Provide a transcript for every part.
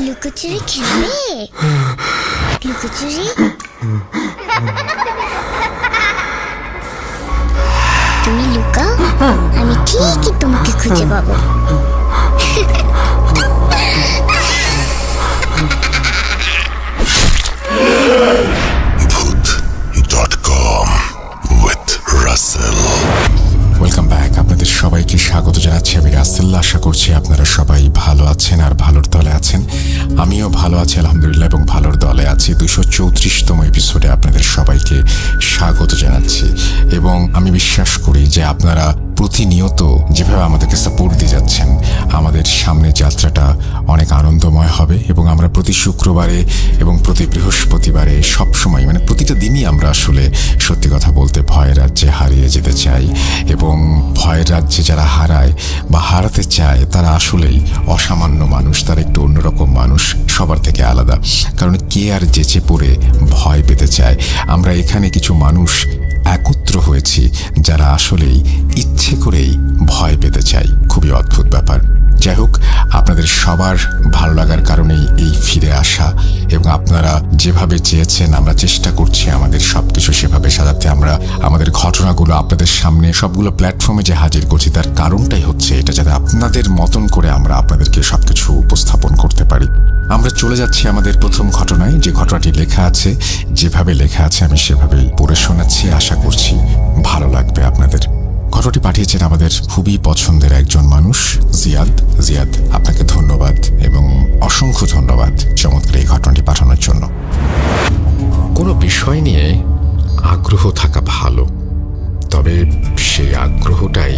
লুকোচুরি খেলবে? লুকোচুরি তুমি লুকাও, আমি ঠিকই তোমাকে খুঁজে পাবো। Welcome back. আপনাদের সবাইকে স্বাগত জানাচ্ছি আমি রাসেল। আশা করছি আপনারা সবাই ভালো আছেন আর ভালোর দলে আছেন। আমিও ভালো আছি আলহামদুলিল্লাহ এবং ভালোর দলে আছি। 234তম এপিসোডে আপনাদের সবাইকে স্বাগত জানাচ্ছি এবং আমি বিশ্বাস করি যে আপনারা প্রতিনিয়ত যেভাবে আমাদেরকে সাপোর্ট দিয়ে যাচ্ছেন, আমাদের সামনে যাত্রাটা অনেক আনন্দময় হবে এবং আমরা প্রতি শুক্রবারে এবং প্রতি বৃহস্পতিবারে সবসময় মানে প্রতিটা দিনই আমরা আসলে সত্যি কথা বলতে ভয়ের রাজ্যে হারিয়ে যেতে চাই এবং ভয়ের রাজ্যে যারা হারায় বা হারাতে চায় তারা আসলেই অসামান্য মানুষ, তারা একটু অন্যরকম মানুষ, সবার থেকে আলাদা। কারণ কে আর যেচে পড়ে ভয় পেতে চায়? আমরা এখানে কিছু মানুষ একত্র হয়েছি যারা আসলেই ইচ্ছে করেই ভয় পেতে চাই। খুবই অদ্ভুত ব্যাপার। যাই হোক, আপনাদের সবার ভালো লাগার কারণেই এই ফিরে আসা এবং আপনারা যেভাবে চেয়েছেন আমরা চেষ্টা করছি আমাদের সবকিছু সেভাবে সাজাতে। আমরা আমাদের ঘটনাগুলো আপনাদের সামনে সবগুলো প্ল্যাটফর্মে যে হাজির করছি তার কারণটাই হচ্ছে এটা, যাতে আপনাদের মতন করে আমরা আপনাদেরকে সবকিছু উপস্থাপন করতে পারি। আমরা চলে যাচ্ছি আমাদের প্রথম ঘটনায়। যে ঘটনাটি লেখা আছে, যেভাবে লেখা আছে আমি সেভাবেই পড়ে শোনাচ্ছি। আশা করছি ভালো লাগবে আপনাদের। ঘটনাটি পাঠিয়েছেন আমাদের খুবই পছন্দের একজন মানুষ, জিয়াদ। জিয়াদ, আপনাকে ধন্যবাদ এবং অসংখ্য ধন্যবাদ চমৎকার এই ঘটনাটি পাঠানোর জন্য। কোনো বিষয় নিয়ে আগ্রহ থাকা ভালো, তবে সেই আগ্রহটাই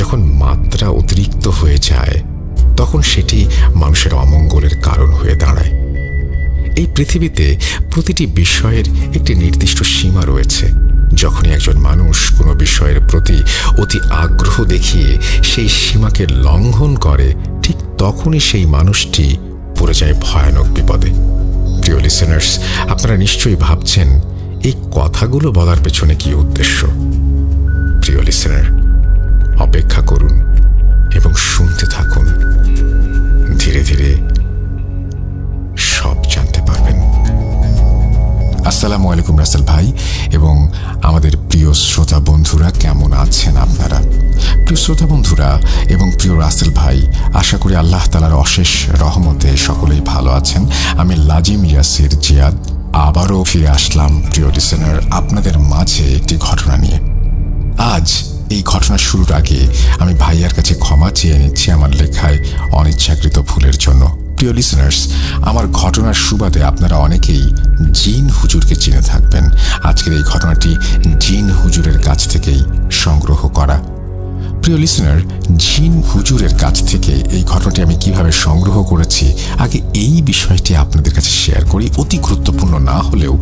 যখন মাত্রা অতিরিক্ত হয়ে যায় তখন সেটি মানুষের অমঙ্গলের কারণ হয়ে দাঁড়ায়। এই পৃথিবীতে প্রতিটি বিষয়ের একটি নির্দিষ্ট সীমা রয়েছে। যখনই একজন মানুষ কোনো বিষয়ের প্রতি অতি আগ্রহ দেখিয়ে সেই সীমাকে লঙ্ঘন করে, ঠিক তখনই সেই মানুষটি পড়ে যায় ভয়ানক বিপদে। প্রিয় লিসেনার্স, আপনারা নিশ্চয়ই ভাবছেন এই কথাগুলো বলার পেছনে কি উদ্দেশ্য। প্রিয় লিসেনার, অপেক্ষা করুন এবং শুনতে থাকুন। ধীরে ধীরে সব জানতে পারবেন। আসসালামু আলাইকুম রাসেল ভাই এবং আমাদের প্রিয় শ্রোতা বন্ধুরা, কেমন আছেন আপনারা? প্রিয় শ্রোতা বন্ধুরা এবং প্রিয় রাসেল ভাই, আশা করি আল্লাহ তাআলার অশেষ রহমতে সকলেই ভালো আছেন। আমি লাজিম ইয়াসির জিয়াদ আবারও ফিরে আসলাম প্রিয় লিসেনার আপনাদের মাঝে একটি ঘটনা নিয়ে। আজ এই ঘটনা শুরুর আগে আমি ভাইয়ার কাছে ক্ষমা চেয়ে নিচ্ছি আমার লেখায় অনিচ্ছাকৃত ভুলের জন্য। প্রিয় লিসেনার্স, আমার ঘটনার সুবাদে আপনারা অনেকেই জিন হুজুরকে চিনে থাকবেন। আজকের এই ঘটনাটি জিন হুজুরের কাছ থেকেই সংগ্রহ করা। প্রিয় লিসেনার, জিন হুজুরের কাছ থেকে এই ঘটনাটি আমি কিভাবে সংগ্রহ করেছি আগে এই বিষয়টি আপনাদের কাছে শেয়ার করি। অতি গুরুত্বপূর্ণ না হলেও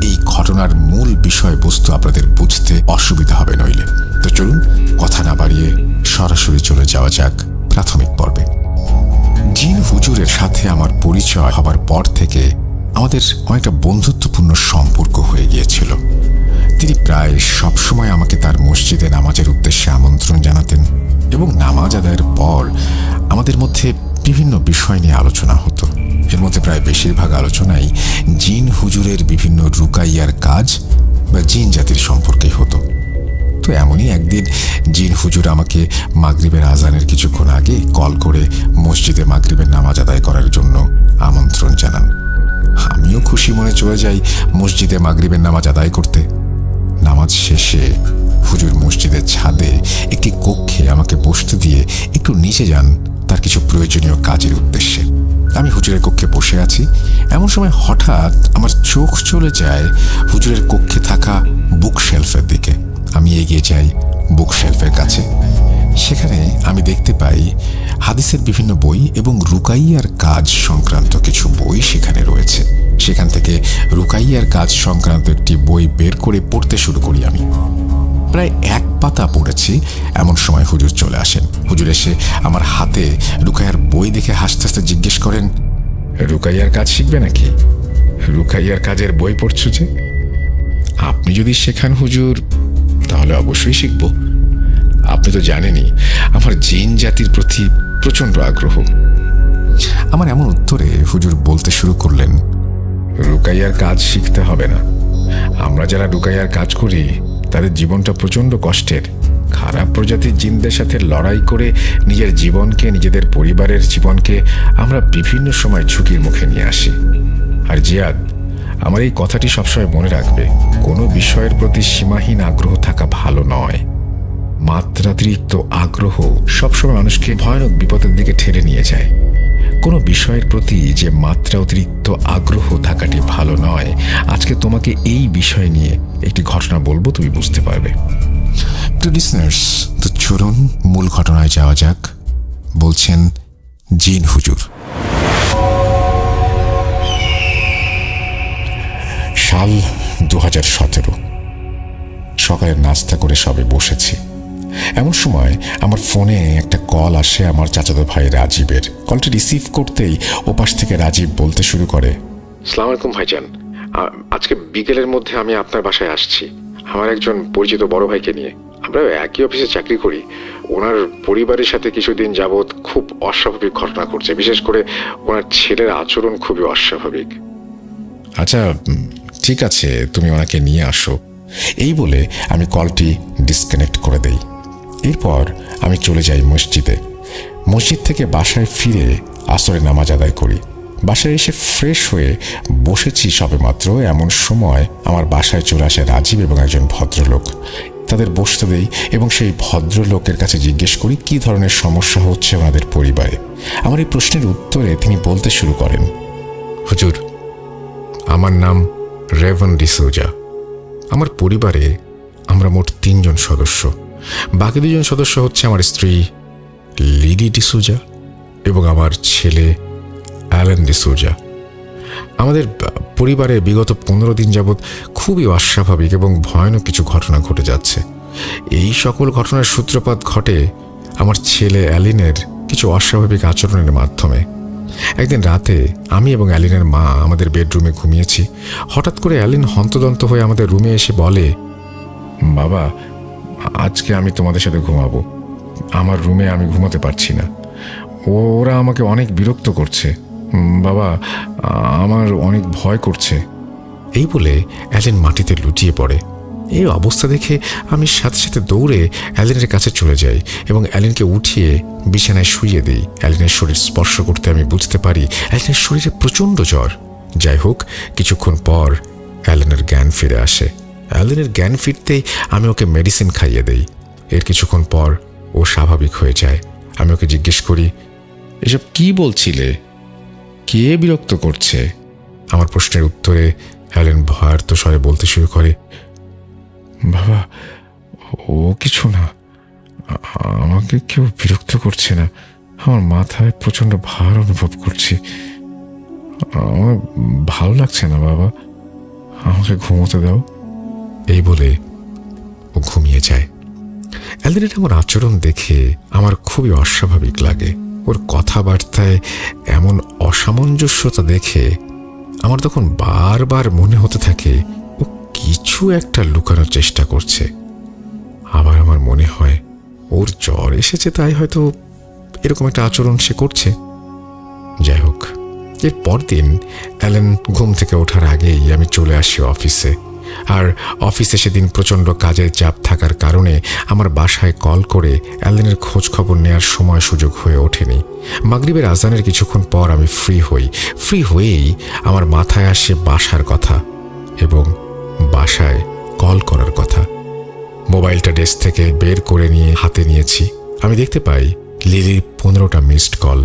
এই ঘটনার মূল বিষয়বস্তু আপনাদের বুঝতে অসুবিধা হবে নইলে। তো চলুন কথা না বাড়িয়ে সরাসরি চলে যাওয়া যাক প্রাথমিক পর্বে। জিন হুজুরের সাথে আমার পরিচয় হবার পর থেকে আমাদের অনেকটা বন্ধুত্বপূর্ণ সম্পর্ক হয়ে গিয়েছিল। তিনি প্রায় সবসময় আমাকে তার মসজিদে নামাজের উদ্দেশ্যে আমন্ত্রণ জানাতেন এবং নামাজ আদায়ের পর আমাদের মধ্যে বিভিন্ন বিষয় নিয়ে আলোচনা হতো। এর মধ্যে প্রায় বেশিরভাগ আলোচনাই জিন হুজুরের বিভিন্ন রুকাইয়ার কাজ বা জিন জাতির সম্পর্কেই হতো। তো এমনই একদিন জিন হুজুর আমাকে মাগরিবের আজানের কিছুক্ষণ আগে কল করে মসজিদে মাগরিবের নামাজ আদায় করার জন্য আমন্ত্রণ জানান। আমিও খুশি মনে চলে যাই মসজিদে মাগরিবের নামাজ আদায় করতে। নামাজ শেষে হুজুর মসজিদের ছাদে একটি কক্ষে আমাকে বসতে দিয়ে একটু নিচে যান তার কিছু প্রয়োজনীয় কাজের উদ্দেশ্যে। আমি হুজুরের কক্ষে বসে আছি, এমন সময় হঠাৎ আমার চোখ চলে যায় হুজুরের কক্ষে থাকা বুকশেলফের দিকে। আমি এগিয়ে যাই বুকশেলফের কাছে। সেখানে আমি দেখতে পাই হাদিসের বিভিন্ন বই এবং রুকাইয়ার কাজ সংক্রান্ত কিছু বই সেখানে রয়েছে। সেখান থেকে রুকাইয়ার কাজ সংক্রান্ত একটি বই বের করে পড়তে শুরু করি। আমি প্রায় এক পাতা পড়েছি, এমন সময় হুজুর চলে আসেন। হুজুর এসে আমার হাতে রুকাইয়ার বই দেখে হাসতে হাসতে জিজ্ঞেস করেন, রুকাইয়ার কাজ শিখবে নাকি? রুকাইয়ার কাজের বই পড়ছো যে? আপনি যদি শেখান হুজুর তাহলে অবশ্যই শিখব। আপনি তো জানেনই আমার জিন জাতির প্রতি প্রচণ্ড আগ্রহ। আমার এমন উত্তরে হুজুর বলতে শুরু করলেন, রুকাইয়ার কাজ শিখতে হবে না। আমরা যারা রুকাইয়ার কাজ করি তাদের জীবনটা প্রচণ্ড কষ্টের। খারাপ প্রজাতির জিনদের সাথে লড়াই করে নিজের জীবনকে, নিজেদের পরিবারের জীবনকে আমরা বিভিন্ন সময় ঝুঁকির মুখে নিয়ে আসি। আর জিয়াদ, আমার এই কথাটি সবসময় মনে রাখবে, কোনো বিষয়ের প্রতি সীমাহীন আগ্রহ থাকা ভালো নয়। মাত্রাতিরিক্ত আগ্রহ সবসময় মানুষকে ভয়ানক বিপদের দিকে ঠেলে নিয়ে যায়। কোনো বিষয়ের প্রতি যে মাত্রা অতিরিক্ত আগ্রহ থাকাটি ভালো নয়। আজকে তোমাকে এই বিষয় নিয়ে একটি ঘটনা বলবো, তুমি বুঝতে পারবে। প্রিয় লিসনার্স, তো চলুন মূল ঘটনায় যাওয়া যাক। বলছেন জিন হুজুর। সাল 2017। সকালে নাস্তা করে সবে বসেছি। এমন সময় আমার ফোনে একটা কল আসে আমার চাচাতো ভাই রাজীবের। কলটি রিসিভ করতেই ওপাশ থেকে রাজীব বলতে শুরু করে, আসসালামু আলাইকুম ভাইজান, আজকে বিকেলের মধ্যে আমি আপনার বাসায় আসছি আমার একজন পরিচিত বড় ভাইকে নিয়ে। আমরা একই অফিসে চাকরি করি। ওনার পরিবারের সাথে কিছুদিন যাবৎ খুব অস্বাভাবিক ঘটনা ঘটছে, বিশেষ করে ওনার ছেলের আচরণ খুবই অস্বাভাবিক। আচ্ছা ঠিক আছে, তুমি ওনাকে নিয়ে আসো। এই বলে আমি কলটি ডিসকানেক্ট করে দেই। এরপর আমি চলে যাই মসজিদে। মসজিদ থেকে বাসায় ফিরে আসরে নামাজ আদায় করি। বাসায় এসে ফ্রেশ হয়ে বসেছি সবেমাত্র, এমন সময় আমার বাসায় চলে আসে রাজীব এবং একজন ভদ্রলোক। তাদের বসতে দেই এবং সেই ভদ্রলোকের কাছে জিজ্ঞেস করি কী ধরনের সমস্যা হচ্ছে ওনাদের পরিবারে। আমার এই প্রশ্নের উত্তরে তিনি বলতে শুরু করেন, হুজুর, আমার নাম রেভন ডিসোজা। আমার পরিবারে আমরা মোট 3 জন সদস্য। বাকি 2 জন সদস্য হচ্ছে আমার স্ত্রী লিডি ডিসোজা এবং আমার ছেলে অ্যালেন ডিসোজা। আমাদের পরিবারে বিগত 15 দিন যাবৎ খুবই অস্বাভাবিক এবং ভয়ানক কিছু ঘটনা ঘটে যাচ্ছে। এই সকল ঘটনার সূত্রপাত ঘটে আমার ছেলে অ্যালিনের কিছু অস্বাভাবিক আচরণের মাধ্যমে। একদিন রাতে আমি এবং অ্যালিনের মা আমাদের বেডরুমে ঘুমিয়েছি। হঠাৎ করে অ্যালিন হন্তদন্ত হয়ে আমাদের রুমে এসে বলে, বাবা, আজকে আমি তোমাদের সাথে ঘুমাবো। আমার রুমে আমি ঘুমাতে পারছি না। ওরা আমাকে অনেক বিরক্ত করছে। বাবা, আমার অনেক ভয় করছে। এই বলে অ্যালিন মাটিতে লুটিয়ে পড়ে। এই অবস্থা দেখে আমি সাথে সাথে দৌড়ে অ্যালিনের কাছে চলে যাই এবং অ্যালিনকে উঠিয়ে বিছানায় শুইয়ে দিই। অ্যালিনের শরীর স্পর্শ করতে আমি বুঝতে পারি অ্যালিনের শরীরে প্রচণ্ড জ্বর। যাই হোক, কিছুক্ষণ পর অ্যালিনের জ্ঞান ফিরে আসে। অ্যালিনের জ্ঞান ফিরতেই আমি ওকে মেডিসিন খাইয়ে দেই। এর কিছুক্ষণ পর ও স্বাভাবিক হয়ে যায়। আমি ওকে জিজ্ঞেস করি, এসব কি বলছিলে? কে বিরক্ত করছে? আমার প্রশ্নের উত্তরে অ্যালেন ভয়ার্ত স্বরে বলতে শুরু করে, বাবা, ও কিছু না, আমাকে কেউ বিরক্ত করছে না। আমার মাথায় প্রচণ্ড ভার অনুভব করছি। আমার ভালো লাগছে না বাবা, আমাকে ঘুমোতে দাও। এই বলে ও ঘুমিয়ে যায়। অ্যালেনের আমার আচরণ দেখে আমার খুবই অস্বাভাবিক লাগে। ওর কথাবার্তায় এমন অসামঞ্জস্যতা দেখে আমার তখন বারবার মনে হতে থাকে ও কিছু একটা লুকানোর চেষ্টা করছে। আবার আমার মনে হয় ওর জ্বর এসেছে, তাই হয়তো এরকম একটা আচরণ সে করছে। যাই হোক, এর পরদিন অ্যালেন ঘুম থেকে ওঠার আগেই আমি চলে আসি অফিসে। আর অফিসে সেদিন প্রচণ্ড কাজের চাপ থাকার কারণে আমার বাসায় কল করে অ্যালেনের খোঁজ খবর নেওয়ার সময় সুযোগ হয়ে ওঠেনি। মাগরিবের আজানের কিছুক্ষণ পর আমি ফ্রি হয়েই আমার মাথায় আসে বাসার কথা এবং বাসায় কল করার কথা। মোবাইলটা ডেস্ক থেকে বের করে নিয়ে হাতে নিয়েছি। আমি দেখতে পাই লিলির 15টা মিসড কল।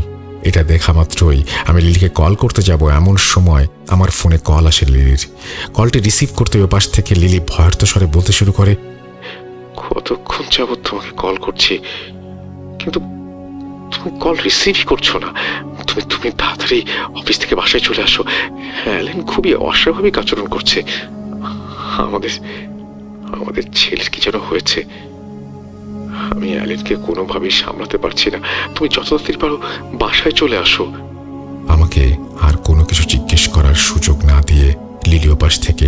এটা দেখা মাত্রই আমি লিলিকে কল করতে যাব, এমন সময় আমার ফোনে কল আসে লিলির। কলটি রিসিভ করতে ওই পাশ থেকে লিলি ভয়ার্ত স্বরে বলতে শুরু করে, কতক্ষণ যাবৎ তোমাকে কল করছি, কিন্তু তুমি কল রিসিভই করছো না। তুমি তাড়াতাড়ি অফিস থেকে বাসায় চলে আসো। অ্যালেন খুবই অস্বাভাবিক আচরণ করছে। আমাদের ছেলের কি যেন হয়েছে। আমি অ্যালেনকে কোনোভাবেই সামলাতে পারছি না। তুমি যত তাড়াতাড়ি পারো বাসায় চলে আসো। আমাকে আর কোনো কিছু জিজ্ঞেস করার সুযোগ না দিয়ে লিলি ওপাশ থেকে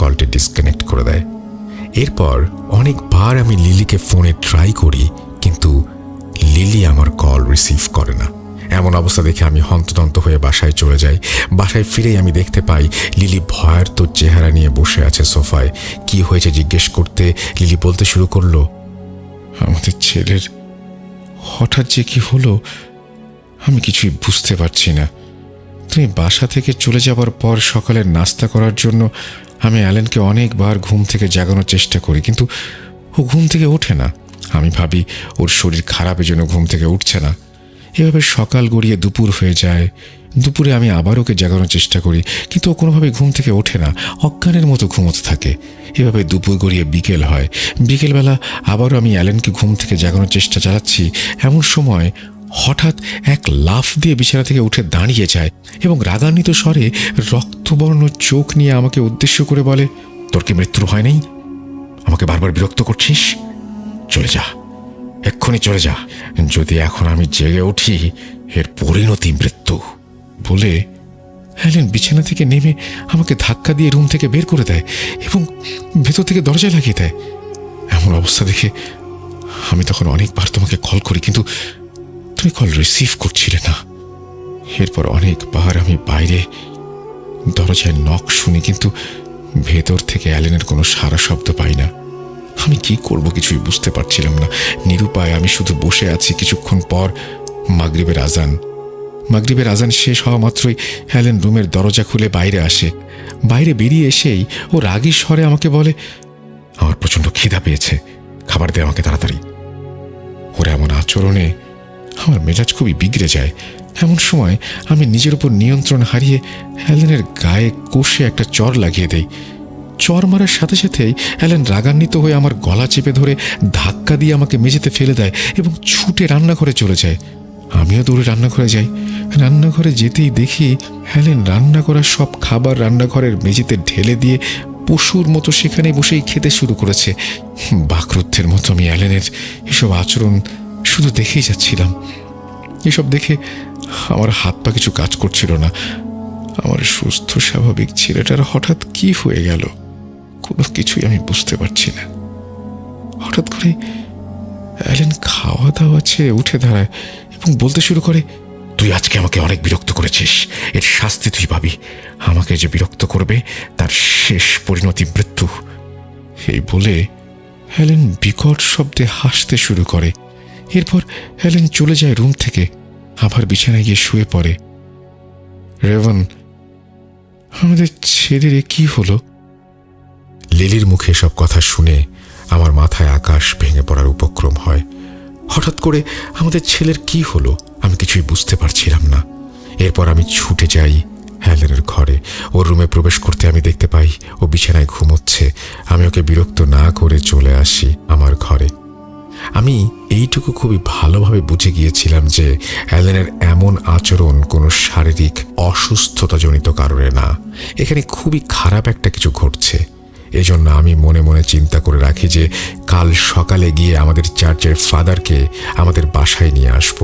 কলটি ডিসকানেক্ট করে দেয়। এরপর অনেকবার আমি লিলিকে ফোনে ট্রাই করি, কিন্তু লিলি আমার কল রিসিভ করে না। এমন অবস্থা দেখে আমি হন্তদন্ত হয়ে বাসায় চলে যাই। বাসায় ফিরেই আমি দেখতে পাই লিলি ভয়ার্ত চেহারা নিয়ে বসে আছে সোফায়। কি হয়েছে জিজ্ঞেস করতে লিলি বলতে শুরু করলো, আমাদের ছেলের হঠাৎ যে কি হলো আমি কিছুই বুঝতে পারছি না। তুমি বাসা থেকে চলে যাবার পর সকালের নাস্তা করার জন্য আমি অ্যালেনকে অনেকবার ঘুম থেকে জাগানোর চেষ্টা করি, কিন্তু ও ঘুম থেকে ওঠে না। আমি ভাবি ওর শরীর খারাপের জন্য ঘুম থেকে উঠছে না। এভাবে সকাল গড়িয়ে দুপুর হয়ে যায়। দুপুরে আমি আবার ওকে জাগানোর চেষ্টা করি, কিন্তু ও কোনোভাবে ঘুম থেকে ওঠে না, অজ্ঞানের মতো ঘুমোতে থাকে। এভাবে দুপুর গড়িয়ে বিকেল হয়। বিকেলবেলা আবারও আমি অ্যালেনকে ঘুম থেকে জাগানোর চেষ্টা চালাচ্ছি। এমন সময় হঠাৎ এক লাফ দিয়ে বিছানা থেকে উঠে দাঁড়িয়ে যায় এবং রাগান্বিত স্বরে রক্তবর্ণ চোখ নিয়ে আমাকে উদ্দেশ্য করে বলে, তোর কি মৃত্যু হয় নাই? আমাকে বারবার বিরক্ত করছিস? চলে যা, এক্ষুনি চলে যা। যদি এখন আমি জেগে উঠি এর পরিণতি মৃত্যু। বলে অ্যালেন বিছানা থেকে নেমে আমাকে ধাক্কা দিয়ে রুম থেকে বের করে দেয় এবং ভেতর থেকে দরজায় লাগিয়ে দেয়। এমন অবস্থা দেখে আমি তখন অনেকবার তোমাকে কল করি, কিন্তু তুমি কল রিসিভ করছিলে না। এরপর অনেকবার আমি বাইরে দরজায় নক শুনি, কিন্তু ভেতর থেকে অ্যালেনের কোনো সারা শব্দ পাই না। আমি কি করব কিছুই বুঝতে পারছিলাম না। নিরুপায় আমি শুধু বসে আছি। কিছুক্ষণ পর মাগরিবের আজান শেষ হওয়া মাত্রই অ্যালেন রুমের দরজা খুলে বাইরে আসে। বাইরে বেরিয়ে এসেই ও রাগী স্বরে আমাকে বলে, আমার প্রচণ্ড খিদা পেয়েছে, খাবার দে আমাকে তাড়াতাড়ি। ওর এমন আচরণে আমার মেজাজ খুবই বিগড়ে যায়। এমন সময় আমি নিজের উপর নিয়ন্ত্রণ হারিয়ে অ্যালেনের গায়ে কষে একটা চর লাগিয়ে দেই। চর মারার সাথে সাথেই অ্যালেন রাগান্বিত হয়ে আমার গলা চেপে ধরে ধাক্কা দিয়ে আমাকে মেঝেতে ফেলে দেয় এবং ছুটে রান্নাঘরে চলে যায়। আমিও দৌড়ে রান্নাঘরে যাই। রান্নাঘরে যেতেই দেখি অ্যালেন রান্না করা সব খাবার রান্নাঘরের মেঝেতে ঢেলে দিয়ে পশুর মতো সেখানে বসেই খেতে শুরু করেছে। বাকরুদ্ধের মতো আমি অ্যালেনের এসব আচরণ শুধু দেখেই যাচ্ছিলাম। এসব দেখে আমার হাত পা কিছু কাজ করছিল না। আমার সুস্থ স্বাভাবিক ছেলেটার হঠাৎ কি হয়ে গেল কোনো কিছুই আমি বুঝতে পারছি না। হঠাৎ করে অ্যালেন খাওয়া দাওয়া ছেড়ে উঠে দাঁড়ায় এবং বলতে শুরু করে, তুই আজকে আমাকে অনেক বিরক্ত করেছিস, এর শাস্তি তুই পাবি। আমাকে যে বিরক্ত করবে তার শেষ পরিণতি মৃত্যু। এই বলে অ্যালেন বিকট শব্দে হাসতে শুরু করে। এরপর অ্যালেন চলে যায় রুম থেকে, আবার বিছানায় গিয়ে শুয়ে পড়ে। রেভন, আমাদের ছেলের কি হলো? লিলির মুখে সব কথা শুনে আমার মাথায় আকাশ ভেঙে পড়ার উপক্রম হয়। হঠাৎ করে আমাদের ছেলের কি হলো আমি কিছুই বুঝতে পারছিলাম না। এরপর আমি ছুটে যাই অ্যালেনের ঘরে। ওর রুমে প্রবেশ করতে আমি দেখতে পাই ও বিছানায় ঘুমোচ্ছে। আমি ওকে বিরক্ত না করে চলে আসি আমার ঘরে। আমি এইটুকু খুবই ভালোভাবে বুঝে গিয়েছিলাম যে অ্যালেনের এমন আচরণ কোনো শারীরিক অসুস্থতাজনিত কারণে না, এখানে খুবই খারাপ একটা কিছু ঘটছে। এজন্য আমি মনে মনে চিন্তা করে রাখি যে কাল সকালে গিয়ে আমাদের চার্চের ফাদারকে আমাদের বাসায় নিয়ে আসব।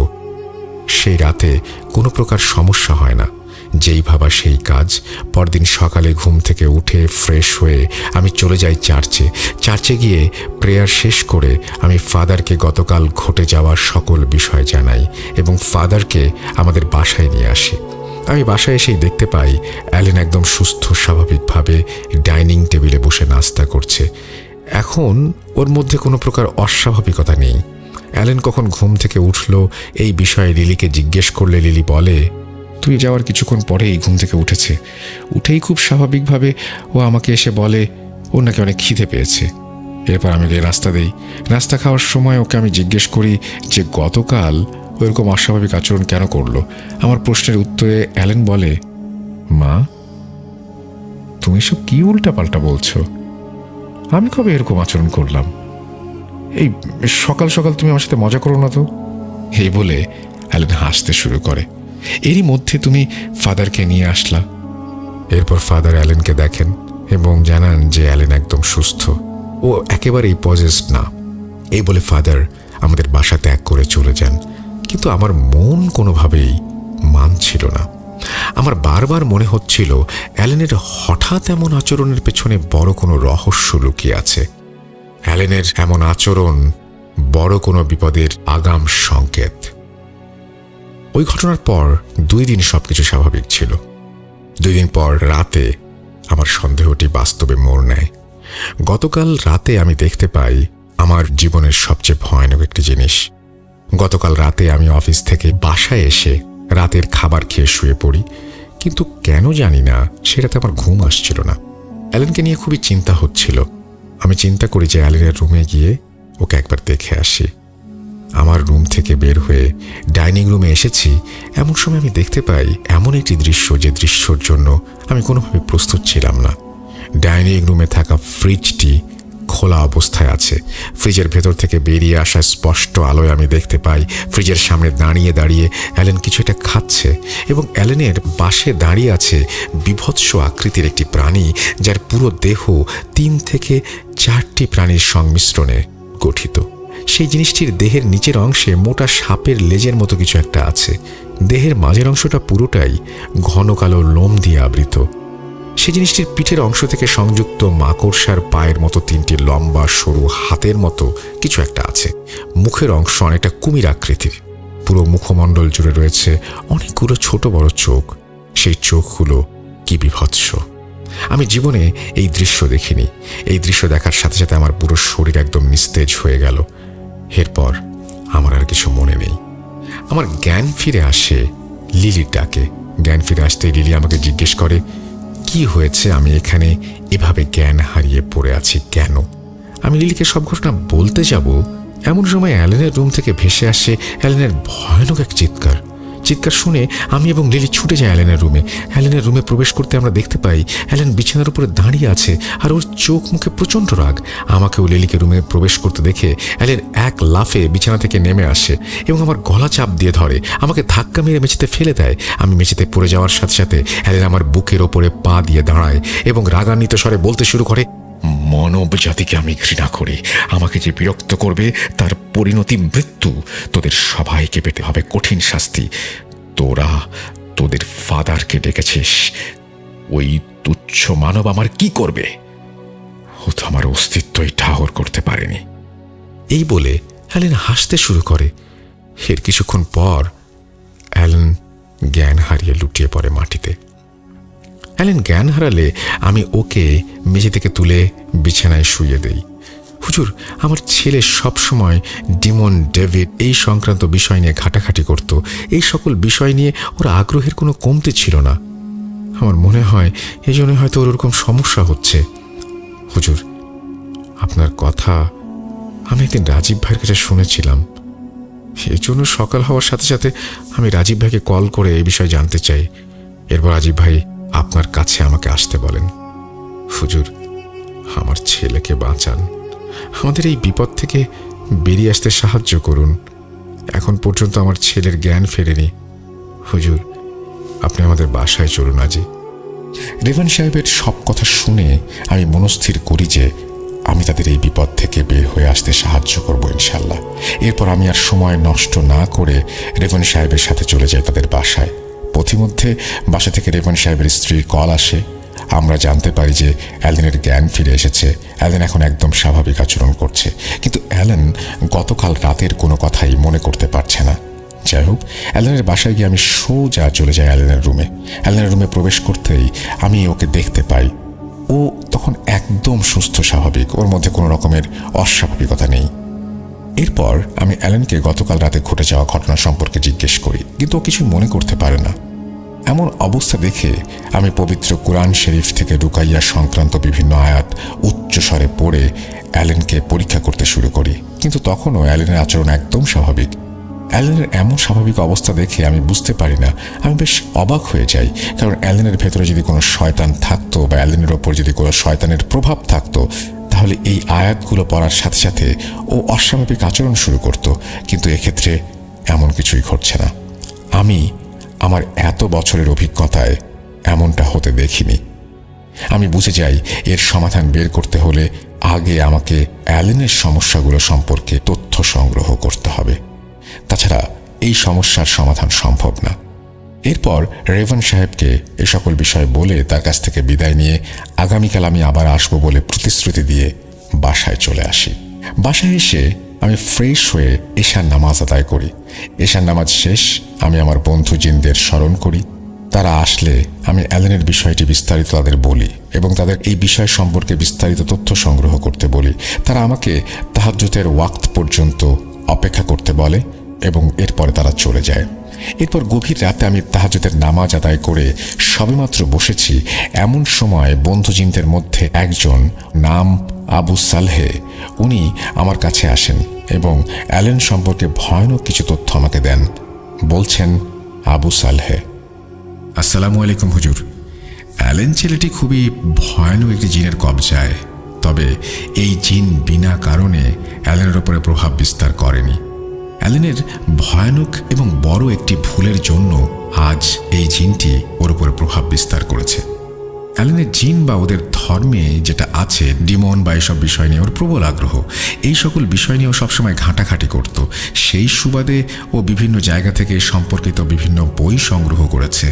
সেই রাতে কোনো প্রকার সমস্যা হয় না, যেই ভাবা সেই কাজ। পরদিন সকালে ঘুম থেকে উঠে ফ্রেশ হয়ে আমি চলে যাই চার্চে গিয়ে প্রেয়ার শেষ করে আমি ফাদারকে গতকাল ঘটে যাওয়ার সকল বিষয় জানাই এবং ফাদারকে আমাদের বাসায় নিয়ে আসি। আমি বাসায় এসেই দেখতে পাই অ্যালেন একদম সুস্থ স্বাভাবিকভাবে ডাইনিং টেবিলে বসে নাস্তা করছে। এখন ওর মধ্যে কোনো প্রকার অস্বাভাবিকতা নেই। অ্যালেন কখন ঘুম থেকে উঠল এই বিষয়ে লিলিকে জিজ্ঞেস করলে লিলি বলে, তুই যাওয়ার কিছুক্ষণ পরেই ঘুম থেকে উঠেছে। উঠেই খুব স্বাভাবিকভাবে ও আমাকে এসে বলে ওর নাকি অনেক খিদে পেয়েছে। এরপর আমি গিয়ে নাস্তা দিই। নাস্তা খাওয়ার সময় ওকে আমি জিজ্ঞেস করি যে গতকাল ওরকম অস্বাভাবিক আচরণ কেন করলো। আমার প্রশ্নের উত্তরে অ্যালেন বলে, মা, তুমি সব কি উল্টাপাল্টা বলছো? আমি কবে এরকম আচরণ করলাম? এই সকাল সকাল তুমি আমার সাথে মজা করো না তো। এই বলে অ্যালেন হাসতে শুরু করে। এরই মধ্যে তুমি ফাদারকে নিয়ে আসলা। এরপর ফাদার অ্যালেনকে দেখেন এবং জানান যে অ্যালেন একদম সুস্থ, ও একেবারেই পজেসড না। এই বলে ফাদার আমাদের বাসা ত্যাগ করে চলে যান। কিন্তু আমার মন কোনোভাবেই মানছিল না। আমার বারবার মনে হচ্ছিল অ্যালেনের হঠাৎ এমন আচরণের পেছনে বড় কোনো রহস্য লুকিয়ে আছে। অ্যালেনের এমন আচরণ বড় কোনো বিপদের আগাম সংকেত। ওই ঘটনার পর 2 দিন সবকিছু স্বাভাবিক ছিল। 2 দিন পর রাতে আমার সন্দেহটি বাস্তবে মোড় নেয়। গতকাল রাতে আমি দেখতে পাই আমার জীবনের সবচেয়ে ভয়ানক একটি জিনিস। গতকাল রাতে আমি অফিস থেকে বাসায় এসে রাতের খাবার খেয়ে শুয়ে পড়ি, কিন্তু কেন জানি না সেটাতে আমার ঘুম আসছিল না। অ্যালেনকে নিয়ে খুবই চিন্তা হচ্ছিল। আমি চিন্তা করি যে অ্যালেনের রুমে গিয়ে ওকে একবার দেখে আসি। আমার রুম থেকে বের হয়ে ডাইনিং রুমে এসেছি, এমন সময় আমি দেখতে পাই এমন একটি দৃশ্য যে দৃশ্যর জন্য আমি কোনোভাবে প্রস্তুত ছিলাম না। ডাইনিং রুমে থাকা ফ্রিজটি খোলা অবস্থায় আছে। ফ্রিজের ভেতর থেকে বেরিয়ে আসা স্পষ্ট আলোয় আমি দেখতে পাই ফ্রিজের সামনে দাঁড়িয়ে দাঁড়িয়ে অ্যালেন কিছু একটা খাচ্ছে, এবং অ্যালেনের পাশে দাঁড়িয়ে আছে বিভৎস আকৃতির একটি প্রাণী, যার পুরো দেহ 3 থেকে 4টি প্রাণীর সংমিশ্রণে গঠিত। সেই জিনিসটির দেহের নিচের অংশে মোটা সাপের লেজের মতো কিছু একটা আছে। দেহের মাঝের অংশটা পুরোটাই ঘন কালো লোম দিয়ে আবৃত। সেই জিনিসটির পিঠের অংশ থেকে সংযুক্ত মাকড়সার পায়ের মতো 3টি লম্বা সরু হাতের মতো কিছু একটা আছে। মুখের অংশ অনেকটা কুমির আকৃতির। পুরো মুখমণ্ডল জুড়ে রয়েছে অনেকগুলো ছোট বড় চোখ। সেই চোখগুলো কি বিভৎস! আমি জীবনে এই দৃশ্য দেখিনি। এই দৃশ্য দেখার সাথে সাথে আমার পুরো শরীর একদম নিস্তেজ হয়ে গেল। এরপর আমার আর কিছু মনে নেই। আমার জ্ঞান ফিরে আসে লিলির ডাকে। জ্ঞান ফিরে আসতে লিলি আমাকে জিজ্ঞেস করে, কি হয়েছে, আমি এখানে এভাবে জ্ঞান হারিয়ে পড়ে আছি কেন? আমি লিলিকে সব ঘটনা বলতে যাব, এমন সময় অ্যালেনের রুম থেকে ভেসে আসে অ্যালেনের ভয়ানক এক চিৎকার। চিৎকার শুনে আমি এবং লিলি ছুটে যাই অ্যালেনের রুমে। অ্যালেনের রুমে প্রবেশ করতে আমরা দেখতে পাই অ্যালেন বিছানার উপরে দাঁড়িয়ে আছে, আর ওর চোখ মুখে প্রচণ্ড রাগ। আমাকে ও লিলিকে রুমে প্রবেশ করতে দেখে অ্যালেন এক লাফে বিছানা থেকে নেমে আসে এবং আমার গলা চাপ দিয়ে ধরে, আমাকে ধাক্কা মেরে মেঝেতে ফেলে দেয়। আমি মেঝেতে পড়ে যাওয়ার সাথে সাথে অ্যালেন আমার বুকের ওপরে পা দিয়ে দাঁড়ায় এবং রাগান্বিত স্বরে বলতে শুরু করে, মানব জাতিকে আমি ঘৃণা করি। আমাকে যে বিরক্ত করবে তার পরিণতি মৃত্যু। তোদের সবাইকে পেতে হবে কঠিন শাস্তি। তোরা তোদের ফাদারকে ডেকেছিস, ওই তুচ্ছ মানব আমার কি করবে? ও তো আমার অস্তিত্বই ঠাহর করতে পারেনি। এই বলে অ্যালেন হাসতে শুরু করে। এর কিছুক্ষণ পর অ্যালেন জ্ঞান হারিয়ে লুটিয়ে পড়ে মাটিতে। অ্যালেন জ্ঞান হারালে আমি ওকে মেঝে থেকে তুলে বিছানায় শুইয়ে দেই। হুজুর, আমার ছেলে সবসময় ডিমন ডেভিড এই সংক্রান্ত বিষয় নিয়ে ঘাটাঘাটি করত। এই সকল বিষয় নিয়ে ওর আগ্রহের কোনো কমতি ছিল না। আমার মনে হয় এই জন্য হয়তো ওরকম সমস্যা হচ্ছে। হুজুর, আপনার কথা আমি একদিন রাজীব ভাইয়ের কাছে শুনেছিলাম। এই জন্য সকাল হওয়ার সাথে সাথে আমি রাজীব ভাইকে কল করে এই বিষয়ে জানতে চাই। এরপর রাজীব ভাই আপনার কাছে আমাকে আসতে বলেন। হুজুর, আমার ছেলেকে বাঁচান, আমাদের এই বিপদ থেকে বেরিয়ে আসতে সাহায্য করুন। এখন পর্যন্ত আমার ছেলের জ্ঞান ফেরেনি। হুজুর, আপনি আমাদের বাসায় চলুন আজই। রেভান সাহেবের সব কথা শুনে আমি মনস্থির করি যে আমি তাদের এই বিপদ থেকে বের হয়ে আসতে সাহায্য করব ইনশাল্লাহ। এরপর আমি আর সময় নষ্ট না করে রেভান সাহেবের সাথে চলে যাই তাদের বাসায়। পথিমধ্যে বাসা থেকে রেভান সাহেবের স্ত্রীর কল আসে। আমরা জানতে পারি যে অ্যালেনের জ্ঞান ফিরে এসেছে। অ্যালেন এখন একদম স্বাভাবিক আচরণ করছে, কিন্তু অ্যালেন গতকাল রাতের কোনো কথাই মনে করতে পারছে না। যাই হোক, অ্যালেনের বাসায় গিয়ে আমি সোজা চলে যাই অ্যালেনের রুমে। অ্যালেনের রুমে প্রবেশ করতেই আমি ওকে দেখতে পাই। ও তখন একদম সুস্থ স্বাভাবিক, ওর মধ্যে কোনো রকমের অস্বাভাবিকতা নেই। এরপর আমি অ্যালেনকে গতকাল রাতে ঘটে যাওয়া ঘটনা সম্পর্কে জিজ্ঞেস করি, কিন্তু ও কিছু মনে করতে পারে না। এমন অবস্থা দেখে আমি পবিত্র কুরআন শরীফ থেকে রুকাইয়া সংক্রান্ত বিভিন্ন আয়াত উচ্চস্বরে পড়ে অ্যালেনকে পরীক্ষা করতে শুরু করি, কিন্তু তখনও অ্যালেনের আচরণ একদম স্বাভাবিক। অ্যালেনের এমন স্বাভাবিক অবস্থা দেখে আমি বুঝতে পারি না, আমি বেশ অবাক হয়ে যাই। কারণ অ্যালেনের ভেতরে যদি কোনো শয়তান থাকতো বা অ্যালেনের ওপর যদি কোনো শয়তানের প্রভাব থাকতো, তাহলে এই আয়াতগুলো পড়ার সাথে সাথে ও অস্বাভাবিক আচরণ শুরু করত। কিন্তু এক্ষেত্রে এমন কিছুই ঘটছে না। আমি আমার এত বছরের অভিজ্ঞতায় এমনটা হতে দেখিনি। আমি বুঝে যাই এর সমাধান বের করতে হলে আগে আমাকে অ্যালেনের সমস্যাগুলো সম্পর্কে তথ্য সংগ্রহ করতে হবে, তাছাড়া এই সমস্যার সমাধান সম্ভব না। এরপর রেভান সাহেবকে এ সকল বিষয় বলে তার কাছ থেকে বিদায় নিয়ে আগামীকাল আমি আবার আসবো বলে প্রতিশ্রুতি দিয়ে বাসায় চলে আসি। বাসায় এসে আমি ফ্রেশ হয়ে এশার নামাজ আদায় করি। এশার নামাজ শেষ আমি আমার বন্ধু জিনদের স্মরণ করি। তারা আসলে আমি অ্যালেনের বিষয়টি বিস্তারিত তাদের বলি এবং তাদের এই বিষয় সম্পর্কে বিস্তারিত তথ্য সংগ্রহ করতে বলি। তারা আমাকে তাহাজ্জুদের ওয়াক্ত পর্যন্ত অপেক্ষা করতে বলে এবং এরপরে তারা চলে যায়। এরপর গভীর রাতে আমি তাহাজ্জুদের নামাজ আদায় করে সবেমাত্র বসেছি, এমন সময় বন্ধু জিনদের মধ্যে একজন, নাম আবু সালহে, উনি আমার কাছে আসেন এবং অ্যালেন সম্পর্কে ভয়ানক কিছু তথ্য আমাকে দেন। বলছেন, আবু সালহে, আসসালামু আলাইকুম হুজুর। অ্যালেন ছেলেটি খুবই ভয়ানক একটি জিনের কবজায়, তবে এই জিন বিনা কারণে অ্যালেনের ওপরে প্রভাব বিস্তার করেনি। অ্যালেনের ভয়ানক এবং বড় একটি ভুলের জন্য আজ এই জিনটি ওর উপরে প্রভাব বিস্তার করেছে। অ্যালেনের জিন বা ওদের ধর্মে যেটা আছে, ডিমন বা এসব বিষয় নিয়ে ওর প্রবল আগ্রহ। এই সকল বিষয় নিয়েও সবসময় ঘাঁটাঘাঁটি করত। সেই সুবাদে ও বিভিন্ন জায়গা থেকে সম্পর্কিত বিভিন্ন বই সংগ্রহ করেছে।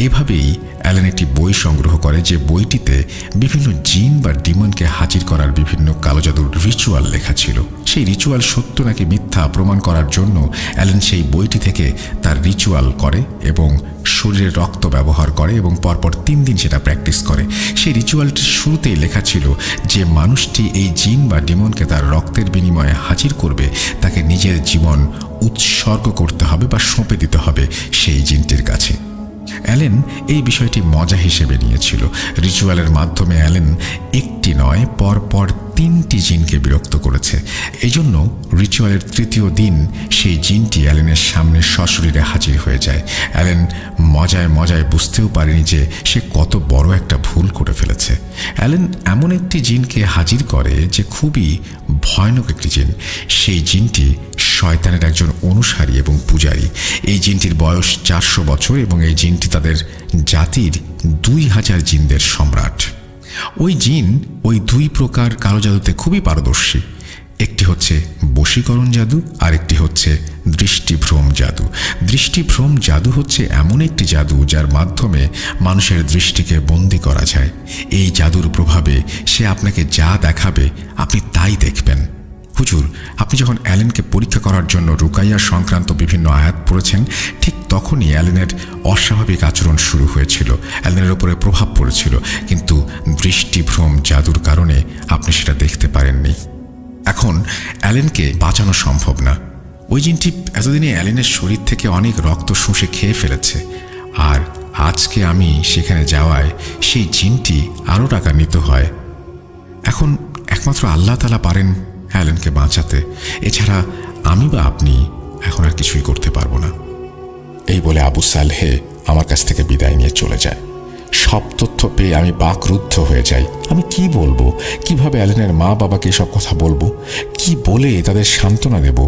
এভাবেই অ্যালেন একটি বই সংগ্রহ করে, যে বইটিতে বিভিন্ন জিন বা ডিমনকে হাজির করার বিভিন্ন কালো জাদুর রিচুয়াল লেখা ছিল। সেই রিচুয়াল সত্য নাকি মিথ্যা প্রমাণ করার জন্য অ্যালেন সেই বইটি থেকে তার রিচুয়াল করে এবং শরীরের রক্ত ব্যবহার করে এবং পরপর 3 দিন সেটা প্র্যাকটিস করে। সেই রিচুয়ালটির শুরুতেই লেখা ছিল যে মানুষটি এই জিন বা ডিমনকে তার রক্তের বিনিময়ে হাজির করবে, তাকে নিজের জীবন উৎসর্গ করতে হবে বা সঁপে দিতে হবে সেই জিনটির কাছে। অ্যালেন এই বিষয়টি মজা হিসেবে নিয়েছিল। রিচুয়ালের মাধ্যমে অ্যালেন একটি নয়, পরপর 3টি জিনকে বিরক্ত করেছে। এই জন্য রিচুয়ালের 3য় দিন সেই জিনটি অ্যালেনের সামনে সশরীরে হাজির হয়ে যায়। অ্যালেন মজায় মজায় বুঝতেও পারেনি যে সে কত বড় একটা ভুল করে ফেলেছে। অ্যালেন এমন একটি জিনকে হাজির করে যে খুবই ভয়ানক একটি জিন। সেই জিনটি শয়তানের একজন অনুসারী এবং পূজারী। এই জিনটির বয়স 400 বছর এবং এই জিনটি তাদের জাতির 2000 জিনদের সম্রাট। ওই জিন ওই 2 প্রকার কালো জাদুতে খুবই পারদর্শী। একটি হচ্ছে বশীকরণ জাদু, আর একটি হচ্ছে দৃষ্টিভ্রম জাদু। দৃষ্টিভ্রম জাদু হচ্ছে এমন একটি জাদু যার মাধ্যমে মানুষের দৃষ্টিকে বন্দী করা যায়। এই জাদুর প্রভাবে সে আপনাকে যা দেখাবে আপনি তাই দেখবেন। হুজুর, আপনি যখন অ্যালেনকে পরীক্ষা করার জন্য রুকাইয়া সংক্রান্ত বিভিন্ন আয়াত পড়েছেন, ঠিক তখনই অ্যালেনের অস্বাভাবিক আচরণ শুরু হয়েছিল, অ্যালেনের উপরে প্রভাব পড়েছিল, কিন্তু দৃষ্টিভ্রম জাদুর কারণে আপনি সেটা দেখতে পারেননি। এখন অ্যালেনকে বাঁচানো সম্ভব না। ওই জিনটি এতদিনে অ্যালেনের শরীর থেকে অনেক রক্ত শুষে খেয়ে ফেলেছে, আর আজকে আমি সেখানে যাওয়ায় সেই জিনটি আরও টাকান্বিত হয়। এখন একমাত্র আল্লাহ তাআলা পারেন অ্যালেনকে বাঁচাতে, এছাড়া আমি বা আপনি এখন আর কিছুই করতে পারবো না। এই বলে আবু সালহে আমার কাছ থেকে বিদায় নিয়ে চলে যায়। সব তথ্য পেয়ে আমি বাকরুদ্ধ হয়ে যাই। আমি কি বলবো, কিভাবে অ্যালেনের মা বাবাকে সব কথা বলবো, কি বলে তাদের সান্ত্বনা দেব,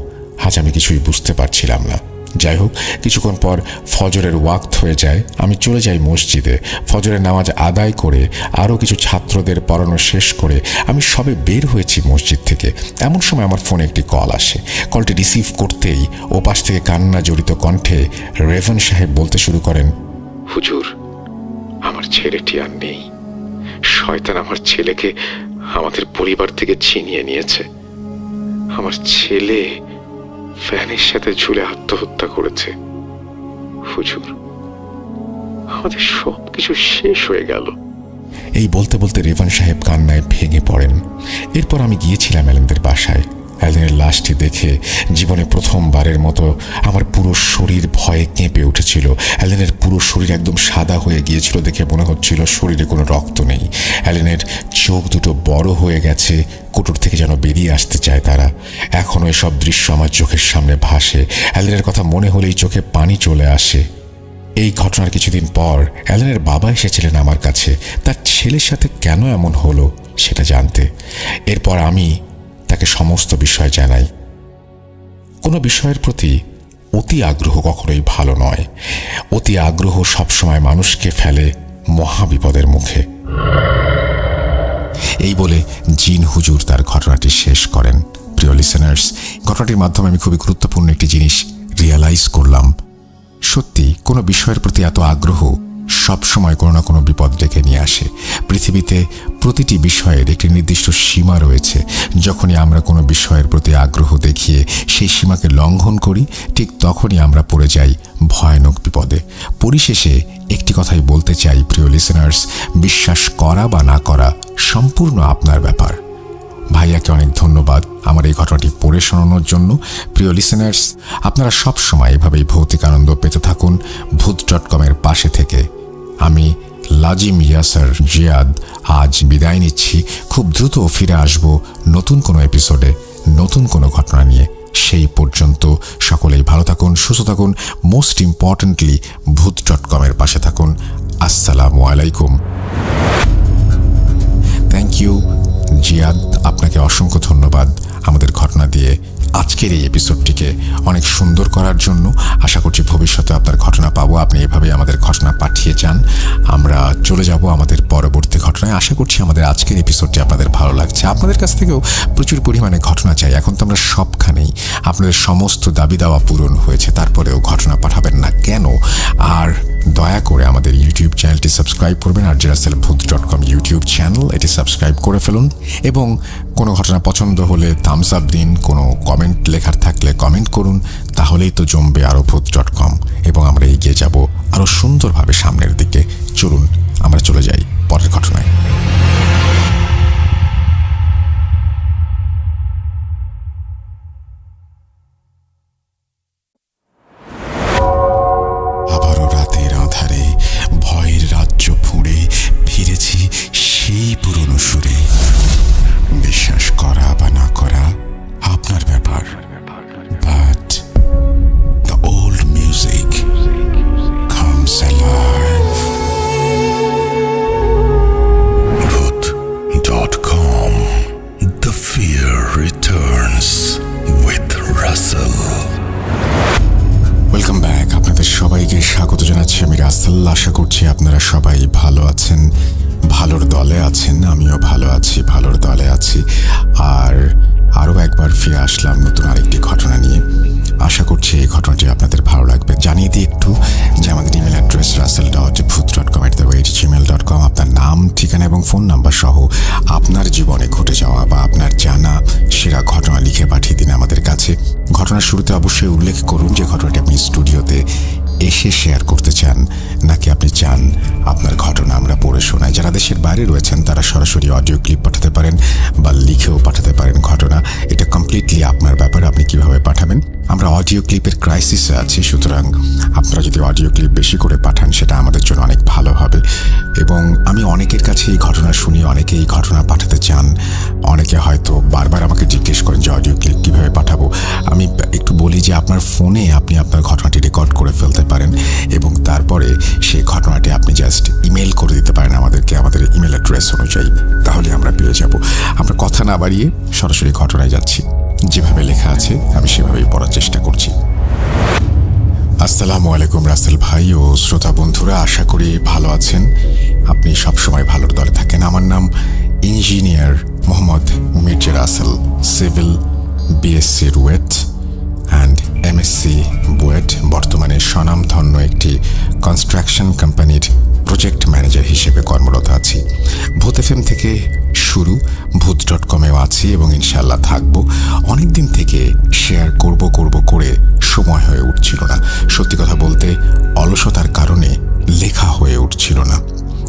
আজ আমি কিছুই বুঝতে পারছিলাম না। যাই হোক, কিছুক্ষণ পর ফজরের ওয়াক্ত হয়ে যায়। আমি চলে যাই মসজিদে। ফজরের নামাজ আদায় করে আরও কিছু ছাত্রদের পড়ানো শেষ করে আমি সবে বের হয়েছি মসজিদ থেকে। এমন সময় আমার ফোনে একটি কল আসে। কলটি রিসিভ করতেই ওপাশ থেকে কান্না জড়িত কণ্ঠে রেভন সাহেব বলতে শুরু করেন, হুজুর, আমার ছেলেটি আর নেই। শয়তান আমার ছেলেকে আমাদের পরিবার থেকে ছিনিয়ে নিয়েছে। আমার ছেলে ফ্যানের সাথে ঝুলে আত্মহত্যা করেছে। হুজুর, আমাদের সবকিছু শেষ হয়ে গেল। এই বলতে বলতে রেভান সাহেব কান্নায় ভেঙে পড়েন। এরপর আমি গিয়েছিলাম অ্যালেনদের বাসায়। অ্যালেনের লাশটি দেখে জীবনে প্রথমবারের মতো আমার পুরো শরীর ভয়ে কেঁপে উঠেছিল। অ্যালেনের পুরো শরীর একদম সাদা হয়ে গিয়েছিল, দেখে মনে হচ্ছিল শরীরে কোনো রক্ত নেই। অ্যালেনের চোখ দুটো বড় হয়ে গেছে, কোটর থেকে যেন বেরিয়ে আসতে চায় তারা। এখনও এসব দৃশ্য আমার চোখের সামনে ভাসে। অ্যালেনের কথা মনে হলেই চোখে পানি চলে আসে। এই ঘটনার কিছুদিন পর অ্যালেনের বাবা এসেছিলেন আমার কাছে, তার ছেলের সাথে কেন এমন হলো সেটা জানতে। এরপর আমি তাকে সমস্ত বিষয় জানাই। কোনো বিষয়ের প্রতি অতি আগ্রহ কখনোই ভালো নয়। অতি আগ্রহ সবসময় মানুষকে ফেলে মহাবিপদের মুখে। এই বলে জিন হুজুর তার ঘটনাটি শেষ করেন। প্রিয় লিসেনার্স, ঘটনাটির মাধ্যমে আমি খুবই গুরুত্বপূর্ণ একটি জিনিস রিয়ালাইজ করলাম। সত্যি কোনো বিষয়ের প্রতি এত আগ্রহ সব সময় কোনো না কোনো বিপদ ডেকে নিয়ে আসে। পৃথিবীতে প্রতিটি বিষয়ের একটি নির্দিষ্ট সীমা রয়েছে। যখনই আমরা কোনো বিষয়ের প্রতি আগ্রহ দেখিয়ে সেই সীমাকে লঙ্ঘন করি, ঠিক তখনই আমরা পড়ে যাই ভয়ানক বিপদে। পরিশেষে একটি কথাই বলতে চাই, প্রিয় লিসেনার্স, বিশ্বাস করা বা না করা সম্পূর্ণ আপনার ব্যাপার। ভাইয়াকে অনেক ধন্যবাদ আমার এই ঘটনাটি পড়ে শোনানোর জন্য। প্রিয় লিসেনার্স, আপনারা সব সময় এভাবেই ভৌতিক আনন্দ পেতে থাকুন ভূত.com-এর পাশে থেকে। আমি লাজিম ইয়াসার জিয়াদ আজ বিদায় নিচ্ছি। খুব দ্রুত ফিরে আসব নতুন কোনো এপিসোডে, নতুন কোনো ঘটনা নিয়ে। সেই পর্যন্ত সকলেই ভালো থাকুন, সুস্থ থাকুন, মোস্ট ইম্পর্টেন্টলি ভূত.com-এর পাশে থাকুন। আসসালামু আলাইকুম। থ্যাংক ইউ জিয়াদ, আপনাকে অসংখ্য ধন্যবাদ আমাদের ঘটনা দিয়ে আজকের এই এপিসোডটিকে অনেক সুন্দর করার জন্য। আশা করছি ভবিষ্যতে আপনার ঘটনা পাবো। আপনি এভাবে আমাদের ঘটনা পাঠিয়ে যান। আমরা চলে যাব আমাদের পরবর্তী ঘটনায়। আশা করছি আমাদের আজকের এপিসোডটি আপনাদের ভালো লাগছে। আপনাদের কাছ থেকেও প্রচুর পরিমাণে ঘটনা চাই। এখন তো আমরা সবখানেই আপনাদের সমস্ত দাবি দাওয়া পূরণ হয়েছে, তারপরেও ঘটনা পাঠাবেন না কেন? আর দয়া করে আমাদের ইউটিউব চ্যানেলটি সাবস্ক্রাইব করবেন। আর ভূত.com ইউটিউব চ্যানেল, এটি সাবস্ক্রাইব করে ফেলুন এবং কোনো ঘটনা পছন্দ হলে থামস আপ দিন। কোনো কমেন্ট লেখার থাকলে কমেন্ট করুন। তাহলেই তো জমবে আরও ভূত.com এবং আমরা এগিয়ে যাব আরও সুন্দরভাবে সামনের দিকে। চলুন আমরা চলে যাই পরের ঘটনায়। আবারও রাতের আঁধারে ভয়ের রাজ্য ফুঁড়ে ফিরেছি সেই পুরনো সুরে। বিশ্বাস করা বা না করা আপনার ব্যাপার, but the old music comes alive. Voot.com, the fear returns with Russell. Welcome back. আপনাদের সবাইকে স্বাগত জানাচ্ছি আমি রাসেল। আশা করছি আপনারা সবাই ভালো আছেন, ভালোর দলে আছেন। আমিও ভালো আছি, ভালোর দলে আছি। আর আরও একবার ফিরে আসলাম নতুন আরেকটি ঘটনা নিয়ে। আশা করছি এই ঘটনাটি আপনাদের ভালো লাগবে। জানিয়ে দিই একটু যে আমাদের ইমেল অ্যাড্রেস russell.voot.com@gmail.com। আপনার নাম, ঠিকানা এবং ফোন নাম্বার সহ আপনার জীবনে ঘটে যাওয়া বা আপনার জানা সেরা ঘটনা লিখে পাঠিয়ে দিন আমাদের কাছে। ঘটনার শুরুতে অবশ্যই উল্লেখ করুন যে ঘটনাটি আপনি স্টুডিওতে এসে শেয়ার করতে চান, নাকি আপনি চান আপনার ঘটনা আমরা পড়ে শোনাই। যারা দেশের বাইরে রয়েছেন তারা সরাসরি অডিও ক্লিপ পাঠাতে পারেন বা লিখেও পাঠাতে পারেন ঘটনা। এটা কমপ্লিটলি আপনার ব্যাপার, আপনি কিভাবে পাঠাবেন। আমরা অডিও ক্লিপের ক্রাইসিসে আছি, সুতরাং আপনারা যদি অডিও ক্লিপ বেশি করে পাঠান সেটা আমাদের জন্য অনেক ভালো হবে। এবং আমি অনেকের কাছে এই ঘটনা শুনি, অনেকে এই ঘটনা পাঠাতে চান। অনেকে হয়তো বারবার আমাকে জিজ্ঞেস করেন যে অডিও ক্লিপ কীভাবে পাঠাবো। আমি একটু বলি যে আপনার ফোনে আপনি আপনার ঘটনাটি রেকর্ড করে ফেলতে পারেন এবং তারপরে সেই ঘটনাটি আপনি জাস্ট ইমেল করে দিতে পারেন আমাদেরকে, আমাদের ইমেল অ্যাড্রেস অনুযায়ী। তাহলে আমরা পেয়ে যাব। আমরা কথা না বাড়িয়ে সরাসরি ঘটনায় যাচ্ছি। যেভাবে লেখা আছে আমি সেভাবেই পড়ার চেষ্টা করছি। আসসালামু আলাইকুম রাসেল ভাই ও শ্রোতা বন্ধুরা, আশা করি ভালো আছেন। আপনি সবসময় ভালোর দলে থাকেন। আমার নাম engineer Mohammad Mirza Rasel, civil, BSc RUET and MSc BUET. বর্তমানে স্বনামধন্য একটি কনস্ট্রাকশন কোম্পানির প্রজেক্ট ম্যানেজার হিসেবে কর্মরত আছি। ভূত এফএম থেকে শুরু, ভূত.com-এও আছি এবং ইনশাল্লাহ থাকবো। অনেকদিন থেকে শেয়ার করব করে সময় হয়ে উঠছিল না। সত্যি কথা বলতে অলসতার কারণে লেখা হয়ে উঠছিল না।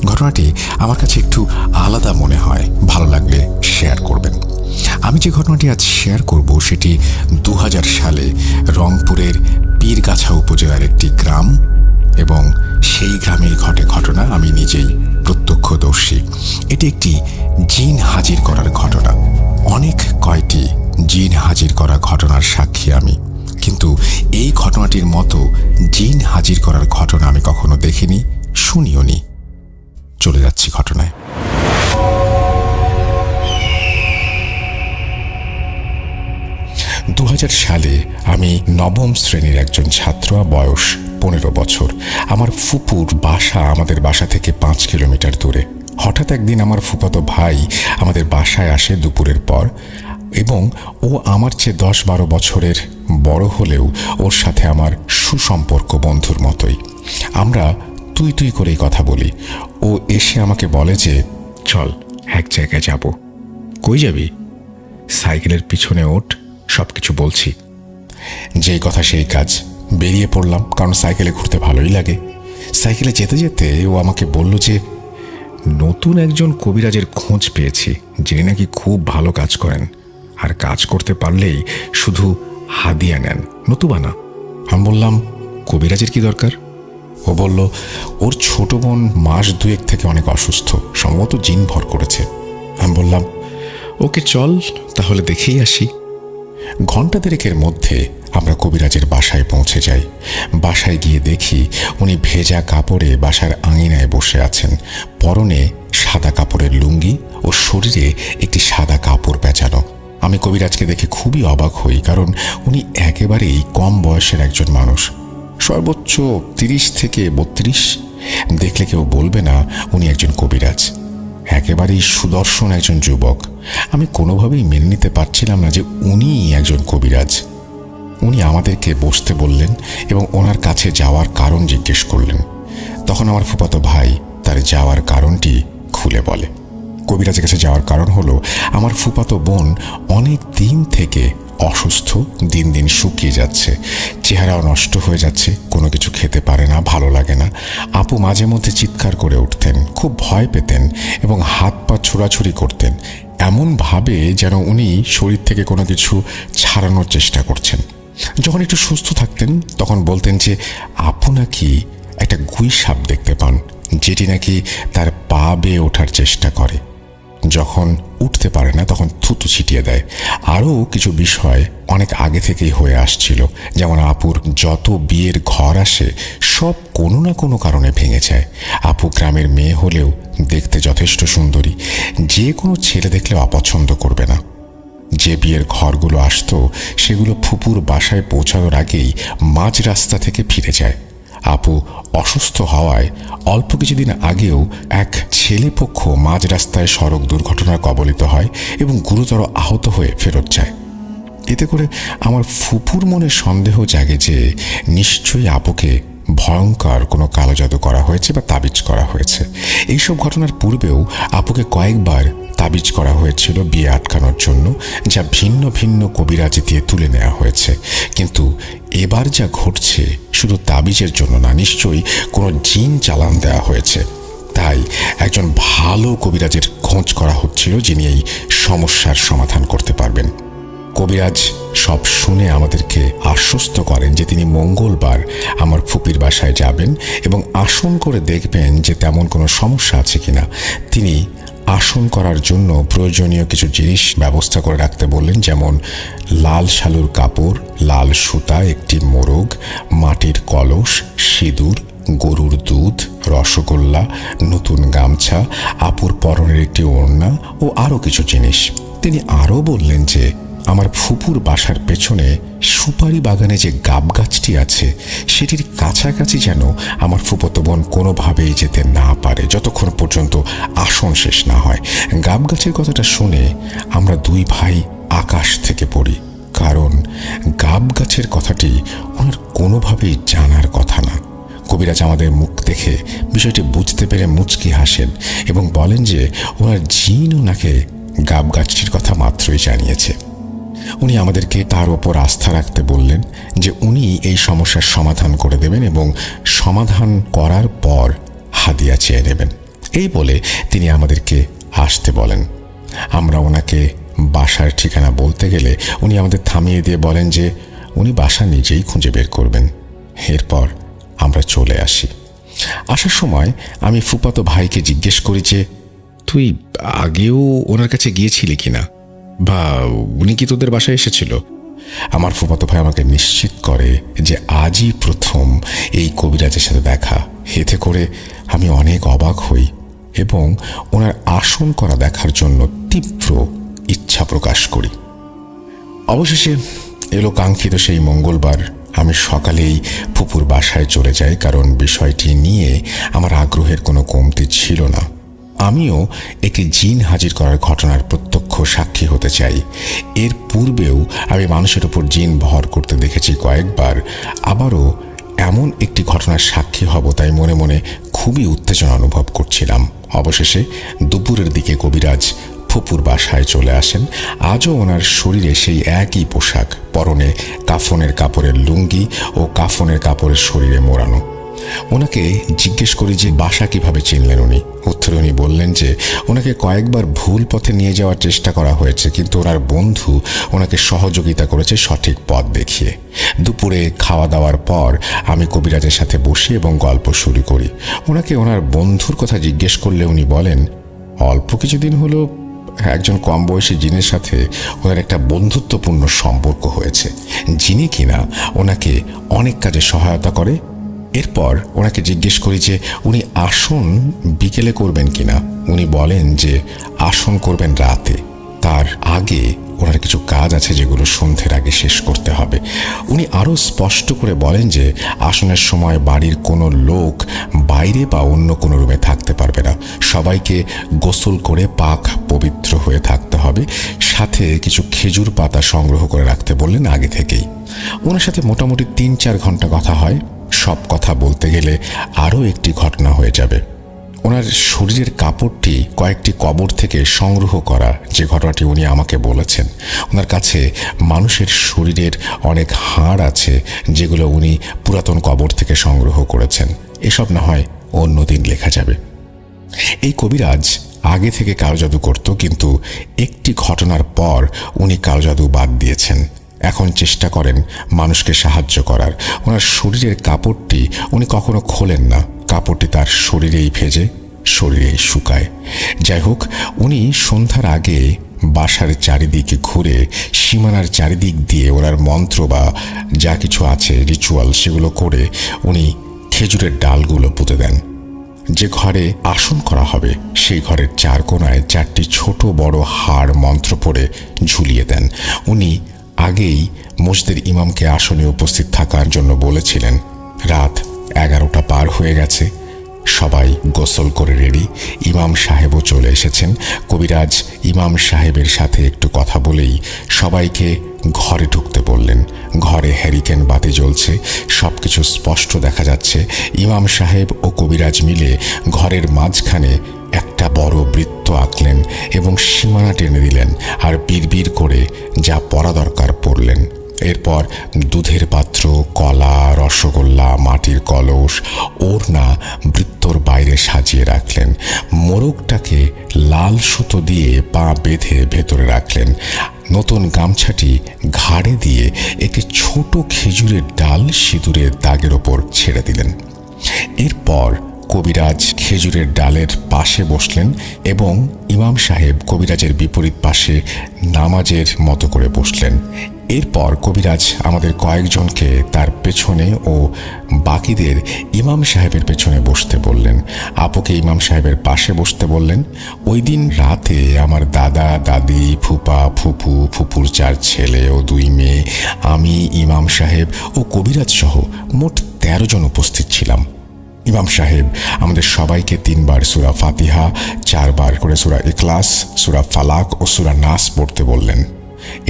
ঘটনাটি আমার কাছে একটু আলাদা মনে হয়, ভালো লাগলে শেয়ার করবেন। আমি যে ঘটনাটি আজ শেয়ার করব সেটি 2000 সালে রংপুরের পীরগাছা উপজেলার একটি গ্রাম এবং সেই গ্রামের ঘটনা। আমি নিজেই প্রত্যক্ষদর্শী। এটি একটি জিন হাজির করার ঘটনা। অনেক কয়টি জিন হাজির করা ঘটনার সাক্ষী আমি, কিন্তু এই ঘটনাটির মতো জিন হাজির করার ঘটনা আমি কখনো দেখিনি, শুনিও নি। চলে যাচ্ছি ঘটনায়। 2000 সালে আমি নবম শ্রেণীর একজন ছাত্র, বয়স 15 বছর। আমার ফুপুর বাসা আমাদের বাসা থেকে 5 কিলোমিটার দূরে। হঠাৎ একদিন আমার ফুফাতো ভাই আমাদের বাসায় আসে দুপুরের পর এবং ও আমার চেয়ে 10-12 বছরের বড় হলেও ওর সাথে আমার সুসম্পর্ক বন্ধুর মতোই। আমরা তুই তুই করেই কথা বলি। ও এসে আমাকে বলে যে, চল এক জায়গায় যাব। কই যাবি? সাইকেলের পিছনে ওঠ, সব কিছু বলছি। যেই কথা সেই কাজ, বেরিয়ে পড়লাম, কারণ সাইকেলে ঘুরতে ভালোই লাগে। সাইকেলে যেতে যেতে ও আমাকে বলল যে নতুন একজন কবিরাজের খোঁজ পেয়েছি, যিনি নাকি খুব ভালো কাজ করেন, আর কাজ করতে পারলেই শুধু হাদিয়া নেন, নতুবা না। আমি বললাম, কবিরাজের কি দরকার? ও বলল, ওর ছোট বোন মাস 2 থেকে অনেক অসুস্থ, সম্ভবত জিন ভর করেছে। আমি বললাম, ওকে চল তাহলে দেখেই আসি। ঘণ্টা 3 মধ্যে আমরা কবিরাজের বাসায় পৌঁছে যাই। বাসায় গিয়ে দেখি উনি ভেজা কাপড়ে বাসার আঙিনায় বসে আছেন, পরনে সাদা কাপড়ের লুঙ্গি ও শরীরে একটি সাদা কাপড় পেঁচানো। আমি কবিরাজকে দেখে খুবই অবাক হই, কারণ উনি একেবারেই কম বয়সের একজন মানুষ, সর্বোচ্চ 30 থেকে 32। দেখলে কেউ বলবে না উনি একজন কবিরাজ। একেবারেই সুদর্শন একজন যুবক। আমি কোনোভাবেই মেনে নিতে পারছিলাম না যে উনি একজন কবিরাজ। উনি আমাদেরকে বসতে বললেন এবং ওনার কাছে যাওয়ার কারণ জিজ্ঞেস করলেন। তখন আমার ফুফাতো ভাই তার যাওয়ার কারণটি খুলে বলে। কবিরাজের কাছে যাওয়ার কারণ হলো, আমার ফুফাতো বোন অনেক দিন থেকে অসুস্থ, দিন দিন শুকিয়ে যাচ্ছে, চেহারাও নষ্ট হয়ে যাচ্ছে, কোনো কিছু খেতে পারে না, ভালো লাগে না। আপু মাঝে মধ্যে চিৎকার করে উঠতেন, খুব ভয় পেতেন এবং হাত পা ছোড়াছুড়ি করতেন, এমনভাবে যেন উনি শরীর থেকে কোনো কিছু ছাড়ানোর চেষ্টা করছেন। যখন একটু সুস্থ থাকতেন তখন বলতেন যে আপু নাকি একটা গুই সাপ দেখতে পান, যেটি নাকি তার পা বেয়ে ওঠার চেষ্টা করে, যখন উঠতে পারে না তখন থুতু ছিটিয়ে দেয়। আরও কিছু বিষয় অনেক আগে থেকেই হয়ে আসছিল, যেমন আপুর যত বিয়ের ঘর আসে সব কোনো না কোনো কারণে ভেঙে যায়। আপু গ্রামের মেয়ে হলেও দেখতে যথেষ্ট সুন্দরী, যে কোনো ছেলে দেখলে অপছন্দ করবে না। যে বিয়ের ঘরগুলো আসতো সেগুলো ফুপুর বাসায় পৌঁছানোর আগেই মাঝ রাস্তা থেকে ফিরে যায়। আপু অসুস্থ হওয়ায় অল্প কিছুদিন আগেও এক ছেলেপক্ষ মাঝ রাস্তায় সড়ক দুর্ঘটনার কবলিত হয় এবং গুরুতর আহত হয়ে ফেরত যায়। এতে করে আমার ফুপুর মনে সন্দেহ জাগে যে নিশ্চয়ই আপুকে ভয়ঙ্কর কোনো কালো জাদু করা হয়েছে বা তাবিজ করা হয়েছে। এইসব ঘটনার পূর্বেও আপুকে কয়েকবার তাবিজ করা হয়েছিল বিয়ে আটকানোর জন্য, যা ভিন্ন ভিন্ন কবিরাজ দিয়ে তুলে নেওয়া হয়েছে। কিন্তু এবার যা ঘটছে শুধু তাবিজের জন্য না, নিশ্চয়ই কোনো জিন চালান দেওয়া হয়েছে। তাই একজন ভালো কবিরাজের খোঁজ করা হচ্ছিল, যিনি এই সমস্যার সমাধান করতে পারবেন। কবিরাজ সব শুনে আমাদেরকে আশ্বস্ত করেন যে তিনি মঙ্গলবার আমার ফুপির বাসায় যাবেন এবং আসন করে দেখবেন যে তেমন কোনো সমস্যা আছে কিনা। তিনি আসন করার জন্য প্রয়োজনীয় কিছু জিনিস ব্যবস্থা করে রাখতে বললেন, যেমন লাল শালুর কাপড়, লাল সুতা, একটি মোরগ, মাটির কলস, সিঁদুর, গরুর দুধ, রসগোল্লা, নতুন গামছা, আপুর পরনের একটি ওড়না ও আরও কিছু জিনিস। তিনি আরও বললেন যে আমার ফুপুর বাসার পেছনে সুপারি বাগানে যে গাব গাছটি আছে সেটির কাছাকাছি যেন আমার ফুফতো বোন কোনোভাবেই যেতে না পারে যতক্ষণ পর্যন্ত আসন শেষ না হয়। গাব গাছের কথাটা শুনে আমরা 2 ভাই আকাশ থেকে পড়ি, কারণ গাব গাছের কথাটি ওনার কোনোভাবেই জানার কথা না। কবিরাজ আমাদের মুখ দেখে বিষয়টি বুঝতে পেরে মুচকি হাসেন এবং বলেন যে ওনার জিন ওনাকে গাব গাছটির কথা মাত্রই জানিয়েছে। উনি আমাদেরকে তার ওপর আস্থা রাখতে বললেন যে উনি এই সমস্যার সমাধান করে দেবেন এবং সমাধান করার পর হাদিয়া চেয়ে নেবেন। এই বলে তিনি আমাদেরকে আসতে বলেন। আমরা ওনাকে বাসার ঠিকানা বলতে গেলে উনি আমাদের থামিয়ে দিয়ে বলেন যে উনি বাসা নিজেই খুঁজে বের করবেন। এরপর আমরা চলে আসি। আসার সময় আমি ফুফাতো ভাইকে জিজ্ঞেস করি যে তুই আগেও ওনার কাছে গিয়েছিলি কিনা, বা উনি কি তোদের বাসায় এসেছিল? আমার ফুফাতো ভাই আমাকে নিশ্চিত করে যে আজই প্রথম এই কবিরাজের সাথে দেখা। এতে করে আমি অনেক অবাক হই এবং ওনার আসন করা দেখার জন্য তীব্র ইচ্ছা প্রকাশ করি। অবশেষে এলো কাঙ্ক্ষিত সেই মঙ্গলবার। আমি সকালেই ফুপুর বাসায় চলে যাই, কারণ বিষয়টি নিয়ে আমার আগ্রহের কোনো কমতি ছিল না। আমিও একটি জিন হাজির করার ঘটনার প্রত্যক্ষ সাক্ষী হতে চাই। এর পূর্বেও আমি মানুষের উপর জিন ভর করতে দেখেছি কয়েকবার, আবারও এমন একটি ঘটনার সাক্ষী হব তাই মনে মনে খুবই উত্তেজনা অনুভব করছিলাম। অবশেষে দুপুরের দিকে কবিরাজ ফুপুর বাসায় চলে আসেন। আজও ওনার শরীরে সেই একই পোশাক, পরনে কাফনের কাপড়ের লুঙ্গি ও কাফনের কাপড়ের শরীরে মোড়ানো। ওনাকে জিজ্ঞেস করি যে বাসা কিভাবে চিনলেন উনি। উত্তরে উনি বললেন যে ওনাকে কয়েকবার ভুল পথে নিয়ে যাওয়ার চেষ্টা করা হয়েছে, কিন্তু ওনার বন্ধু ওনাকে সহযোগিতা করেছে সঠিক পথ দেখিয়ে। দুপুরে খাওয়া দাওয়ার পর আমি কবিরাজের সাথে বসি এবং গল্প শুরু করি। ওনাকে ওনার বন্ধুর কথা জিজ্ঞেস করলে উনি বলেন অল্প কিছুদিন হলো একজন কম বয়সী জিনের সাথে ওনার একটা বন্ধুত্বপূর্ণ সম্পর্ক হয়েছে, যিনি কিনা ওনাকে অনেক কাজে সহায়তা করে। এরপর ওনাকে জিজ্ঞেস করি যে উনি আসন বিকেলে করবেন কিনা। উনি বলেন যে আসন করবেন রাতে, তার আগে ওনার কিছু কাজ আছে যেগুলো সন্ধ্যের আগে শেষ করতে হবে। উনি আরও স্পষ্ট করে বলেন যে আসনের সময় বাড়ির কোনো লোক বাইরে বা অন্য কোনো রুমে থাকতে পারবে না, সবাইকে গোসল করে পাক পবিত্র হয়ে থাকতে হবে, সাথে কিছু খেজুর পাতা সংগ্রহ করে রাখতে বললেন আগে থেকেই। ওনার সাথে মোটামুটি 3-4 ঘন্টা কথা হয়। সব কথা বলতে গেলে আরও একটি ঘটনা হয়ে যাবে। ওনার শরীরের কাপড়টি কয়েকটি কবর থেকে সংগ্রহ করা, যে ঘটনাটি উনি আমাকে বলেছেন। ওনার কাছে মানুষের শরীরের অনেক হাড় আছে যেগুলো উনি পুরাতন কবর থেকে সংগ্রহ করেছেন। এসব না হয় অন্যদিন লেখা যাবে। এই কবিরাজ আগে থেকে কালজাদু করত, কিন্তু একটি ঘটনার পর উনি কালজাদু বাদ দিয়েছেন। এখন চেষ্টা করেন মানুষকে সাহায্য করার। ওনার শরীরের কাপড়টি উনি কখনো খোলেন না, কাপড়টি তার শরীরেই ভেজে শরীরেই শুকায়। যাই হোক, উনি সন্ধ্যার আগে বাসার চারিদিকে ঘুরে সীমানার চারিদিক দিয়ে ওনার মন্ত্র বা যা কিছু আছে রিচুয়াল সেগুলো করে উনি খেজুরের ডালগুলো পুঁতে দেন। যে ঘরে আসন করা হবে সেই ঘরের 4 কোণায় 4টি ছোট বড় হাড় মন্ত্র পড়ে ঝুলিয়ে দেন। উনি আগেই মসজিদের ইমামকে আসনে উপস্থিত থাকার জন্য বলেছিলেন। রাত 11টা পার হয়ে গেছে, সবাই গোসল করে রেডি। ইমাম সাহেবও চলে এসেছেন। কবিরাজ ইমাম সাহেবের সাথে একটু কথা বলেই সবাইকে ঘরে ঢুকতে বললেন। ঘরে হ্যারিকেন বাতি জ্বলছে, সবকিছু স্পষ্ট দেখা যাচ্ছে। ইমাম সাহেব ও কবিরাজ মিলে ঘরের মাঝখানে একটা বড় বৃত্ত আঁকলেন এবং সীমানা টেনে দিলেন, আর বিড়বিড় করে যা পড়া দরকার পড়লেন। এরপর দুধের পাত্র, কলা, রসগোল্লা, মাটির কলস, ওড়না বৃত্তর বাইরে সাজিয়ে রাখলেন। মোরগটাকে লাল সুতো দিয়ে পা বেঁধে ভেতরে রাখলেন। নতুন গামছাটি ঘাড়ে দিয়ে একটি ছোট খেজুরের ডাল সিঁদুরের দাগের ওপর ছেড়ে দিলেন। এরপর কবিরাজ খেজুরের ডালের পাশে বসলেন এবং ইমাম সাহেব কবিরাজের বিপরীত পাশে নামাজের মতো করে বসলেন। এরপর কবিরাজ আমাদের কয়েকজনকে তার পেছনে ও বাকিদের ইমাম সাহেবের পেছনে বসতে বললেন। আপুকে ইমাম সাহেবের পাশে বসতে বললেন। ওই দিন রাতে আমার দাদা, দাদি, ফুপা, ফুপু, ফুপুর 4 ছেলে ও 2 মেয়ে, আমি, ইমাম সাহেব ও কবিরাজ সহ মোট 13 জন উপস্থিত ছিলাম। ইমাম সাহেব আমাদের সবাইকে 3 বার সূরা ফাতিহা, 4 বার করে সূরা ইখলাস, সূরা ফালাক ও সূরা নাস পড়তে বললেন।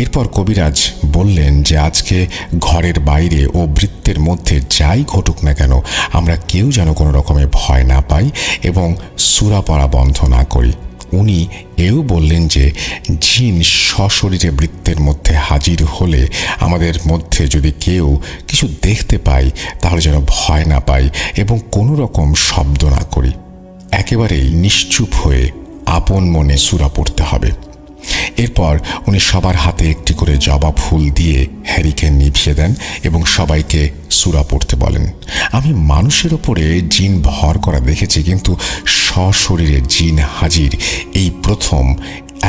এরপর কবিরাজ বললেন যে আজকে ঘরের বাইরে ও বৃত্তের মধ্যে যাই ঘটুক না কেন, আমরা কেউ যেন কোনো রকমের ভয় না পাই এবং সূরা পড়া বন্ধ না করি। উনি এও বললেন যে জিন সশরীরে বৃত্তের মধ্যে হাজির হলে আমাদের মধ্যে যদি কেউ কিছু দেখতে পাই তাহলে যেন ভয় না পাই এবং কোনো রকম শব্দ না করি। একেবারেই নিশ্চুপ হয়ে আপন মনে সূরা পড়তে হবে। এরপর উনি সবার হাতে একটি করে জবা ফুল দিয়ে হ্যারিকেন নিভিয়ে দেন এবং সবাইকে সূরা পড়তে বলেন। আমি মানুষের ওপরে জিন ভর করা দেখেছি, কিন্তু সশরীরে জিন হাজির এই প্রথম,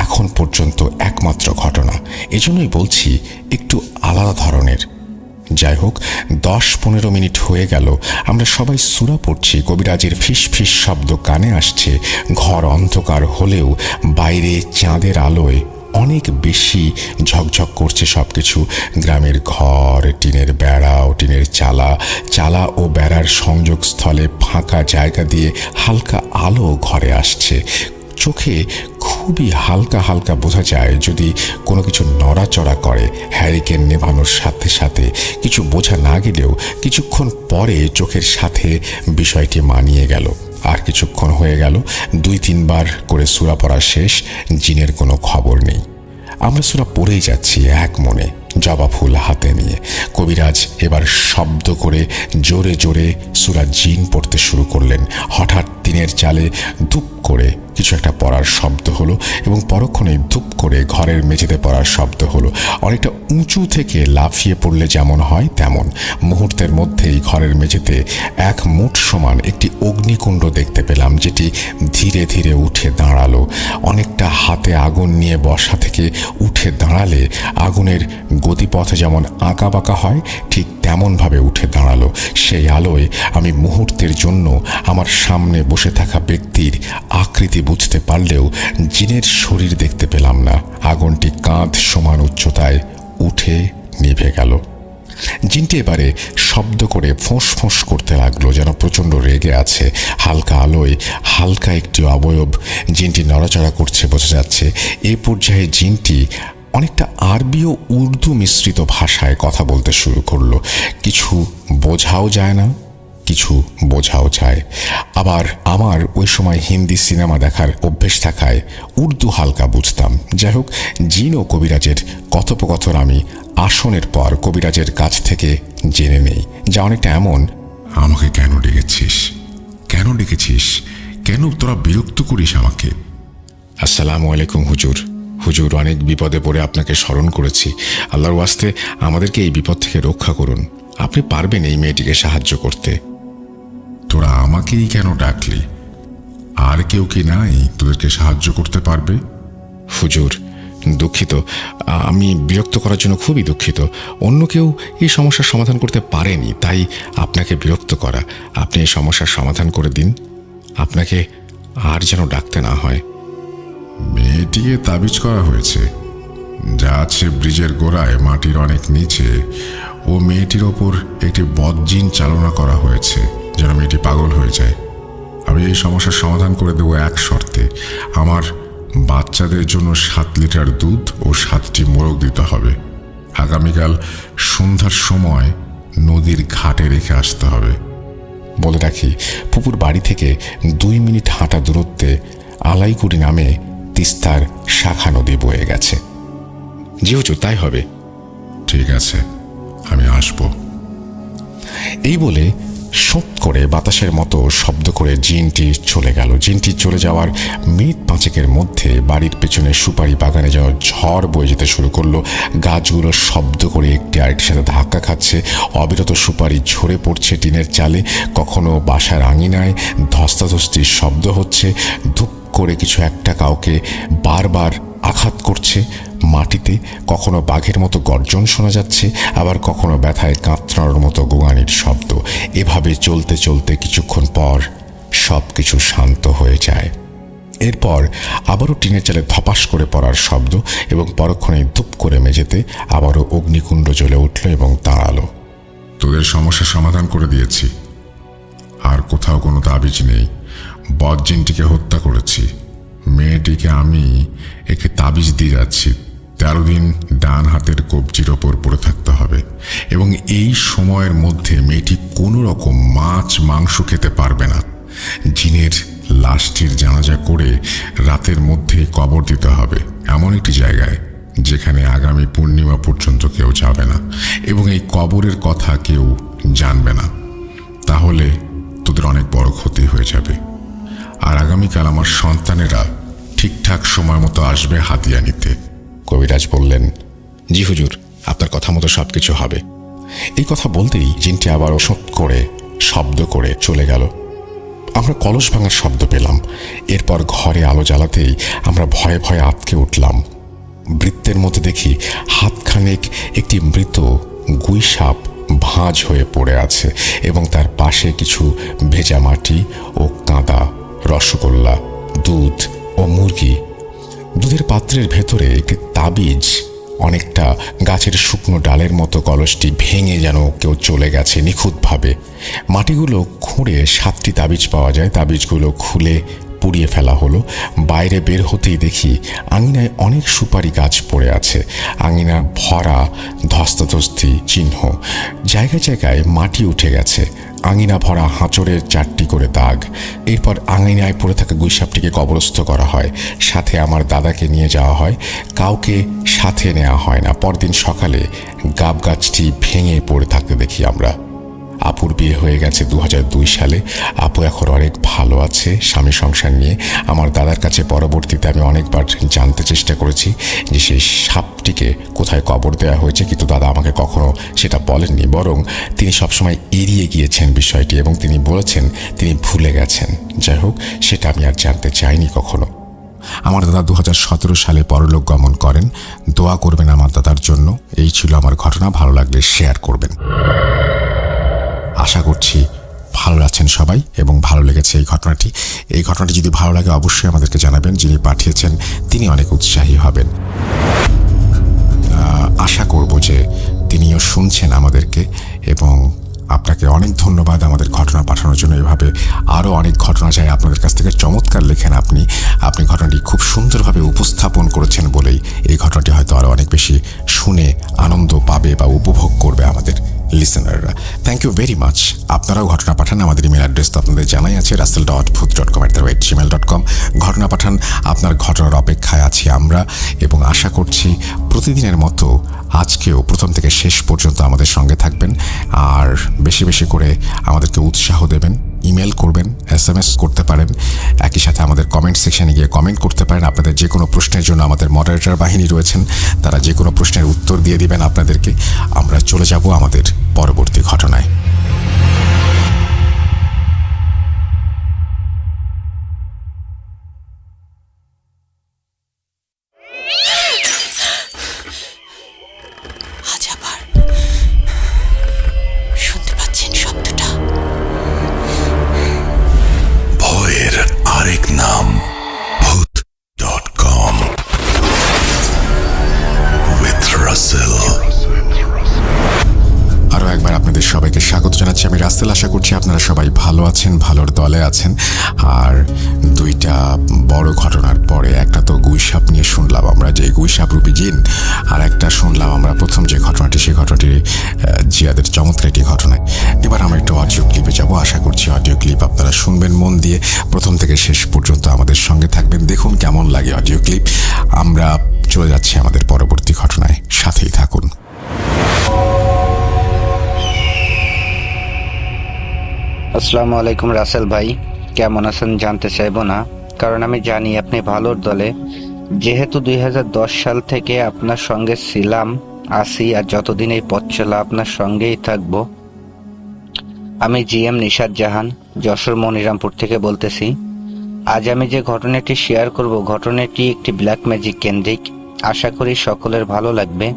এখন পর্যন্ত একমাত্র ঘটনা। এজন্যই বলছি একটু আলাদা ধরনের। যাই হোক, 10-15 মিনিট হয়ে গেল, আমরা সবাই সূরা পড়ছি। কবিরাজের ফিস ফিস শব্দ কানে আসছে। ঘর অন্ধকার হলেও বাইরে চাঁদের আলোয় অনেক বেশি ঝকঝক করছে সবকিছু। গ্রামের ঘর, টিনের বেড়া ও টিনের চালা ও বেড়ার সংযোগস্থলে ফাঁকা জায়গা দিয়ে হালকা আলো ঘরে আসছে। চোখে খুবই হালকা হালকা বোঝা যায় যদি কোনো কিছু নড়াচড়া করে। হ্যারিকেন নেভানোর সাথে সাথে কিছু বোঝা না গেলেও কিছুক্ষণ পরে চোখের সাথে বিষয়টি মানিয়ে গেল। আর কিছুক্ষণ হয়ে গেল, 2-3 বার করে সূরা পড়া শেষ, জিনের কোনো খবর নেই। আমরা সূরা পড়েই যাচ্ছি এক মনে, জবা ফুল হাতে নিয়ে। কবিরাজ এবার শব্দ করে জোরে জোরে সূরা জিন পড়তে শুরু করলেন। হঠাৎ টিনের চালে ধুপ করে কিছু একটা পড়ার শব্দ হলো এবং পরক্ষণেই ধুপ করে ঘরের মেঝেতে পড়ার শব্দ হলো। অনেকটা উঁচু থেকে লাফিয়ে পড়লে যেমন হয় তেমন। মুহূর্তের মধ্যেই ঘরের মেঝেতে 1 মুঠ সমান একটি অগ্নিকুণ্ড দেখতে পেলাম, যেটি ধীরে ধীরে উঠে দাঁড়ালো। অনেকটা হাতে আগুন নিয়ে বসা থেকে উঠে দাঁড়ালে আগুনের গতিপথে যেমন আঁকা বাঁকা হয়, ঠিক তেমনভাবে উঠে দাঁড়ালো। সেই আলোয় আমি মুহূর্তের জন্য আমার সামনে বসে থাকা ব্যক্তির আকৃতি বুঝতে পারলেও জিনের শরীর দেখতে পেলাম না। আগুনটি কাঁধ সমান উচ্চতায় উঠে নিভে গেল। জিনটি এবারে শব্দ করে ফোঁস ফোঁস করতে লাগলো, যেন প্রচণ্ড রেগে আছে। হালকা আলোয় হালকা একটি অবয়ব জিনটি নড়াচড়া করছে বোঝা যাচ্ছে। এই পর্যায়ে জিনটি অনেকটা আরবি ও উর্দু মিশ্রিত ভাষায় কথা বলতে শুরু করলো। কিছু বোঝাও যায় না, কিছু বোঝাও যায়। আবার আমার ওই সময় হিন্দি সিনেমা দেখার অভ্যেস থাকায় উর্দু হালকা বুঝতাম। যাই হোক, জিন ও কবিরাজের কথোপকথন আমি আসনের পর কবিরাজের কাছ থেকে জেনে নেই, যা অনেকটা এমন: আমাকে কেন ডেকেছিস? কেন ডেকেছিস? কেন তোরা বিরক্ত করিস আমাকে? আসসালামু আলাইকুম হুজুর। হুজুর, অনেক বিপদে পড়ে আপনাকে স্মরণ করেছি। আল্লাহর ওয়াস্তে আমাদেরকে এই বিপদ থেকে রক্ষা করুন। আপনি পারবেন এই মেয়েটিকে সাহায্য করতে? তোরা আমাকেই কেন ডাকলি? আর কেউ কি নাই তোদেরকে সাহায্য করতে পারবে? হুজুর, দুঃখিত, আমি বিরক্ত করার জন্য খুবই দুঃখিত। অন্য কেউ এই সমস্যার সমাধান করতে পারেনি, তাই আপনাকে বিরক্ত করা। আপনি এই সমস্যার সমাধান করে দিন, আপনাকে আর যেন ডাকতে না হয়। মেয়েটিকে তাবিজ করা হয়েছে, যা আছে ব্রিজের গোড়ায় মাটির অনেক নিচে। ও মেয়েটির ওপর একটি বদজিন চালনা করা হয়েছে যেন মেয়েটি পাগল হয়ে যায়। আমি এই সমস্যার সমাধান করে দেবো এক শর্তে। আমার বাচ্চাদের জন্য 7 লিটার দুধ ও 7টি মোরগ দিতে হবে। আগামীকাল সন্ধ্যার সময় নদীর ঘাটে রেখে আসতে হবে। বলে রাখি, পুকুর বাড়ি থেকে 2 মিনিট হাঁটা দূরত্বে আলাইকুড়ি নামে তিস্তার শাখা নদী বয়ে গেছে। জি হুজুর, তাই হবে। ঠিক আছে, আমি আসবো। এই বলে শোঁত করে বাতাসের মতো শব্দ করে জিনটি চলে গেল। জিনটি চলে যাওয়ার মিনিট 5 মধ্যে বাড়ির পেছনে সুপারি বাগানে যেন ঝড় বয়ে যেতে শুরু করলো। গাছগুলো শব্দ করে একটি আরেকটির সাথে ধাক্কা খাচ্ছে। অবিরত সুপারি ঝরে পড়ছে টিনের চালে। কখনো বাসার আঙিনায় ধস্তাধস্তির শব্দ হচ্ছে। ধূপ করে কিছু একটা কাউকে বারবার আঘাত করছে মাটিতে। কখনো বাঘের মতো গর্জন শোনা যাচ্ছে, আবার কখনো ব্যথায় কাঁতরানোর মতো গোঙানির শব্দ। এভাবে চলতে চলতে কিছুক্ষণ পর সব কিছু শান্ত হয়ে যায়। এরপর আবারও টিনের চালে ধপাস করে পড়ার শব্দ এবং পরক্ষণেই ধূপ করে মেঝেতে আবারও অগ্নিকুণ্ড জ্বলে উঠল এবং দাঁড়ালো। তোদের সমস্যার সমাধান করে দিয়েছি। আর কোথাও কোনো তাবিজ নেই। বদজিনটিকে হত্যা করেছি। মেয়েটিকে আমি একে তাবিজ দিয়ে যাচ্ছি। 13 দিন ডান হাতের কবজির ওপর পড়ে থাকতে হবে এবং এই সময়ের মধ্যে মেয়েটি কোনো রকম মাছ মাংস খেতে পারবে না। জিনের লাশটির জানাজা করে রাতের মধ্যে কবর দিতে হবে এমন একটি জায়গায় যেখানে আগামী পূর্ণিমা পর্যন্ত কেউ যাবে না এবং এই কবরের কথা কেউ জানবে না। তাহলে তোদের অনেক বড় ক্ষতি হয়ে যাবে। আর আগামীকাল আমার সন্তানেরা ঠিকঠাক সময় মতো আসবে হাতিয়া নিতে। কবিরাজ বললেন, জি হুজুর, আপনার কথা মতো সবকিছু হবে। এই কথা বলতেই জিনটি আবার ওষুধ করে শব্দ করে চলে গেল। আমরা কলস ভাঙার শব্দ পেলাম। এরপর ঘরে আলো জ্বালাতেই আমরা ভয়ে ভয়ে আটকে উঠলাম। বৃত্তের মধ্যে দেখি হাতখানেক একটি মৃত গুইসাপ ভাঁজ হয়ে পড়ে আছে এবং তার পাশে কিছু ভেজা মাটি ও কাঁদা, রসগোল্লা, দুধ ও মুরগি। দুধের পাত্রের ভেতরে একটি তাবিজ, অনেকটা গাছের শুকনো ডালের মতো। কলসটি ভেঙে যেন কেউ চলে গেছে নিখুঁতভাবে। মাটিগুলো খুঁড়ে 7টি তাবিজ পাওয়া যায়। তাবিজগুলো খুলে পুড়িয়ে ফেলা হলো। বাইরে বের হতেই দেখি আঙিনায় অনেক সুপারি গাছ পড়ে আছে, আঙিনা ভরা ধস্তাধস্তি চিহ্ন, জায়গায় জায়গায় মাটি উঠে গেছে, আঙিনা ভরা হাঁচড়ের 4টি করে দাগ। এরপর আঙিনায় পড়ে থাকা গুইসাপটিকে কবরস্থ করা হয়, সাথে আমার দাদাকে নিয়ে যাওয়া হয়, কাউকে সাথে নেওয়া হয় না। পরদিন সকালে গাব গাছটি ভেঙে পড়ে থাকতে দেখি আমরা। আপুর বিয়ে হয়ে গেছে 2002 সালে। আপু এখন অনেক ভালো আছে স্বামী সংসার নিয়ে। আমার দাদার কাছে পরবর্তীতে আমি অনেকবার জানতে চেষ্টা করেছি যে সেই সাপটিকে কোথায় কবর দেওয়া হয়েছে, কিন্তু দাদা আমাকে কখনো সেটা বলেননি, বরং তিনি সবসময় এড়িয়ে গিয়েছেন বিষয়টি এবং তিনি বলেছেন তিনি ভুলে গেছেন। যাই হোক, সেটা আমি আর জানতে চাইনি কখনো। আমার দাদা 2017 সালে পরলোক গমন করেন। দোয়া করবেন আমার দাদার জন্য। এই ছিল আমার ঘটনা। ভালো লাগলে শেয়ার করবেন। আশা করছি ভালো আছেন সবাই এবং ভালো লেগেছে এই ঘটনাটি। এই ঘটনাটি যদি ভালো লাগে অবশ্যই আমাদেরকে জানাবেন। যিনি পাঠিয়েছেন তিনি অনেক উৎসাহী হবেন। আশা করব যে তিনিও শুনছেন আমাদেরকে, এবং আপনাকে অনেক ধন্যবাদ আমাদের ঘটনা পাঠানোর জন্য। এভাবে আরও অনেক ঘটনা চাই আপনাদের কাছ থেকে। চমৎকার লেখেন আপনি ঘটনাটি খুব সুন্দরভাবে উপস্থাপন করেছেন বলেই এই ঘটনাটি হয়তো আরও অনেক বেশি শুনে আনন্দ পাবে বা উপভোগ করবে আমাদের লিসেনাররা। Thank you very much. আপনারাও ঘটনা পাঠান। আমাদের ইমেল অ্যাড্রেস তো আপনাদের জানাই আছে, russell.booth.com@gmail.com। ঘটনা পাঠান। আপনার ঘটনার অপেক্ষায় আছি আমরা, এবং আশা করছি প্রতিদিনের মতো আজকেও প্রথম থেকে শেষ পর্যন্ত আমাদের সঙ্গে থাকবেন, আর বেশি বেশি করে আমাদেরকে উৎসাহ দেবেন। ইমেল করবেন, SMS করতে পারেন, একই সাথে আমাদের কমেন্ট সেকশনে গিয়ে কমেন্ট করতে পারেন। আপনাদের যে কোনো প্রশ্নের জন্য আমাদের মডারেটর বাহিনী রয়েছেন, তারা যে কোনো প্রশ্নের উত্তর দিয়ে দিবেন আপনাদেরকে। আমরা চলে যাব আমাদের পরবর্তী ঘটনায়। আজ আবার শুনতে পাচ্ছেন শব্দটা? ভয়ের আরেক নাম booth.com with Russell। আরও একবার আপনাদের সবাইকে স্বাগত জানাচ্ছি। আমি রাসেল। আশা করছি আপনারা সবাই ভালো আছেন, ভালোর দলে আছেন। আর দুইটা বড় ঘটনার পরে একটা তো গুইসাপ নিয়ে শুনলাম আমরা, যে গুইসাপ রূপী জিন, আর একটা শুনলাম আমরা প্রথম যে ঘটনাটি, সেই ঘটনাটি জিয়াদের চমৎকার একটি ঘটনায়। এবার আমরা একটু অডিও ক্লিপে যাব। আশা করছি অডিও ক্লিপ আপনারা শুনবেন মন দিয়ে, প্রথম থেকে শেষ পর্যন্ত আমাদের সঙ্গে থাকবেন। দেখুন কেমন লাগে অডিও ক্লিপ। আমরা চলে যাচ্ছি আমাদের পরবর্তী ঘটনায়, সাথেই থাকুন। আসসালামু আলাইকুম রাসেল ভাই, কেমন আছেন জানতে চাইবো না, কারণ আমি জানি আপনি ভালোর দলে। যেহেতু 2010 সাল থেকে আপনার সঙ্গে ছিলাম, আছি, আর যতদিন এই পথ চলা আপনার সঙ্গেই থাকবো। আমি GM নিশাত জাহান, যশোর মনিরামপুর থেকে বলতেছি। আজ আমি যে ঘটনাটি শেয়ার করব, ঘটনাটি একটি ব্ল্যাক ম্যাজিক কেন্দ্রিক। আশা করি সকলের ভালো লাগবে।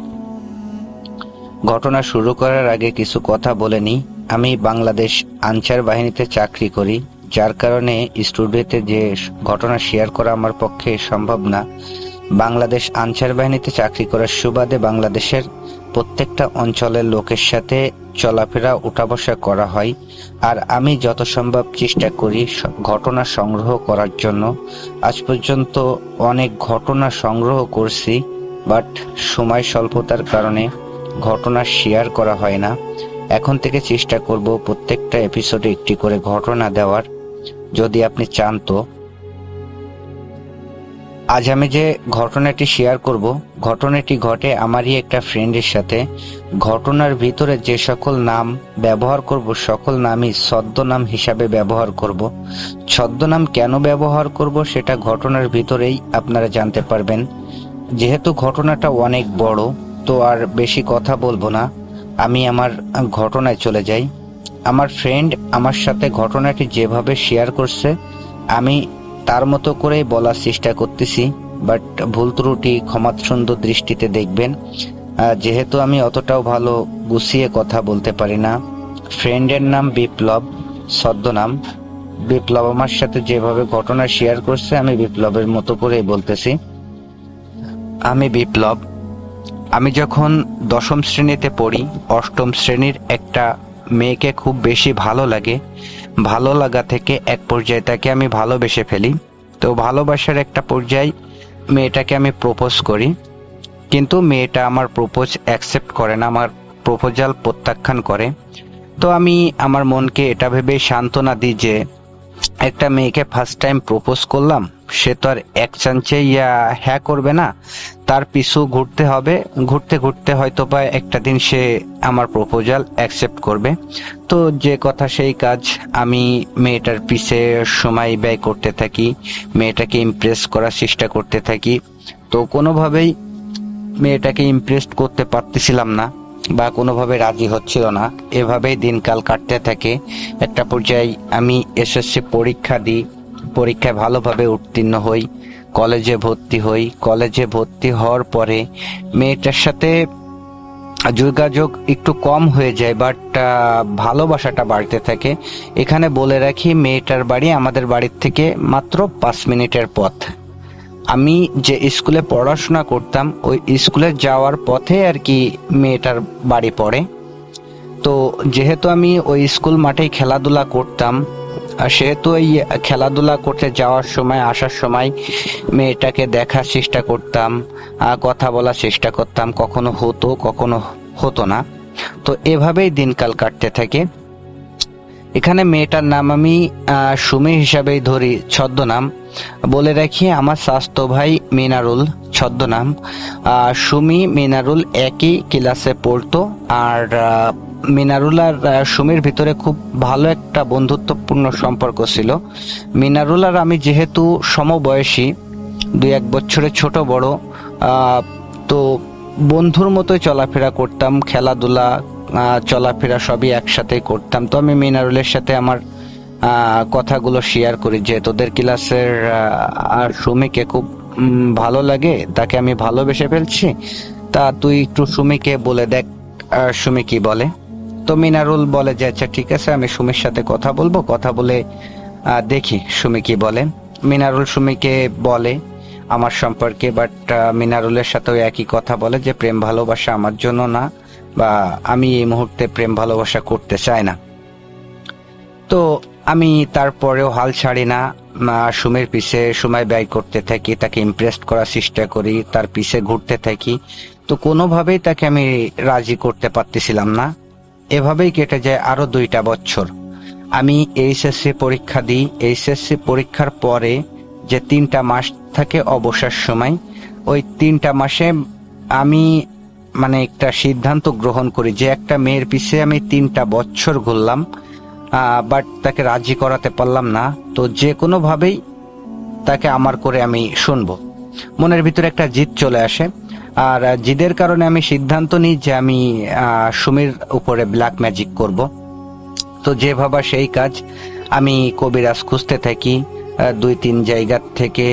ঘটনা শুরু করার আগে কিছু কথা বলে নিই। আমি বাংলাদেশ আনসার বাহিনীতে চাকরি করি, যার কারণে স্টুডিওতে যে ঘটনা শেয়ার করা আমার পক্ষে সম্ভব না। বাংলাদেশ আনসার বাহিনীতে চাকরি করার সুবাদে বাংলাদেশের প্রত্যেকটা অঞ্চলের লোকের সাথে চলাফেরা উঠা বসা করা হয়, আর আমি যত সম্ভব চেষ্টা করি ঘটনা সংগ্রহ করার জন্য। আজ পর্যন্ত অনেক ঘটনা সংগ্রহ করছি, বাট সময় স্বল্পতার কারণে ঘটনা শেয়ার করা হয় না। এখন থেকে চেষ্টা করব প্রত্যেকটা এপিসোডে একটি করে ঘটনা দেওয়ার, যদি আপনি চান তো। আজ আমি যে ঘটনাটি শেয়ার করব, ঘটনাটি ঘটে আমারই একটা ফ্রেন্ডের সাথে। ঘটনার ভিতরে যে সকল নাম ব্যবহার করব, সকল নামই ছদ্মনাম হিসাবে ব্যবহার করব। ছদ্মনাম কেন ব্যবহার করব সেটা ঘটনার ভিতরেই আপনারা জানতে পারবেন। যেহেতু ঘটনাটা অনেক বড়, তো আর বেশি কথা বলবো না, আমি আমার ঘটনায় চলে যাই। আমার ফ্রেন্ড আমার সাথে ঘটনাটি যেভাবে শেয়ার করছে, আমি তার মতো করেই বলার চেষ্টা করতেছি, বাট ভুল ত্রুটি ক্ষমা সুন্দর দৃষ্টিতে দেখবেন। যেহেতু আমি অতটাও ভালো গুছিয়ে কথা বলতে পারি না। ফ্রেন্ডের নাম বিপ্লব, ছদ্মনাম বিপ্লব। আমার সাথে যেভাবে ঘটনা শেয়ার করছে, আমি বিপ্লবের মতো করেই বলতেছি। আমি বিপ্লব। আমি যখন 10ম শ্রেণীতে পড়ি, 8ম শ্রেণীর একটা মেয়েকে খুব বেশি ভালো লাগে। ভালো লাগা থেকে এক পর্যায়ে তাকে আমি ভালোবেসে ফেলি। তো ভালোবাসার একটা পর্যায়ে মেয়েটাকে আমি প্রপোজ করি, কিন্তু মেয়েটা আমার প্রপোজ অ্যাকসেপ্ট করে না, আমার প্রপোজাল প্রত্যাখ্যান করে। তো আমি আমার মনকে এটা ভেবে সান্ত্বনা দিই যে একটা মেয়েকে ফার্স্ট টাইম প্রপোজ করলাম, সে তো আর এক চান্সেই হ্যাঁ করবে না, তার পিছু ঘুরতে হবে, ঘুরতে ঘুরতে হয়তো বা একটা দিন সে আমার প্রপোজাল অ্যাকসেপ্ট করবে। তো যে কথা সেই কাজ, আমি মেয়েটার পিছে সময় ব্যয় করতে থাকি, মেয়েটাকে ইমপ্রেস করার চেষ্টা করতে থাকি। তো কোনোভাবেই মেয়েটাকে ইমপ্রেস করতে পারতেছিলাম না বা কোনোভাবে রাজি হচ্ছিল না, এভাবেই দিনকাল কাটতে থাকে। একটা পর্যায়ে আমি এসএসসি পরীক্ষা দিই, পরীক্ষায় ভালোভাবে উত্তীর্ণ হই, কলেজে ভর্তি হই। কলেজে ভর্তি হওয়ার পরে মেয়েটার সাথে যোগাযোগ একটু কম হয়ে যায়, বাট ভালোবাসাটা বাড়তে থাকে। এখানে বলে রাখি, মেয়েটার বাড়ি আমাদের বাড়ির থেকে মাত্র 5 মিনিটের পথ। আমি যে স্কুলে পড়াশোনা করতাম ওই স্কুলে যাওয়ার পথে আর কি মেয়েটার বাড়ি পড়ে। তো যেহেতু আমি ওই স্কুল মাঠেই খেলাধুলা করতাম, আর সেহেতু এই খেলাধুলা করতে যাওয়ার সময় আসার সময় মেয়েটাকে দেখার চেষ্টা করতাম, কথা বলার চেষ্টা করতাম, কখনো হতো কখনো হতো না। তো এভাবেই দিনকাল কাটতে থাকে। এখানে মেয়েটার নাম আমি সুমি হিসাবেই ধরি, ছদ্মনাম। বলে রাখি, আমার স্বাস্থ্য ভাই মিনারুল, ছদ্মনাম। সুমি মিনারুল একই ক্লাসে পড়তো, আর মিনারুল আর সুমির ভিতরে খুব ভালো একটা বন্ধুত্বপূর্ণ সম্পর্ক ছিল। মিনারুল আর আমি যেহেতু সমবয়সী, 2-1 বছরের ছোট বড়, তো বন্ধুর মতোই চলাফেরা করতাম, খেলাধুলা চলাফেরা সবই একসাথে করতাম। তো আমি মিনারুলের সাথে আমার কথাগুলো শেয়ার করি যে তোদের ক্লাসের আর সুমিকে খুব ভালো লাগে, তাকে আমি ভালোবেসে ফেলছি, তা তুই একটু সুমিকে বলে দেখ সুমি কি বলে। তো মিনারুল বলে যে আচ্ছা ঠিক আছে, আমি সুমির সাথে কথা বলবো, কথা বলে দেখি সুমি কি বলে। মিনারুল সুমিকে বলে আমার সম্পর্কে, বাট মিনারুলের সাথেও একই কথা বলে যে প্রেম ভালোবাসা আমার জন্য না, বা আমি এই মুহূর্তে প্রেম ভালোবাসা করতে চাই না। তো আমি তারপরেও হাল ছাড়ি না, সুমির পিছে সময় ব্যয় করতে থাকি, তাকে ইমপ্রেস করার চেষ্টা করি, তার পিছে ঘুরতে থাকি। তো কোনোভাবেই তাকে আমি রাজি করতে পারতেছিলাম না। এভাবেই কেটে যায় আরো 2টা বছর। আমি এইচএসসি পরীক্ষা দিই। এইচএসসি পরীক্ষার পরে যে 3টা মাস থাকে অবসর সময়, ওই 3টা মাসে আমি মানে একটা সিদ্ধান্ত গ্রহণ করি যে একটা মেয়ের পিছে আমি 3টা বছর ঘুরলাম, বাট তাকে রাজি করাতে পারলাম না। তো যে কোনো ভাবেই তাকে আমার করে আমি শুনবো। মনের ভিতরে একটা জিদ চলে আসে, আর জিদের কারণে আমি সিদ্ধান্ত নিই যে আমি সুমির উপরে ব্ল্যাক ম্যাজিক করব। তো যে ভাবা সেই কাজ, আমি কবিরাজ খুঁজতে থাকি, 2-3 জায়গা থেকে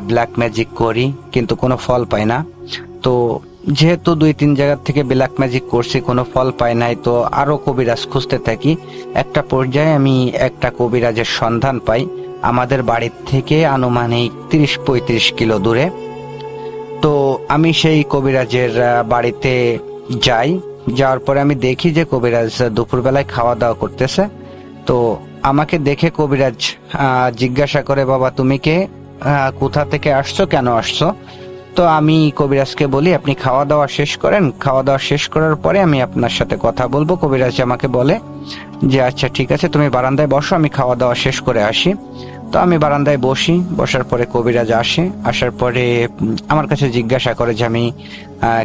ব্ল্যাক ম্যাজিক করি, কিন্তু কোনো ফল পাই না। তো যেহেতু 2-3 জায়গা থেকে ব্ল্যাক ম্যাজিক করছি, কোনো ফল পাই নাই, তো আরো কবিরাজ খুঁজতে থাকি। একটা পর্যায়ে আমি একটা কবিরাজের সন্ধান পাই আমাদের বাড়ির থেকে আনুমানিক 30-35 কিলো দূরে। তো আমি সেই কবিরাজের বাড়িতে যাই। যাওয়ার পরে আমি দেখি যে কবিরাজ দুপুরবেলায় খাওয়া দাওয়া করতেছে। তো আমাকে দেখে কবিরাজ জিজ্ঞাসা করে, বাবা তুমি কে, কোথা থেকে আসছো, কেন আসছো? তো আমি কবিরাজকে বলি আপনি খাওয়া দাওয়া শেষ করেন, খাওয়া দাওয়া শেষ করার পরে আমি আপনার সাথে কথা বলবো। কবিরাজ আমাকে বলে যে আচ্ছা ঠিক আছে, তুমি বারান্দায় বসো, আমি খাওয়া দাওয়া শেষ করে আসি। তো আমি বারান্দায় বসি, বসার পরে কবিরাজ আসে। আসার পরে আমার কাছে জিজ্ঞাসা করে যে আমি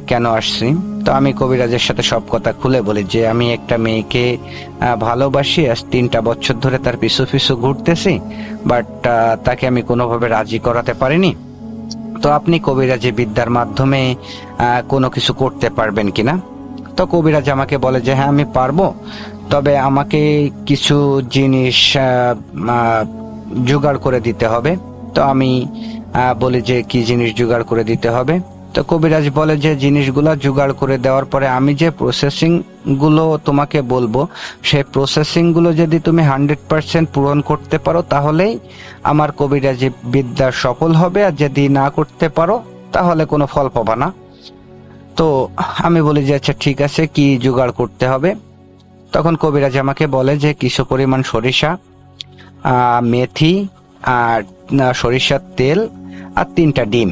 কেন আসছি। তো আমি কবিরাজের সাথে সব কথা খুলে বলি যে আমি একটা মেয়েকে ভালোবাসি, আজ 3টা বছর ধরে তার পিছু পিছু ঘুরতেছি, বাট তাকে আমি কোনোভাবে রাজি করাতে পারিনি। তো আপনি কবিরাজি বিদ্যার মাধ্যমে কোনো কিছু করতে পারবেন কিনা? তো কবিরাজ আমাকে বলে যে হ্যাঁ আমি পারবো, তবে আমাকে কিছু জিনিস জোগাড় করে দিতে হবে। তো আমি বলি যে কি জিনিস জোগাড় করে দিতে হবে? তো কবিরাজ বলে যে জিনিসগুলা জোগাড় করে দেওয়ার পরে আমি যে প্রসেসিং গুলো তোমাকে বলবো, সেই প্রসেসিং গুলো যদি তুমি 100% পূরণ করতে পারো তাহলেই আমার কবিরাজি বিদ্যা সফল হবে, আর যদি না করতে পারো তাহলে কোনো ফল পাবা না। তো আমি বলি যে আচ্ছা ঠিক আছে, কি জোগাড় করতে হবে? তখন কবিরাজ আমাকে বলে যে কিছু পরিমাণ সরিষা, মেথি, আর সরিষার তেল আর 3টা ডিম।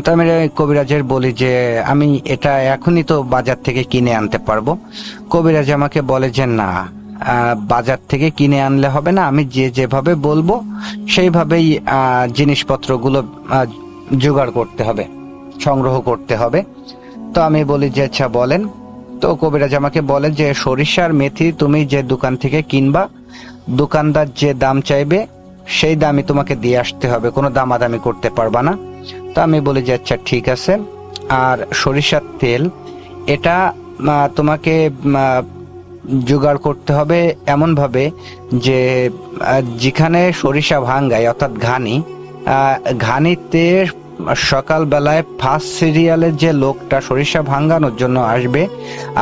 তো আমি কবিরাজের বলি যে আমি এটা এখনই তো বাজার থেকে কিনে আনতে পারবো। কবিরাজ আমাকে বলে যে না, বাজার থেকে কিনে আনলে হবে না, আমি যেভাবে বলবো সেইভাবেই জিনিসপত্রগুলো জোগাড় করতে হবে, সংগ্রহ করতে হবে। তো আমি বলি যে আচ্ছা বলেন। তো কবিরাজ আমাকে বলে যে সরিষার মেথি তুমি যে দোকান থেকে কিনবা, দোকানদার যে দাম চাইবে সেই দামই তোমাকে দিয়ে আসতে হবে, কোনো দামাদামি করতে পারবা না। তো আমি বলি যে আচ্ছা ঠিক আছে। আর সরিষার তেল এটা তোমাকে জোগাড় করতে হবে এমন ভাবে যে যেখানে সরিষা ভাঙ্গায় অর্থাৎ ঘানিতে সকাল বেলায় ফার্স্ট সিরিয়ালের যে লোকটা সরিষা ভাঙ্গানোর জন্য আসবে,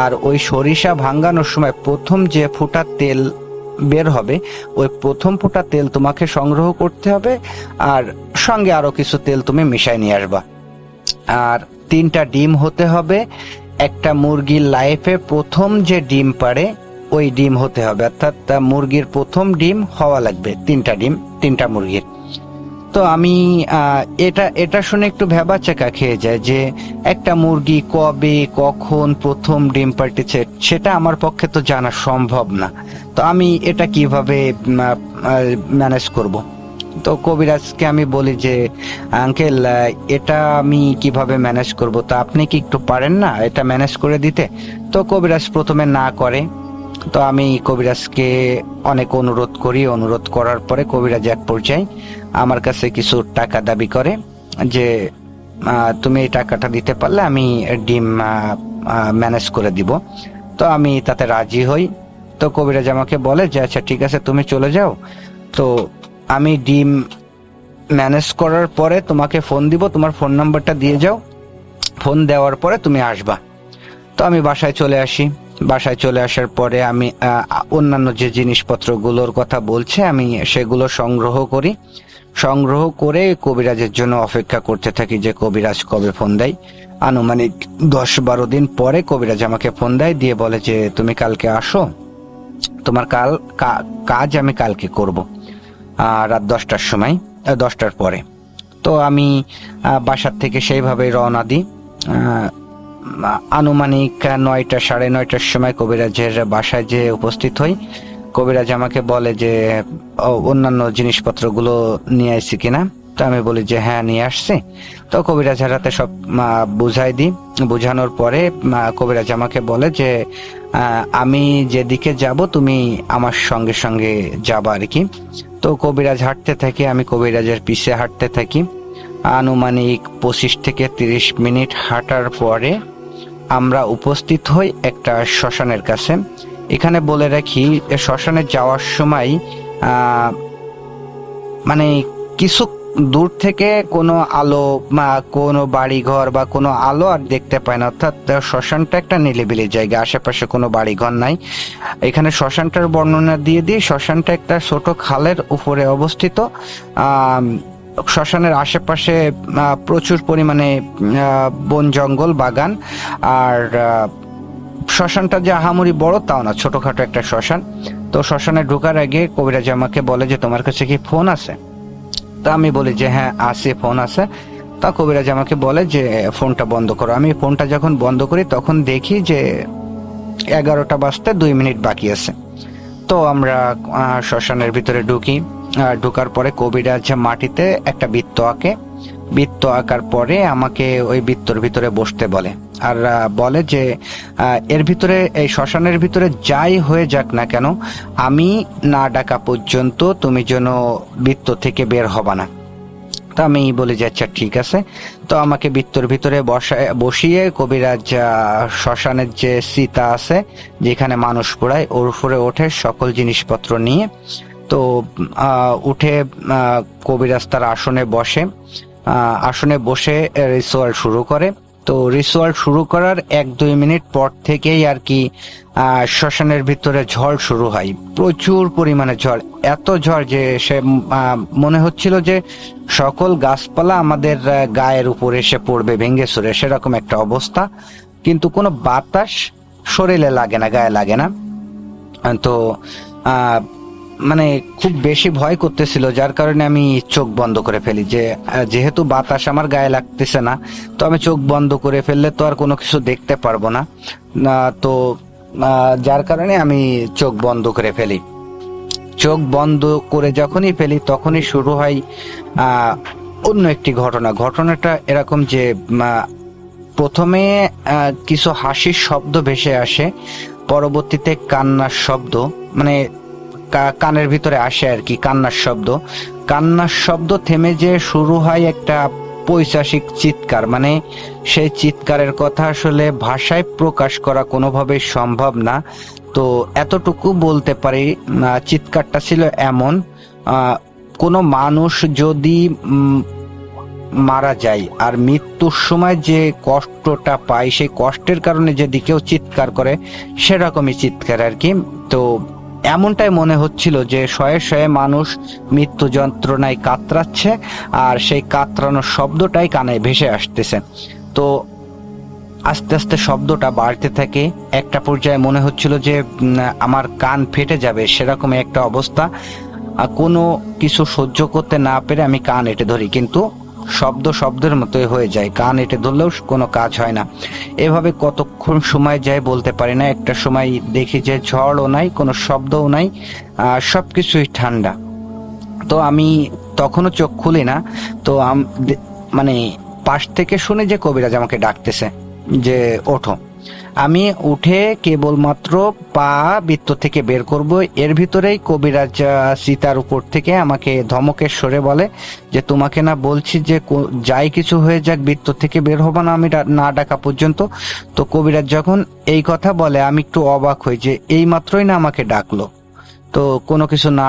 আর ওই সরিষা ভাঙ্গানোর সময় প্রথম যে ফোঁটা তেল বের হবে ওই প্রথম ফোঁটা তেল তোমাকে সংগ্রহ করতে হবে, আর সঙ্গে আরো কিছু তেল তুমি মিশাই নিয়ে আসবা। আর 3টা ডিম হতে হবে, একটা মুরগির লাইফে প্রথম যে ডিম পারে ওই ডিম হতে হবে, অর্থাৎ মুরগির প্রথম ডিম হওয়া লাগবে 3টা ডিম, 3টা মুরগির। তো আমি এটা শুনে একটু ভ্যাবাচ্যাকা খেয়ে যায় যে একটা মুরগি কবে কখন প্রথম ডিম পাড়তেছে সেটা আমার পক্ষে তো জানা সম্ভব না। তো আমি এটা কিভাবে ম্যানেজ করব? তো কবিরাজকে আমি বলি যে আঙ্কেল এটা আমি কিভাবে ম্যানেজ করব, তো আপনি কি একটু পারেন না এটা ম্যানেজ করে দিতে? তো কবিরাজ প্রথমে না করে। তো আমি কবিরাজকে অনেক অনুরোধ করি, অনুরোধ করার পরে কবিরাজ এক পর্যায়ে আমার কাছে কিছু টাকা দাবি করে যে তুমি এই টাকাটা দিতে পারলে আমি ডিম ম্যানেজ করে দিব। তো আমি তাতে রাজি হই। তো কবিরাজ আমাকে বলে যে আচ্ছা ঠিক আছে তুমি চলে যাও, তো আমি ডিম ম্যানেজ করার পরে তোমাকে ফোন দিব, তোমার ফোন নাম্বারটা দিয়ে যাও, ফোন দেওয়ার পরে তুমি আসবা। তো আমি বাসায় চলে আসি। বাসায় চলে আসার পরে আমি অন্যান্য যে জিনিসপত্রগুলোর কথা বলছে আমি সেগুলো সংগ্রহ করি। সংগ্রহ করে কবিরাজের জন্য অপেক্ষা করতে থাকি যে কবিরাজ কবে ফোন দেয়। আনুমানিক 10-12 দিন পরে কবিরাজ আমাকে ফোন দেয়, দিয়ে বলে যে তুমি কালকে আসো, তোমার কাজ আমি কালকে করব রাত 10টার সময়, 10টার পরে। তো আমি বাসার থেকে সেইভাবে রওনা দিই। আনুমানিক 9টা 9:30টার সময় কবিরাজের বাসায় যে উপস্থিত হই। কবিরাজ আমাকে বলে যে অন্যান্য জিনিসপত্রগুলো নিয়ে আসছি কিনা। তো আমি বলি যে হ্যাঁ নিয়ে আসছি। তো কবিরাজের হাতে সব বুঝাই দিই। বুঝানোর পরে কবিরাজ আমাকে বলে যে আমি যেদিকে যাব তুমি আমার সঙ্গে সঙ্গে যাবা আর কি। তো কবিরাজ হাঁটতে থাকি, আমি কবিরাজের পিছে হাঁটতে থাকি। আনুমানিক 25 থেকে 30 মিনিট হাঁটার পরে আমরা উপস্থিত হই একটা শ্মশানের কাছে। এখানে বলে রাখি শ্মশানে যাওয়ার সময় মানে কিছু দূর থেকে কোনো আলো বা কোনো বাড়িঘর বা কোনো আলো আর দেখতে পায় না, অর্থাৎ শ্মশানটা একটা নিরিবিলি জায়গা, আশেপাশে কোনো বাড়িঘর নাই। এখানে শ্মশানটার বর্ণনা দিয়ে দিই। শ্মশানটা একটা ছোট খালের উপরে অবস্থিত। শ্মশানের আশেপাশে প্রচুর পরিমাণে বন জঙ্গল বাগান, আর শ্মশানটা যে আহামরি বড় তাও না, ছোটখাটো একটা শ্মশান। তো শ্মশানে ঢোকার আগে কবিরাজ আমাকে বলে যে তোমার কাছে কি ফোন আছে? তা আমি বলি যে হ্যাঁ আছে, ফোন আছে। তা কবিরাজ আমাকে বলে যে ফোনটা বন্ধ করো। আমি ফোনটা যখন বন্ধ করি তখন দেখি যে 11টা বাজতে 2 মিনিট বাকি আছে। তো আমরা শ্মশানের ভিতরে ঢুকি। ঢোকার পরে কবিরাজ মাটিতে একটা বৃত্ত আঁকে। বৃত্ত আঁকার পরে আমাকে ওই বৃত্তর ভিতরে বসতে বলে, আর বলে যে এর ভিতরে, এই শ্মশানের ভিতরে যাই হয়ে যাক না কেন, আমি না ডাকা পর্যন্ত তুমি যেন বৃত্ত থেকে বের হবা না। তো আমি বলি যে আচ্ছা ঠিক আছে। তো আমাকে বৃত্তর ভিতরে বসিয়ে কবিরাজ শ্মশানের যে সীতা আছে যেখানে মানুষ পোড়ায় ওর উপরে ওঠে সকল জিনিসপত্র নিয়ে। তো উঠে কবিরাজ তার আসনে বসে। আসনে বসে রিচুয়াল শুরু করে। তো রিচুয়াল শুরু করার 1-2 মিনিট পর থেকেই আর কি শ্মশানের ভিতরে ঝড় শুরু হয়, প্রচুর পরিমাণে ঝড়। এত ঝড় যে সে মনে হচ্ছিল যে সকল গাছপালা আমাদের গায়ের উপর এসে পড়বে ভেঙে চুরে, সেরকম একটা অবস্থা। কিন্তু কোনো বাতাস শরীরে লাগে না, গায়ে লাগে না। তো মানে খুব বেশি ভয় করতেছিল, যার কারণে আমি চোখ বন্ধ করে ফেলি। যে যেহেতু বাতাস আমার গায়ে লাগতেছে না, তো আমি চোখ বন্ধ করে ফেললে তো আর কোনো কিছু দেখতে পারবো না। তো যার কারণে আমি চোখ বন্ধ করে ফেলি। চোখ বন্ধ করে যখনই ফেলি তখনই শুরু হয় অন্য একটি ঘটনা। ঘটনাটা এরকম যে প্রথমে কিছু হাসির শব্দ ভেসে আসে, পরবর্তীতে কান্নার শব্দ, মানে কানের ভিতরে আসে আর কি কান্নার শব্দ থেমে যে শুরু হয় একটা পৈশাচিক চিৎকার। মানে সেই চিৎকারের কথা আসলে ভাষায় প্রকাশ করা কোনোভাবেই সম্ভব না। তো এতটুকু বলতে পারি, চিৎকারটা ছিল এমন, কোনো মানুষ যদি মারা যায় আর মৃত্যুর সময় যে কষ্টটা পায়, সেই কষ্টের কারণে যদি কেউ চিৎকার করে সেরকমই চিৎকার আর কি। তো এমনটাই মনে হচ্ছিল যে শয়ে শয়ে মানুষ মৃত্যু যন্ত্রণায় কাতরাচ্ছে, আর সেই কাতরানোর শব্দটাই কানে ভেসে আসতেছে। তো আস্তে আস্তে শব্দটা বাড়তে থাকে, একটা পর্যায়ে মনে হচ্ছিল যে আমার কান ফেটে যাবে, সেরকম একটা অবস্থা। কোনো কিছু সহ্য করতে না পেরে আমি কান এঁটে ধরি, কিন্তু শব্দের মতোই হয়ে যায়, কান এঁটে ধরলেও কোনো কাজ হয় না। এভাবে কতক্ষণ সময় যায় বলতে পারি না। একটা সময় দেখি যে ঝড়ও নাই, কোনো শব্দও নাই, সবকিছুই ঠান্ডা। তো আমি তখনও চোখ খুলি না। তো মানে পাশ থেকে শুনে যে কবিরাজ আমাকে ডাকতেছে যে ওঠো। আমি উঠে কেবলমাত্র পা বৃত্ত থেকে বের করব, এর ভিতরেই কবিরাজ সীতার উপর থেকে আমাকে ধমকের স্বরে বলে যে তোমাকে না বলছি যে যাই কিছু হয়ে যাক বৃত্ত থেকে বের হবা না আমি না ডাকা পর্যন্ত। তো কবিরাজ যখন এই কথা বলে আমি একটু অবাক হই যে এই মাত্রই না আমাকে ডাকলো। তো কোনো কিছু না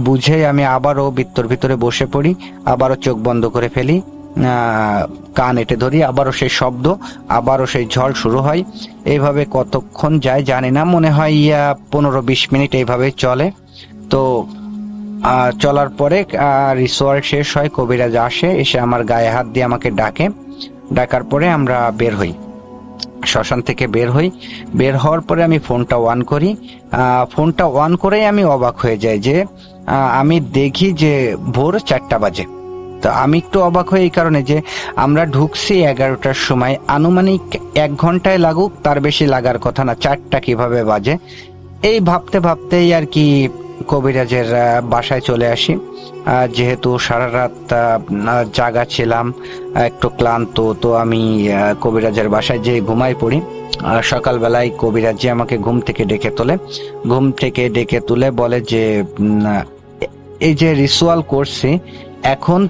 বুঝে আমি আবারও বৃত্তর ভিতরে বসে পড়ি, আবারও চোখ বন্ধ করে ফেলি, কান এঁটে ধরি, আবারও সেই শব্দ, আবারও সেই ঝড় শুরু হয়। এইভাবে কতক্ষণ যায় জানি না, মনে হয় 15-20 মিনিট এইভাবে চলে। তো চলার পরে রিচুয়াল শেষ হয়, কবিরাজ আসে, এসে আমার গায়ে হাত দিয়ে আমাকে ডাকে। ডাকার পরে আমরা বের হই, শ্মশান থেকে বের হওয়ার পরে আমি ফোনটা অন করি। ফোনটা অন করেই আমি অবাক হয়ে যাই যে আমি দেখি যে ভোর 4টা বাজে। তো আমি একটু অবাক হই এই কারণে যে আমরা ঢুকছি 11টার সময়, আনুমানিক 1 ঘন্টায় লাগুক, তার বেশি লাগার কথা না, 4টা কিভাবে বাজে এই ভাবতে ভাবতেই আর কি কবিরাজের বাসায় চলে আসি। যেহেতু সারা রাত জাগা ছিলাম, একটু ক্লান্ত, তো আমি কবিরাজের বাসায় যেয়ে ঘুমাই পড়ি। সকালবেলায় কবিরাজ আমাকে ঘুম থেকে ডেকে তুলে বলে যে এই যে রিচুয়াল করছি, এখন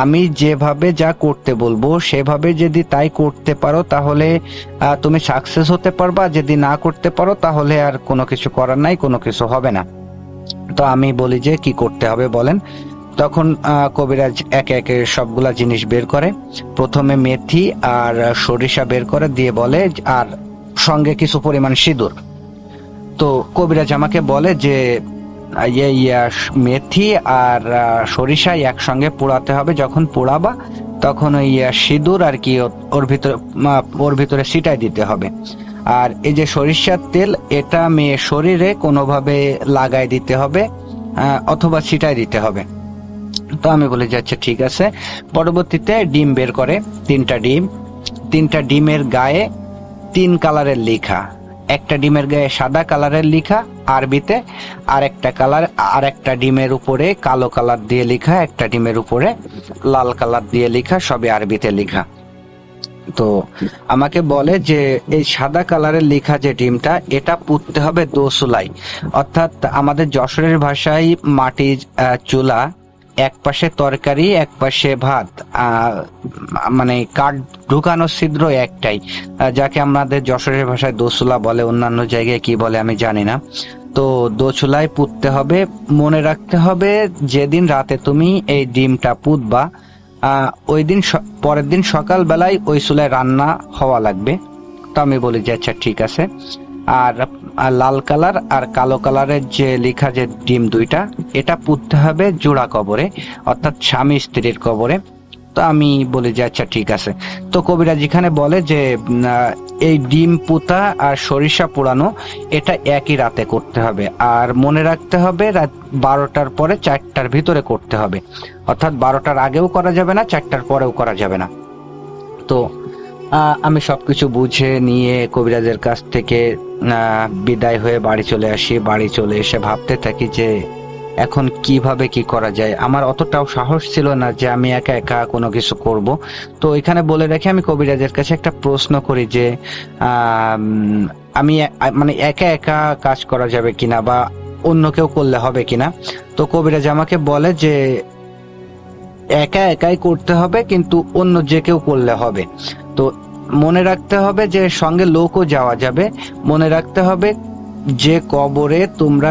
আমি যেভাবে যা করতে বলবো সেভাবে যদি তাই করতে পারো তাহলে তুমি সাকসেস হতে পারবা, যদি না করতে পারো তাহলে আর কোনো কিছু করার নাই, কোনো কিছু হবে না। তো আমি বলি যে কি করতে হবে বলেন। তখন কবিরাজ একে একে সবগুলা জিনিস বের করে, প্রথমে মেথি আর সরিষা বের করে দিয়ে বলে, আর সঙ্গে কিছু পরিমাণ সিঁদুর। তো কবিরাজ আমাকে বলে যে মেথি আর সরিষা একসঙ্গে পোড়াতে হবে, যখন পোড়াবা তখন ওই সিঁদুর আর কি ওর ভিতরে ছিটাই দিতে হবে। আর এই যে সরিষার তেল, এটা মেয়ের শরীরে কোনোভাবে লাগাই দিতে হবে অথবা ছিটাই দিতে হবে। তো আমি বলি যে আচ্ছা ঠিক আছে। পরবর্তীতে ডিম বের করে, 3টা ডিমের গায়ে 3 কালারের লেখা, একটা ডিমের গায়ে সাদা কালারের লেখা আরবিতে, আর একটা ডিমের উপরে কালো কালার দিয়ে লেখা, একটা ডিমের উপরে লাল কালার দিয়ে লেখা, সবই আরবিতে লেখা। তো আমাকে বলে যে এই সাদা কালারের লেখা যে ডিমটা, এটা পুঁততে হবে দোচুলায়, অর্থাৎ আমাদের যশোরের ভাষায় মাটির চুলা, এক পাশে তরকারি এক পাশে ভাত, মানে কাঠ ঢুকানো ছিদ্র একটাই, যাকে আমাদের যশোরের ভাষায় দোচুলা বলে, অন্যান্য জায়গায় কি বলে আমি জানি না। তো দোচুলায় পুঁততে হবে। মনে রাখতে হবে যেদিন রাতে তুমি এই ডিমটা পুঁতবা, ওই দিন পরের দিন সকাল বেলায় ওই চুলায় রান্না হওয়া লাগবে। তো আমি বলি যে আচ্ছা ঠিক আছে। আর লাল কালার আর কালো কালারের যে লেখা যে ডিম 2টা, এটা পুঁততে হবে জোড়া কবরে, অর্থাৎ স্বামী স্ত্রীর কবরে। তো আমি বলি যে আচ্ছা ঠিক আছে। তো কবিরাজ এখানে বলে যে এই ডিম পুতা আর সরিষা পোড়ানো এটা একই রাতে করতে হবে, আর মনে রাখতে হবে রাত 12টার পরে 4টার ভিতরে করতে হবে, অর্থাৎ 12টার আগেও করা যাবে না, 4টার পরেও করা যাবে না। তো আমি সবকিছু বুঝে নিয়ে কবিরাজের কাছ থেকে বিদায় হয়ে বাড়ি চলে আসি। বাড়ি চলে এসে ভাবতে থাকি যে এখন কিভাবে কি করা যায়। আমার অতটাও সাহস ছিল না যে আমি একা একা কোনো কিছু করব। তো এখানে বলে রাখি, আমি কবিরাজের কাছে একটা প্রশ্ন করি যে আমি মানে একা একা কাজ করা যাবে কিনা বা অন্য কেউ করলে হবে কিনা। তো কবিরাজ আমাকে বলে যে একা একাই করতে হবে, কিন্তু অন্য যে কেউ করলে হবে। তো মনে রাখতে হবে যে সঙ্গে লোকও যাওয়া যাবে। মনে রাখতে হবে যে কবরে তোমরা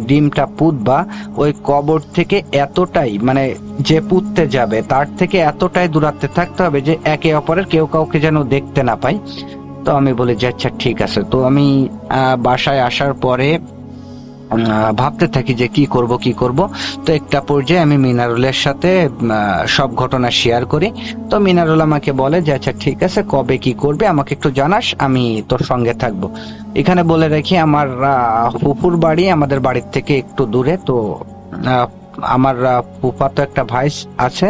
ডিমটা পুঁতবা ওই কবর থেকে এতটাই, মানে যে পুঁততে যাবে তার থেকে এতটাই দূরত্বে থাকতে হবে যে একে অপরের কেউ কাউকে যেন দেখতে না পায়। তো আমি বলি যে আচ্ছা ঠিক আছে। তো আমি বাসায় আসার পরে ভাবতে থাকি যে কি করব। তো একটা পর্যায়ে আমি মিনারুলের সাথে সব ঘটনা শেয়ার করি। তো মিনারুল আমাকে বলে যে আচ্ছা ঠিক আছে, কবে কি করবে আমাকে একটু জানাস, আমি তোর সঙ্গে থাকবো। এখানে বলে রাখি আমার ফুফুর বাড়ি আমাদের বাড়ির থেকে একটু দূরে। তো আমার ফুফাতো একটা ভাই আছে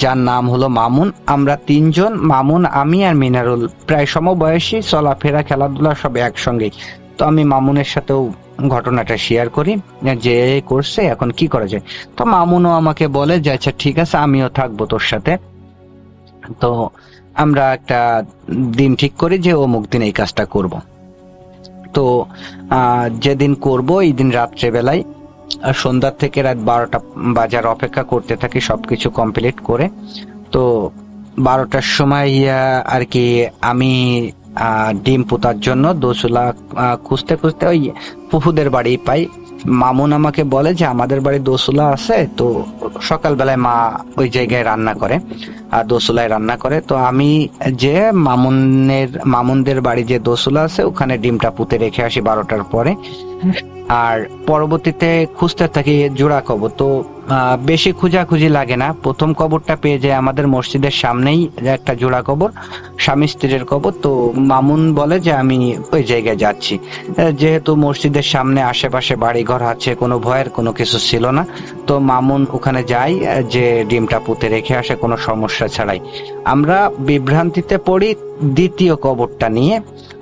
যার নাম হলো মামুন। আমরা 3 জন, মামুন, আমি আর মিনারুল, প্রায় সমবয়সী, চলাফেরা খেলাধুলা সব একসঙ্গেই। তো আমি মামুনের সাথেও ঘটনাটা শেয়ার করি যে করছে এখন কি করা যায়। তো মামুনও আমাকে বলে যে আচ্ছা ঠিক আছে, আমিও থাকবো তোর সাথে। তো আমরা একটা দিন ঠিক করি যে অমুক দিন এই কাজটা করব। তো যেদিন করব এই দিন রাত্রে বেলায় সন্ধ্যা থেকে রাত 12টা বাজার অপেক্ষা করতে থাকি সবকিছু কমপ্লিট করে। তো 12টার সময় আর কি আমি ডিম পোতার জন্য দোসুলা খুঁজতে খুঁজতে ওই ফুফুদের বাড়ি পাই। মামুন আমাকে বলে যে আমাদের বাড়ি দোসুলা আছে, তো সকালবেলায় মা ওই জায়গায় রান্না করে, আর দোসুলায় রান্না করে। তো আমি যে মামুনদের বাড়ি যে দোসুলা আছে ওখানে ডিমটা পুঁতে রেখে আসি 12টার পরে। আর পরবর্তীতে খুঁজতে থাকি জোড়া কবর। তো বেশি খোঁজাখুঁজি লাগে না, প্রথম কবরটা পেয়ে যায় আমাদের মসজিদের সামনেই একটা জোড়া কবর, স্বামী স্ত্রীর কবর। তো মামুন বলে যে আমি ওই জায়গায় যাচ্ছি। যেহেতু মসজিদের সামনে আশেপাশে বাড়িঘর আছে, কোনো ভয়ের কোনো কিছু ছিল না। তো মামুন ওখানে যায় যে ডিমটা পুঁতে রেখে আসে কোনো সমস্যা ছাড়াই। আমরা বিভ্রান্তিতে পড়ি দ্বিতীয় কবরটা নিয়ে,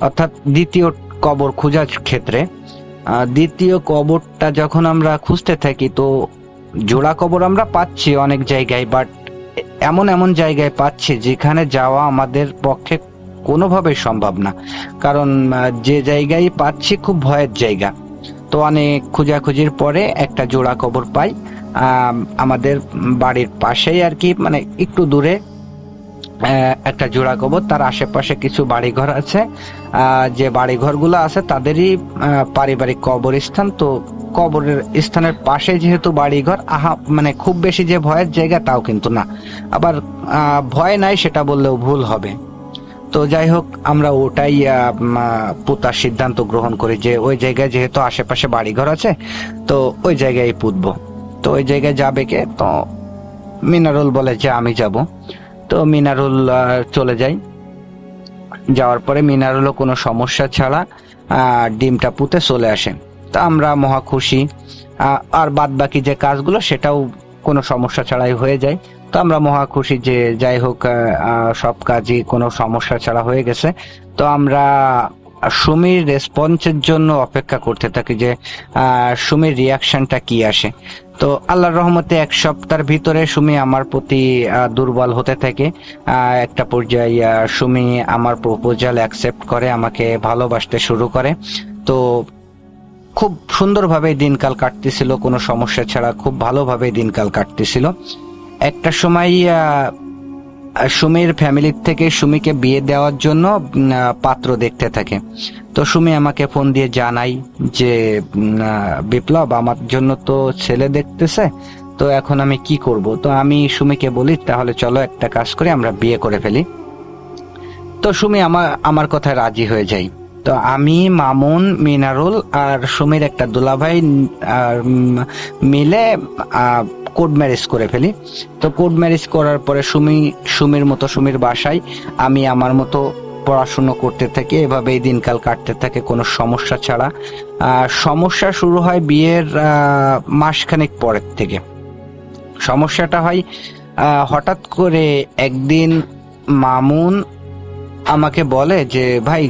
অর্থাৎ দ্বিতীয় কবর খোঁজার ক্ষেত্রে। দ্বিতীয় কবরটা যখন আমরা খুঁজতে থাকি তো জোড়া কবর আমরা পাচ্ছি অনেক জায়গায়, বাট এমন জায়গায় পাচ্ছি যেখানে যাওয়া আমাদের পক্ষে কোনোভাবেই সম্ভব না, কারণ যে জায়গায় পাচ্ছি খুব ভয়ের জায়গা। তো অনেক খোঁজাখুঁজির পরে একটা জোড়া কবর পাই আমাদের বাড়ির পাশেই আর কি, মানে একটু দূরে একটা জোড়া কবর। তার আশেপাশে কিছু বাড়িঘর আছে, যে বাড়িঘরগুলো আছে তাদেরই পারিবারিক কবরস্থান। তো কবরের স্থানের পাশে যেহেতু বাড়িঘর, মানে খুব বেশি যে ভয়ের জায়গা তাও কিন্তু না, আবার ভয় নাই সেটা বললেও ভুল হবে। তো যাই হোক, আমরা ওটাই পুতার সিদ্ধান্ত গ্রহণ করি যে ওই জায়গায় যেহেতু আশেপাশে বাড়িঘর আছে তো ওই জায়গায় পুঁতবো। তো ওই জায়গায় যাবে কে? তো মিনারুল বলে যে আমি যাব। তো মিনারুল চলে যায়। যাওয়ার পরে মিনারুলও কোনো সমস্যা ছাড়া ডিমটা পুঁতে চলে আসে। তো আমরা মহা খুশি, আর বাদ বাকি যে কাজগুলো সেটাও কোনো সমস্যা ছাড়াই হয়ে যায়। তো আমরা মহা খুশি যে যাই হোক সব কাজই কোনো সমস্যা ছাড়া হয়ে গেছে। তো আমরা সুমির রেসপন্সের জন্য অপেক্ষা করতে থাকি যে সুমির রিয়াকশনটা কি আসে। তো আল্লাহর রহমতে 1 সপ্তাহের ভিতরে সুমি আমার প্রতি দুর্বল হতে থাকে। একটা পর্যায়ে সুমি আমার প্রপোজাল অ্যাকসেপ্ট করে, আমাকে ভালোবাসতে শুরু করে। তো খুব সুন্দরভাবে দিনকাল কাটতেছিল, কোনো সমস্যা ছাড়া খুব ভালোভাবে দিনকাল কাটতেছিল। একটা সময় সুমির ফ্যামিলির থেকে সুমিকে বিয়ে দেওয়ার জন্য পাত্র দেখতে থাকে। তো সুমি আমাকে ফোন দিয়ে জানাই যে বিপ্লব, আমার জন্য তো ছেলে দেখতেছে, তো এখন আমি কি করব। তো আমি সুমিকে বলি তাহলে চলো একটা কাজ করি, আমরা বিয়ে করে ফেলি। তো সুমি আমার কথায় রাজি হয়ে যায়। তো আমি, মামুন, মিনারুল আর সুমির একটা দুলাভাই মিলে কোড ম্যারেজ করে ফেলি। তো কোড ম্যারেজ করার পরে সুমির বাসায় আমি আমার মতো পড়াশুনো করতে থাকি। এভাবে এই দিনকাল কাটতে থাকে কোনো সমস্যা ছাড়া। সমস্যা শুরু হয় বিয়ের মাসখানেক পরের থেকে। সমস্যাটা হয় হঠাৎ করে একদিন মামুন আমাকে বলে যে ভাই,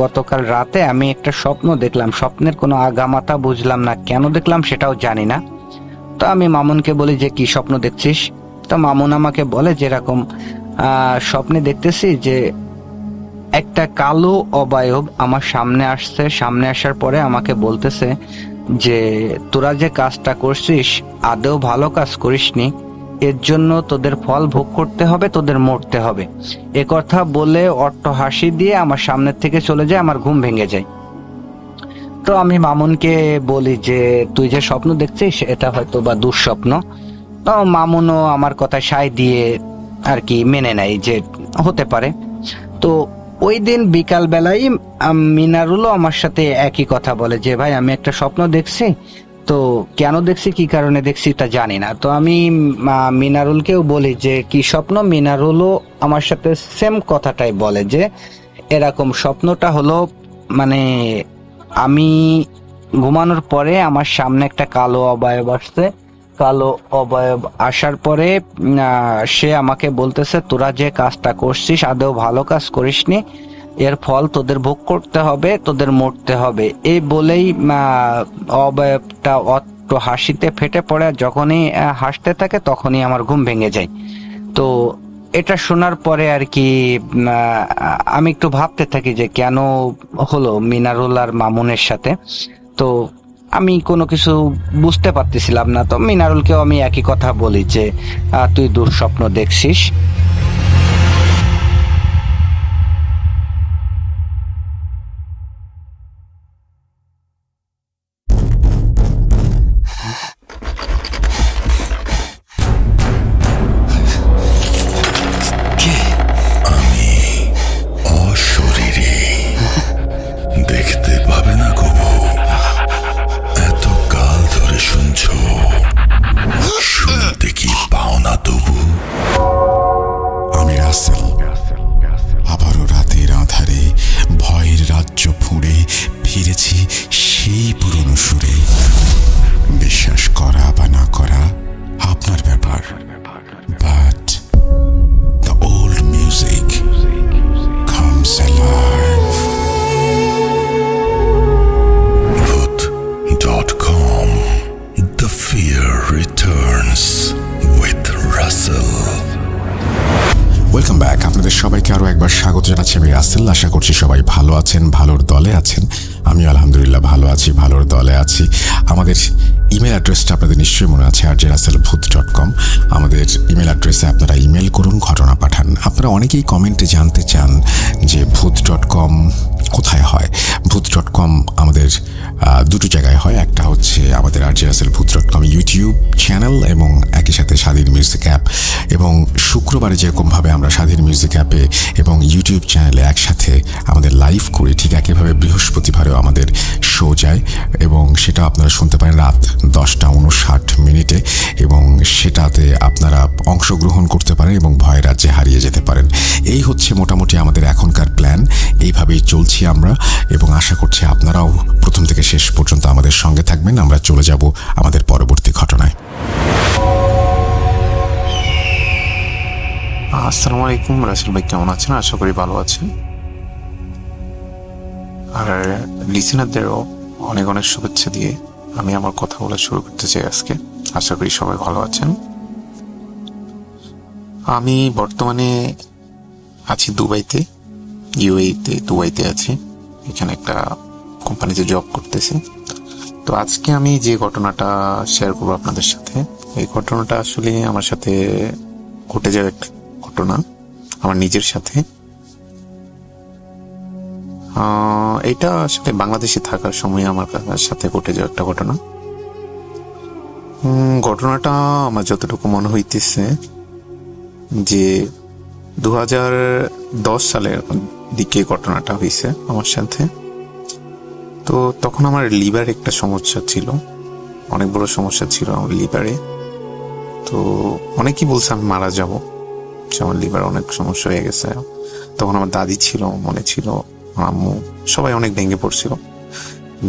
গতকাল রাতে আমি একটা স্বপ্ন দেখলাম, স্বপ্নের কোনো আগামাথা বুঝলাম না, কেন দেখলাম সেটাও জানি না। তো আমি মামুনকে বলি যে কি স্বপ্ন দেখছিস? তো মামুন আমাকে বলে যে এরকম স্বপ্নে দেখতেছি যে একটা কালো অবয়ব আমার সামনে আসছে। সামনে আসার পরে আমাকে বলতেছে যে তোরা যে কাজটা করছিস আদৌ ভালো কাজ করিসনি, এর জন্য তোদের ফল ভোগ করতে হবে, তোদের মরতে হবে। এ কথা বলে অট্ট হাসি দিয়ে আমার সামনের থেকে চলে যায়, আমার ঘুম ভেঙে যায়। তো আমি মামুনকে বলি যে তুই যে স্বপ্ন দেখছিস এটা হয়তো বা দুঃস্বপ্ন। তো মামুনও আমার কথা সায় দিয়ে আর কি মেনে নেয় যে হতে পারে। তো ওই দিন বিকাল বেলায় মিনারুলও আমার সাথে একই কথা বলে যে ভাই আমি একটা স্বপ্ন দেখছি, তো কেন দেখছি কি কারণে দেখছি তা জানি না। তো আমি মিনারুলকেও বলি যে কি স্বপ্ন। মিনারুলও আমার সাথে সেম কথাটাই বলে যে এরকম স্বপ্নটা হলো মানে আমি ঘুমানোর পরে আমার সামনে একটা কালো অবয়ব আসছে। কালো অবয়ব আসার পরে সে আমাকে বলতেছে তোরা যে কাজটা করছিস আদৌ ভালো কাজ করিসনি, এর ফল তোদের ভোগ করতে হবে, তোদের মরতে হবে। এই বলেই অবয়বটা অট্ট হাসিতে ফেটে পড়ে। যখনই হাসতে থাকে তখনই আমার ঘুম ভেঙে যায়। তো এটা শোনার পরে আর কি আমি একটু ভাবতে থাকি যে কেন হলো মিনারুল আর মামুনের সাথে। তো আমি কোনো কিছু বুঝতে পারতেছিলাম না। তো মিনারুলকেও আমি একই কথা বলি যে তুই দুঃস্বপ্ন দেখছিস। অশরীরী দেখতে পাবে না কবু, এত কাল ধরে শুনছো, শুনতে কি পাও না তবু? আমি রাসেল, আবারও রাতের আধারে ভয়ের রাজ্য ফুঁড়ে ফিরেছি সেই পুরনো সুরে। বিশ্বাস করা বা না করা আপনার ব্যাপার, but the old music comes alive. Voot.com. The fear returns with Russell. Welcome back. আপনাদের সবাইকে আরও একবার স্বাগত জানাচ্ছি। আমি রাসেল। আশা করছি সবাই ভালো আছেন, ভালোর দলে আছেন। আমি আলহামদুলিল্লাহ ভালো আছি, ভালোর দলে আছি। আমাদের ইমেল অ্যাড্রেসটা আপনাদের নিশ্চয়ই মনে আছে, rjrussellbhoot.com। আমাদের ইমেল অ্যাড্রেসে আপনারা ইমেল করুন, ঘটনা পাঠান। আপনারা অনেকেই কমেন্টে জানতে চান যে ভূত.com কোথায় হয়। ভূত.com আমাদের দুটো জায়গায় হয়। একটা হচ্ছে আমাদের rjrussellbhoot.com ইউটিউব চ্যানেল এবং একই সাথে স্বাধীন মিউজিক অ্যাপ। এবং শুক্রবারে যেরকমভাবে আমরা স্বাধীন মিউজিক অ্যাপে এবং ইউটিউব চ্যানেলে একসাথে আমাদের লাইভ করি, ঠিক একইভাবে বৃহস্পতিবারেও আমাদের শো যায় এবং সেটা আপনারা শুনতে পারেন রাত 10:59 এবং সেটাতে আপনারা অংশগ্রহণ করতে পারেন এবং ভয়ের রাজ্যে হারিয়ে যেতে পারেন। এই হচ্ছে মোটামুটি আমাদের এখনকার প্ল্যান। এইভাবেই চলছি আমরা এবং আশা করছি আপনারাও প্রথম থেকে শেষ পর্যন্ত আমাদের সঙ্গে থাকবেন। আমরা চলে যাব আমাদের পরবর্তী ঘটনায়। আসসালামু আলাইকুম রাসেল ভাই, কেমন আছেন? আশা করি ভালো আছেন। আর লিসেনারদেরও অনেক অনেক শুভেচ্ছা দিয়ে আমি আমার কথা বলা শুরু করতে চাই আজকে। আশা করি সবাই ভালো আছেন। আমি বর্তমানে আছি দুবাইতে, ইউএইতে, দুবাইতে আছি। এখানে একটা কোম্পানিতে জব করতেছি। তো আজকে আমি যে ঘটনাটা শেয়ার করবো আপনাদের সাথে, এই ঘটনাটা আসলে আমার সাথে ঘটে যাওয়া একটা ঘটনা, আমার নিজের সাথে। এটা আসলে বাংলাদেশে থাকার সময় আমার সাথে ঘটে যাওয়া একটা ঘটনা। ঘটনাটা আমার যতটুকু মনে হইতেছে যে 2010 সালের দিকে ঘটনাটা হয়েছে আমার সাথে। তো তখন আমার লিভারে একটা সমস্যা ছিল, অনেক বড় সমস্যা ছিল আমার লিভারে। তো অনেকেই বলছে আমি মারা যাব, আমার লিভার অনেক সমস্যা হয়ে গেছে। তখন আমার দাদি ছিল, মনে ছিল, আম্মু, সবাই অনেক ভেঙে পড়ছিল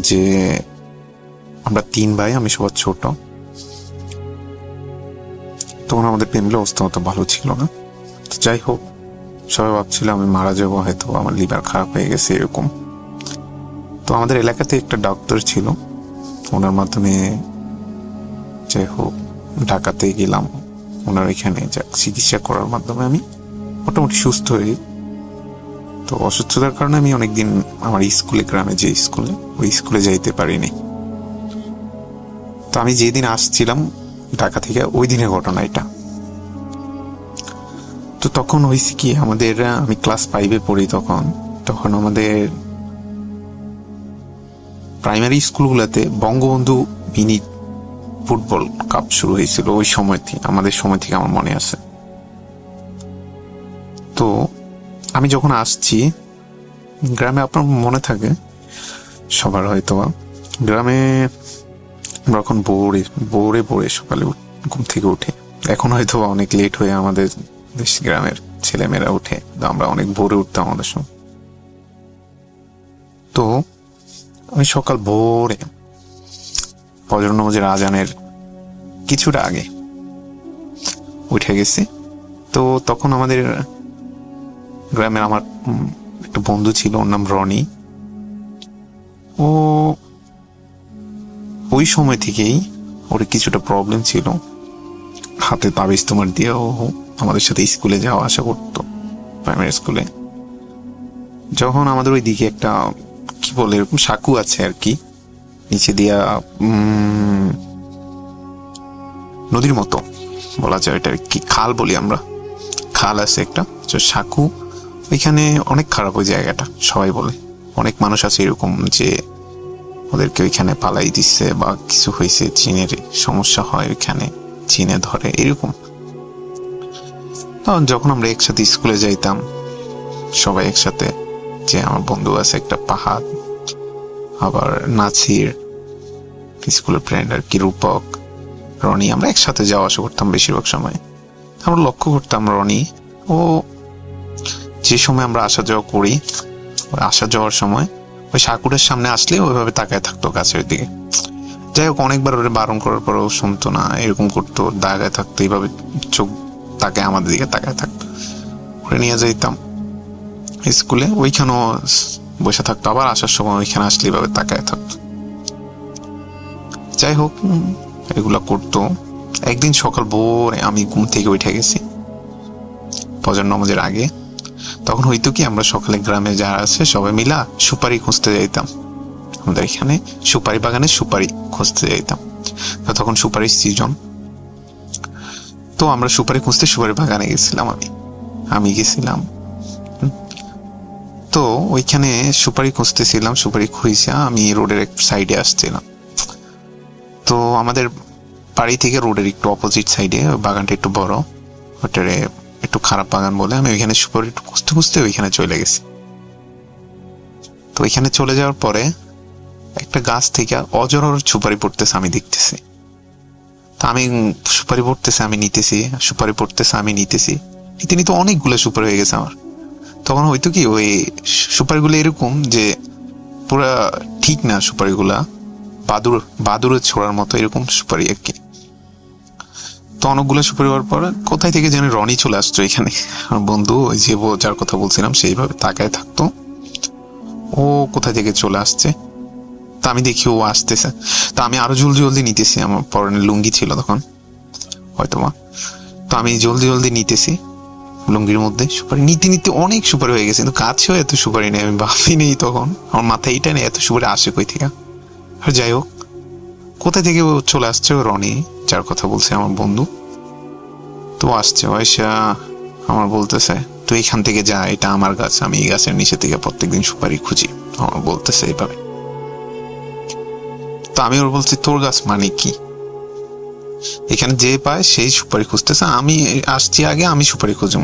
যে আমরা 3 ভাই, আমি সবার ছোট। তখন আমাদের ফ্যামিলি অবস্থা অত ভালো ছিল না। তো যাই হোক, সবাই ভাবছিল আমি মারা যাবো, হয়তো আমার লিভার খারাপ হয়ে গেছে এরকম। তো আমাদের এলাকাতে একটা ডক্টর ছিল, ওনার মাধ্যমে যাই হোক ঢাকাতে গেলাম। ওনার এখানে চিকিৎসা করার মাধ্যমে আমি মোটামুটি সুস্থ হই। তো অসুস্থতার কারণে আমি অনেকদিন আমার স্কুলে, গ্রামে যে স্কুলে, ওই স্কুলে যাইতে পারিনি। তো আমি যেদিন আসছিলাম ঢাকা থেকে, ওই দিনের ঘটনা এটা। তো তখন হয়েছে কি, আমাদের, আমি ক্লাস 5-এ পড়ি তখন আমাদের প্রাইমারি স্কুলগুলোতে বঙ্গবন্ধু মিনি ফুটবল কাপ শুরু হয়েছিল ওই সময় থেকে, আমাদের সময় থেকে আমার মনে আছে। তো আমি যখন আসছি গ্রামে, আপনার মনে থাকে সবার হয়তো, গ্রামে আমরা এখন ভোরে সকালে ঘুম থেকে উঠে, এখন হয়তো অনেক লেট হয়ে আমাদের গ্রামের ছেলেমেয়েরা উঠে, আমরা অনেক ভোরে উঠতাম আমাদের সময়। তো আমি সকাল ভোরে ফজর নামাজের আজানের কিছুটা আগে উঠে গেছি। তো তখন আমাদের গ্রামের আমার একটা বন্ধু ছিল, ওর নাম রনি। ও ওই সময় থেকেই ওর কিছুটা প্রবলেম ছিল, হাতে তাবিজ তোমার দিয়ে ও আমাদের সাথে স্কুলে যাওয়া আসা করতো, প্রাইমারি স্কুলে। যখন আমাদের ওই দিকে একটা কি বলে এরকম সাঁকু আছে আর কি, নিচে দিয়া নদীর মতো বলা যায়, এটা কি খাল বলি আমরা, খাল আছে একটা সাঁকু, ওইখানে অনেক খারাপ ওই জায়গাটা, সবাই বলে। অনেক মানুষ আছে এরকম যে ওদেরকে ওইখানে পালাই দিচ্ছে বা কিছু হয়েছে, চিনের সমস্যা হয় ওইখানে, চিনে ধরে এরকম। তখন যখন আমরা একসাথে স্কুলে যাইতাম সবাই একসাথে, যে আমার বন্ধু আছে একটা পাহাড়, আবার নাছির স্কুলের ফ্রেন্ড আর কি, রূপক, রনি, আমরা একসাথে যাওয়া আসা করতাম বেশিরভাগ সময়। আমরা লক্ষ্য করতাম রনি ও যে সময় আমরা আসা যাওয়া করি, আসা যাওয়ার সময় ওই সাঁকুরের সামনে আসলে ওইভাবে তাকায় থাকতো গাছের দিকে। যাই হোক, অনেকবার ওরা বারণ করার পরেও শুনতো না, এরকম করতো, দাগায় থাকতো, এইভাবে চোখ তাকায় আমাদের দিকে তাকায় থাকতো। ওরে নিয়ে যাইতাম স্কুলে, ওইখানেও বসে থাকতো, আবার আসার সময় ওইখানে আসলে এইভাবে তাকায় থাকতো। যাই হোক, এগুলা করতো। একদিন সকাল ভোরে আমি ঘুম থেকে উঠে গেছি ফজর নামাজের আগে। তখন হইতো কি, আমরা সকালে গ্রামে যারা আছে সবাই মিলা সুপারি খুঁজতে যাইতাম, আমাদের এখানে সুপারি বাগানে সুপারি খুঁজতে যাইতাম। তখন সুপারির সিজন, তো আমরা সুপারি খুঁজতে সুপারি বাগানে গেছিলাম, আমি গেছিলাম। তো ওইখানে সুপারি খুঁজতেছিলাম, সুপারি খুঁজে আমি রোডের এক সাইডে আসছিলাম। তো আমাদের বাড়ি থেকে রোডের একটু অপোজিট সাইডে বাগানটা একটু বড়, ওটারে একটু খারাপ বাগান বলে, আমি ওইখানে সুপারি একটু খুঁজতে খুঁজতে ওইখানে চলে গেছি। তো ওইখানে চলে যাওয়ার পরে একটা গাছ থেকে অজর সুপারি পড়তেছে, আমি দেখতেছি। তা আমি সুপারি পড়তেছে, আমি নিতেছি, সুপারি পড়তেছে, আমি নিতেছি, নিতে নিতে অনেকগুলো সুপারি হয়ে গেছে আমার। তখন হয়তো কি, ওই সুপারিগুলো এরকম যে পুরা ঠিক না, সুপারিগুলা বাদুরের ছোড়ার মতো এরকম সুপারি আর কি। তো অনেকগুলো সুপারি হওয়ার পর কোথায় থেকে যেন রনি চলে আসতো এখানে, আমার বন্ধু, ওই যে যার কথা বলছিলাম, সেইভাবে তাকায় থাকতো। ও কোথায় থেকে চলে আসছে, তা আমি দেখি ও আসতেছে। তা আমি আরো জলদি নিতেছি, আমার পরনে লুঙ্গি ছিল তখন হয়তোবা, তো আমি জলদি নিতেছি লুঙ্গির মধ্যে সুপারি, নিতে অনেক সুপারি হয়ে গেছে, কিন্তু কাছেও এত সুপারি নেই, আমি ভাবি নেই তখন, আমার মাথায় এইটা নেই এত সুপারি আসে কই থেকে। আর যাই হোক, কোথায় থেকে চলে আসছে রনি, যার কথা বলছে আমার বন্ধু। তো আসছে, ওইসা আমার বলতেছে তুই এখান থেকে যা, এটা আমার গাছ, আমি এই গাছের নিচে থেকে প্রত্যেকদিন সুপারি খুঁজি, আমার বলতেছে এইভাবে। তো আমি ওর বলছি তোর গাছ মানে কি, এখানে যে পায় সেই সুপারি খুঁজতেছে, আমি আসছি আগে, আমি সুপারি খুঁজুম।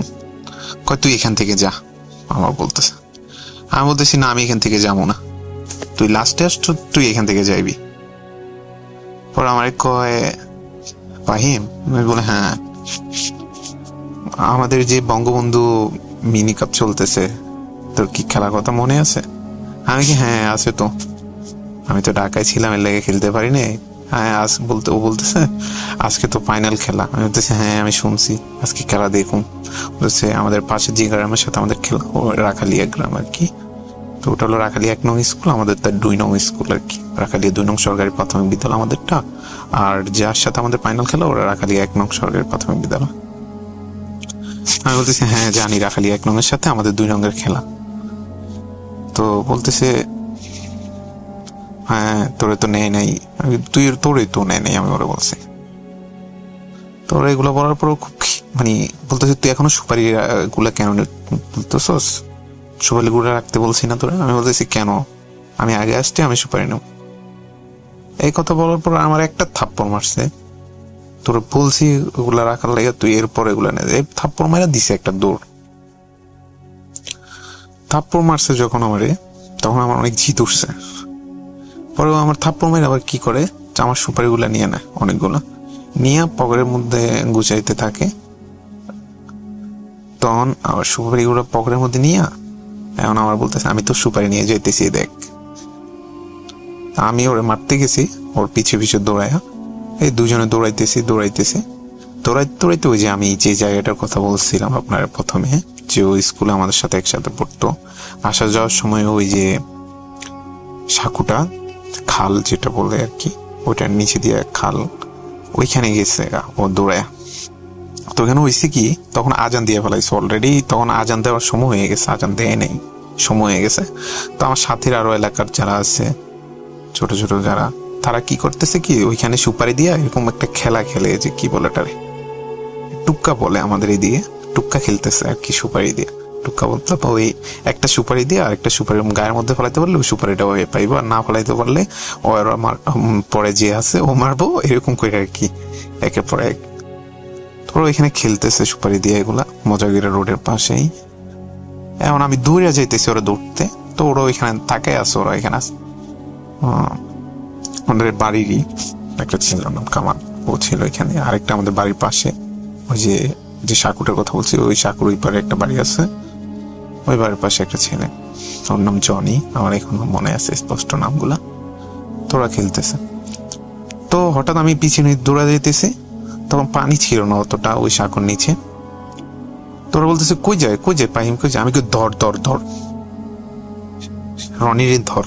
কয় তুই এখান থেকে যা, আমার বলতেছে। আমি বলতেছি না, আমি এখান থেকে যাবো না, তুই লাস্টে আসছো, তুই এখান থেকে যাইবি। পর আমার কয় ফাহিম? আমি বলে হ্যাঁ। আমাদের যে বঙ্গবন্ধু মিনি কাপ চলতেছে, তোর কি খেলার কথা মনে আছে? আমি কি হ্যাঁ আছে তো, আমি তো ঢাকায় ছিলাম, এর লেগে খেলতে পারি নাই। হ্যাঁ আজ বলতে ও বলতেছে আজকে তো ফাইনাল খেলা। আমি বলতেছি হ্যাঁ আমি শুনছি, আজকে খেলা দেখুন। বলছে আমাদের পাশে যে গ্রামের সাথে আমাদের খেলা, ও রাখালিয়া গ্রাম আর কি। তো ওটা হলো রাখালিয়া 1 নং স্কুল, আমাদের তার 2 নং স্কুল আর কি। রাখালিয়া 2 নং সরকারি প্রাথমিক বিদ্যালয় আমাদেরটা, আর যার সাথে আমাদের ফাইনাল খেলা ওরা রাখালিয়া 1 নং সরকারি প্রাথমিক বিদ্যালয়। আমি বলতেছি হ্যাঁ জানি, রাখালিয়া 1 নং এর সাথে আমাদের 2 নং এর খেলা। তো বলতেছে হ্যাঁ তোরে তো নেয় নাই। তোরে তো নেয় নাই, আমি ওরা বলছি। তোর এগুলো বলার পরও খুব মানে বলতেছে তুই এখনো সুপারি গুলা কেন বলতেছস? সুপারি গুলা রাখতে বলছি না তোরা? আমি বলতেছি কেন, আমি আগে আসছি, আমি সুপারি নেব। এই কথা বলার পর আমার একটা থাপ্পড় মারছে। তোর বলছি ওগুলা রাখার লাগে, তুই এরপর এগুলা নেই। এই থাপ্পড় মারা দিছে একটা দৌড়। থাপ্পড় মারছে যখন আমারে, তখন আমার অনেক জিদ উঠছে। পরে আমার থাপ্পড় মেরে আবার কি করে, আমার সুপারি গুলা নিয়ে নেয়, অনেকগুলো নিয়ে পকেটের মধ্যে গুছাইতে থাকে। তখন আবার সুপারি গুলো পকেটের মধ্যে নিয়ে এখন আমার বলতেছে আমি তো সুপারি নিয়ে যাইতেছি দেখ। আমি ওরে মারতে গেছি, ওর পিছে পিছে দৌড়াইয়া, এই দুজনে দৌড়াইতে দৌড়াইতে ওই যে আমি যে জায়গাটার কথা বলছিলাম আপনার প্রথমে, যে ওই স্কুলে আমাদের সাথে একসাথে পড়তো, আসা যাওয়ার সময় ওই যে সাঁকুটা খাল যেটা বলে আর কি, ওইটার নিচে দিয়ে খাল, ওইখানে গেছে ও দৌড়ায়। তো ওখানে হয়েছে কি, তখন আজান দিয়ে ফেলাইছে অলরেডি, তখন আজান দেওয়ার সময় হয়ে গেছে, আজান দেয় নেই, সময় হয়ে গেছে। তো আমার সাথীর আরো এলাকার যারা আছে ছোট ছোট যারা, তারা কি করতেছে কি, ওইখানে সুপারি দিয়ে এরকম একটা খেলা খেলে, যে কি বলে এটারে, টুক্কা বলে আমাদের এই দিয়ে, টুক্কা খেলতেছে আর কি সুপারি দিয়ে। টুক্কা বলতে ওই একটা সুপারি দিয়ে আর একটা সুপারি গায়ের মধ্যে ফেলাইতে পারলে ওই সুপারিটা পাইবো, আর না ফেলাইতে পারলে ও পরে যে আছে ও মারবো, এরকম করে আর কি, একের পর এক। তোর ওইখানে খেলতেছে সুপারি দিয়ে এগুলা মজাগিরা রোডের পাশেই। এখন আমি দৌড়ে যাইতেছি ওরা দৌড়তে, তো ওরা ওইখানে তাকাই আছে, ওরা এখানে আছে। আমাদের বাড়িরই একটা ছিল নাম কামাল, ও ছিল এখানে। আরেকটা আমাদের বাড়ির পাশে ওই যে সাঁকুটার কথা বলছি, ওই সাঁকুর ওই পারে একটা বাড়ি আছে, ওই বাড়ির পাশে একটা ছেলে, ওর নাম জনি, আমার এখনো মনে আছে স্পষ্ট নামগুলা। তোরা খেলতেছে, তো হঠাৎ আমি পিছনে দৌড়া যাইতেছি, তখন পানি ছিল না অতটা ওই সাঁকুর নিচে। তোরা বলতেছে কই যায় পাহিম কই যায়? আমি ধর ধর ধর, রনির ধর।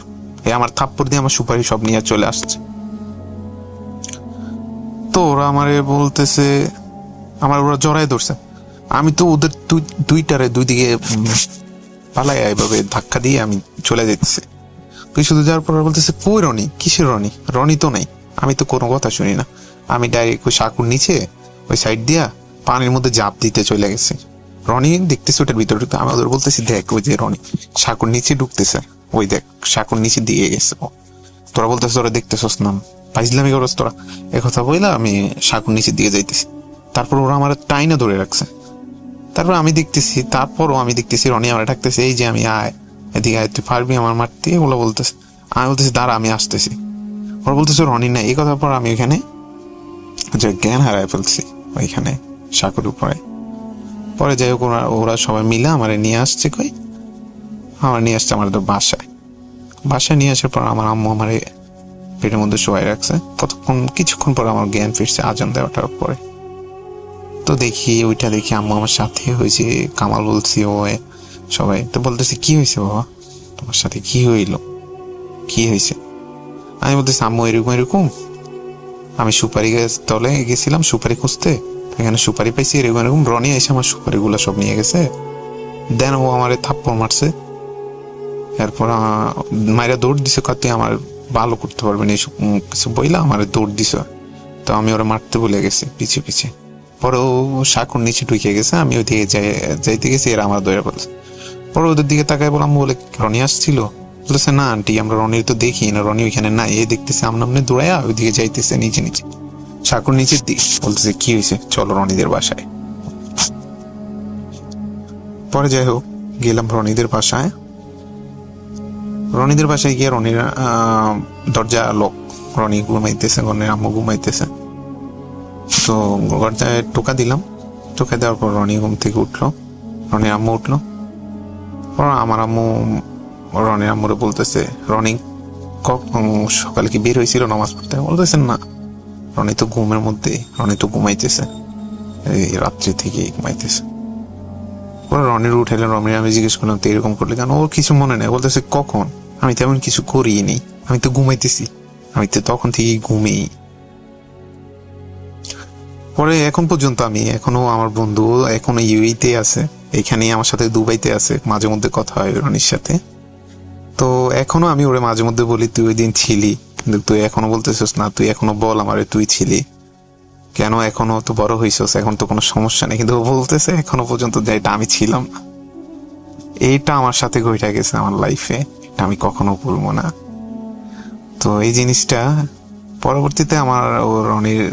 আমার থাপ্পড় দিয়ে আমার সুপারি সব নিয়ে চলে আসছে। তো ওরা আমারে বলতেছে, আমার ওরা জড়ায় ধরছে। আমি তো ওদের দুইটারে দুই দিকে পালাই এইভাবে ধাক্কা দিয়ে আমি চলে যাইতেছি। তুই শুধু যাওয়ার পর বলতেছে কই রনি? কিসের রনি? রনি তো নাই। আমি তো কোনো কথা শুনি না, আমি ডাইরেক্ট ওই সাঁকুর নিচে ওই সাইড দিয়া পানির মধ্যে জাপ দিতে চলে গেছে। রনি দেখতেছে ওটার ভিতরে ঢুকতে, আমি ওদের বলতেছি দেখ ওই যে রনি সাঁকুর নিচে ঢুকতেছে, ওই দেখ সাঁকুর নিচে দিয়ে গেছে। তোরা বলতেছে তোরা দেখতেছস না, পাইজলামি করস তোরা। একথা বললা আমি সাঁকুর নিচে দিয়ে যাইতেছি, তারপর ওরা আমার টাইনা ধরে রাখছে। তারপর আমি দেখতেছি রনি আমার ডাকতেছে, এই যে আমি আয় এদিকে আয়, তুই পারবি আমার মারতে, এগুলো বলতেছে। আমি বলতেছি দাঁড়া আমি আসতেছি। ওরা বলতেছে রনি না, এই কথার পর আমি ওইখানে যে জ্ঞান হারায় ফেলছি ওইখানে সাঁকুর উপরে। পরে যাই হোক ওরা সবাই মিলে আমার নিয়ে আসছে, আমার নিয়ে আসছে আমাদের বাসায় নিয়ে আসার পর আমার আম্মু আমার পেটের মধ্যে শোয়াই রাখছে। কিছুক্ষণ পর আমার জ্ঞান ফিরছে আজান দেওয়াটার পরে। তো দেখি আম্মু আমার সাথে হয়েছে, কামাল বলছি ও সবাই। তো বলতেছে কি হয়েছে বাবা, তোমার সাথে কি হয়েছে? আমি বলতেছি আম্মু এরকম আমি সুপারি গাছ তলে গেছিলাম সুপারি খুঁজতে, এখানে সুপারি পাইছি, এরকম রনি এসে আমার সুপারি গুলা সব নিয়ে গেছে। দেন ও আমার থাপ্পড় মারছে, এরপর মায়েরা দৌড় দিছে, তুই আমার ভালো করতে পারবে না এইসব কিছু বইলা আমার দৌড় দিছ। তো আমি ওরা মারতে বলে গেছি পিছে। পরে ও সাঁকুর নিচে ঢুকে গেছে, আমি ওই দিকে যাইতে গেছি, এরা আমার দৌড়ে বলছে। পরে ওদের দিকে তাকায় বললাম, বলে রনি আসছিল? বলেছে না আন্টি আমরা রনির তো দেখি না, রনি ওইখানে নাই। এই দেখতেছে আমনে দৌড়াইয়া ওইদিকে যাইতেছে নিচে সাঁকুর নিচের দিকে। বলতেছে কি হয়েছে, চলো রনিদের বাসায়। পরে যাই হোক গেলাম রনিদের বাসায় গিয়ে রনির দরজা লোক, রনি ঘুমাইতেছে, রনির আম্মু ঘুমাইতেছে। তো দরজায় টোকা দিলাম, টোকা দেওয়ার পর রনি ঘুম থেকে উঠলো, রনির আম্মু উঠলো। আমার আম্মু রনির আম্মুরে বলতেছে, রনি সকালে কি বের হয়েছিল নামাজ পড়তে? বলতেছেন না, রনি তো ঘুমের মধ্যে, রনি তো ঘুমাইতেছে, এই রাত্রি থেকে ঘুমাইতেছে। ওরা রনির উঠাইলে, রনির আমি জিজ্ঞেস করলাম তো এরকম করলে কেন? ওর কিছু মনে নেই। বলতেছে কখন? আমি তেমন কিছু করিই নি, আমি তো ঘুমাইতেছি, আমি তো তখন থেকেই ঘুমেই। পরে এখন পর্যন্ত আমি এখনো, আমার বন্ধু এখনো ইউএইতে আছে, এখানেই আমার সাথে দুবাইতে আছে, মাঝে মধ্যে কথা হয় রনির সাথে। তো এখনো আমি ওরে মাঝে মধ্যে বলি তুই ওই দিন ছিলি, কিন্তু তুই এখনো বলতেছিস না, তুই এখনো বল আমারে তুই ছিলি কেন, এখনো তো বড় হইছস, এখন তো কোনো সমস্যা নেই। কিন্তু ও বলতেছে এখনো পর্যন্ত যে এটা আমি ছিলাম না। এইটা আমার সাথে ঘটে গেছে আমার লাইফে, এটা আমি কখনো ভুলবো না। তো এই জিনিসটা পরবর্তীতে আমার ওর রনির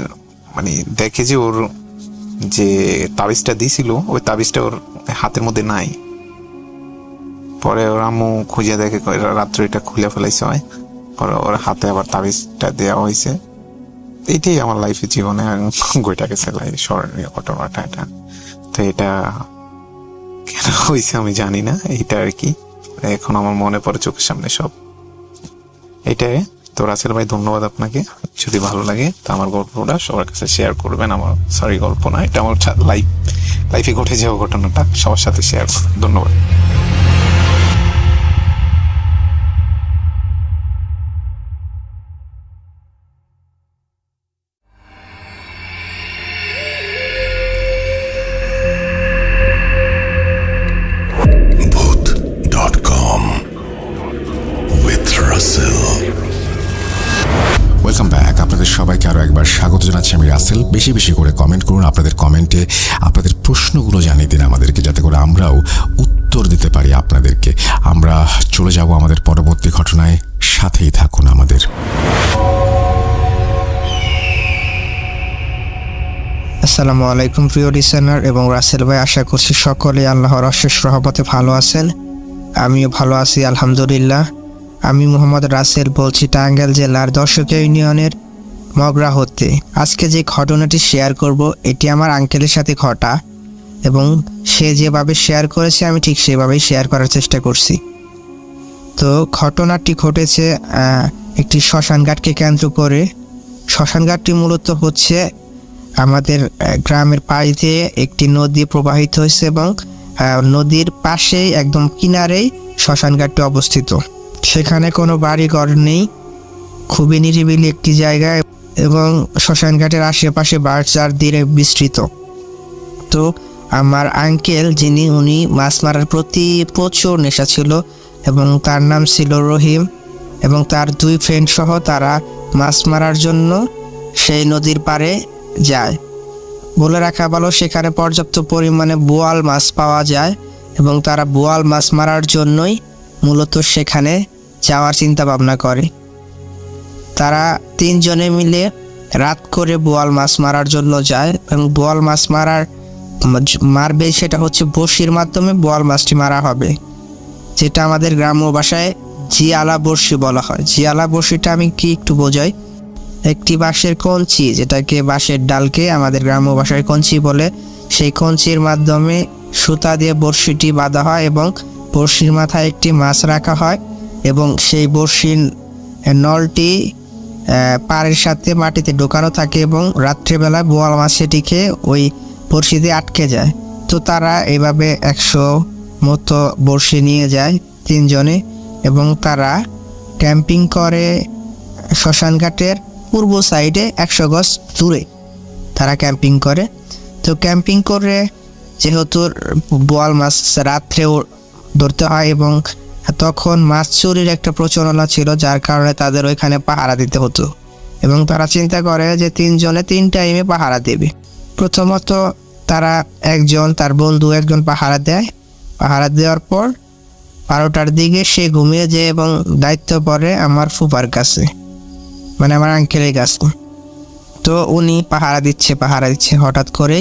মানে দেখে যে ওর যে তাবিজটা দিছিল, ওই তাবিজটা ওর হাতের মধ্যে নাই। পরে ওর আম্মু খুঁজে দেখে রাত্রে এটা খুলে ফেলাইছে হয়, পরে ওর হাতে আবার তাবিজটা দেওয়া হয়েছে। এটাই আমার লাইফে জীবনে ঘটে গেছে স্মরণীয় ঘটনাটা এটা। তো এটা কেন হয়েছে আমি জানি না, এইটা আর কি এখন আমার মনে পড়ে চোখের সামনে সব। এটাই তো রাসেল ভাই, ধন্যবাদ আপনাকে। যদি ভালো লাগে তো আমার গল্পটা সবার কাছে শেয়ার করবেন। আমার সরি গল্প না, এটা আমার লাইফে ঘটে যাওয়া ঘটনাটা সবার সাথে শেয়ার করবেন। ধন্যবাদ। Bhoot.com with Russell. Welcome back. আপনাদের সবাইকে আরও একবার স্বাগত জানাচ্ছি আমি রাসেল। বেশি বেশি করে কমেন্ট করুন, আপনাদের কমেন্টে আপনাদের প্রশ্নগুলো জানিয়ে দিন আমাদেরকে, যাতে করে আমরাও উত্তর দিতে পারি আপনাদেরকে। আমরা চলে যাব আমাদের পরবর্তী ঘটনায়, সাথেই থাকুন আমাদের। আসসালামু আলাইকুম প্রিয় লিসেনার এবং রাসেল ভাই, আশা করছি সকলে আল্লাহর অশেষ রহমতে ভালো আছেন। আমিও ভালো আছি আলহামদুলিল্লাহ। আমি মোহাম্মদ রাসেল বলছি টাঙ্গাইল জেলার দর্শকিয়া ইউনিয়নের মগরা হতে। আজকে যে ঘটনাটি শেয়ার করব এটি আমার আঙ্কেলের সাথে ঘটা, এবং সে যেভাবে শেয়ার করেছে আমি ঠিক সেভাবেই শেয়ার করার চেষ্টা করছি। তো ঘটনাটি ঘটেছে একটি শ্মশানঘাটকে কেন্দ্র করে। শ্মশানঘাটটি মূলত হচ্ছে আমাদের গ্রামের পাশ দিয়ে একটি নদী প্রবাহিত হয়েছে, এবং নদীর পাশেই একদম কিনারেই শ্মশানঘাটটি অবস্থিত। সেখানে কোনো বাড়িঘর নেই, খুবই নিরিবিলি একটি জায়গায়, এবং শ্মশানঘাটের আশেপাশে বাঁশঝাড় দিয়ে বিস্তৃত। তো আমার আঙ্কেল উনি মাছ মারার প্রতি প্রচুর নেশা ছিল, এবং তার নাম ছিল রহিম, এবং তার দুই ফ্রেন্ড সহ তারা মাছ মারার জন্য সেই নদীর পাড়ে যায়। বলে রাখা ভালো, সেখানে পর্যাপ্ত পরিমাণে বোয়াল মাছ পাওয়া যায়, এবং তারা বোয়াল মাছ মারার জন্যই মূলত সেখানে যাওয়ার চিন্তা ভাবনা করে। তারা তিনজনে মিলে রাত করে বোয়াল মাছ মারার জন্য যায়, এবং বোয়াল মাছ মারবে সেটা হচ্ছে বড়শির মাধ্যমে বোয়াল মাছটি মারা হবে, যেটা আমাদের গ্রাম্য ভাষায় জিয়ালা বড়শি বলা হয়। জিয়ালা বড়শিটা আমি কি একটু বোঝাই। একটি বাঁশের কঞ্চি, যেটাকে বাঁশের ডালকে আমাদের গ্রাম্য ভাষায় কঞ্চি বলে, সেই কঞ্চির মাধ্যমে সুতা দিয়ে বড়শিটি বাঁধা হয়, এবং বড়শির মাথায় একটি মাছ রাখা হয়, এবং সেই বড়শির নলটি পাড়ের সাথে মাটিতে ঢোকানো থাকে, এবং রাত্রেবেলা বোয়াল মাছ সেটিকে ওই বড়শিতে আটকে যায়। তো তারা এভাবে 100 মতো বড়শি নিয়ে যায় তিনজনে, এবং তারা ক্যাম্পিং করে শ্মশানঘাটের পূর্ব সাইডে 100 গজ দূরে তারা ক্যাম্পিং করে। তো ক্যাম্পিং করে যেহেতু বোয়াল মাছ রাত্রেও ধরতে হয়, এবং তখন মাছ চুরির একটা প্রচলন ছিল, যার কারণে তাদের ওইখানে পাহারা দিতে হতো, এবং তারা চিন্তা করে যে তিনজনে 3 টাইমে পাহারা দেবে। প্রথমত তারা তার বন্ধু একজন পাহারা দেয়। পাহারা দেওয়ার পর 12টার দিকে সে ঘুমিয়ে যায়, এবং দায়িত্ব পড়ে আমার ফুপার কাছে, মানে আমার আঙ্কেলের কাছে। তো উনি পাহারা দিচ্ছে, হঠাৎ করে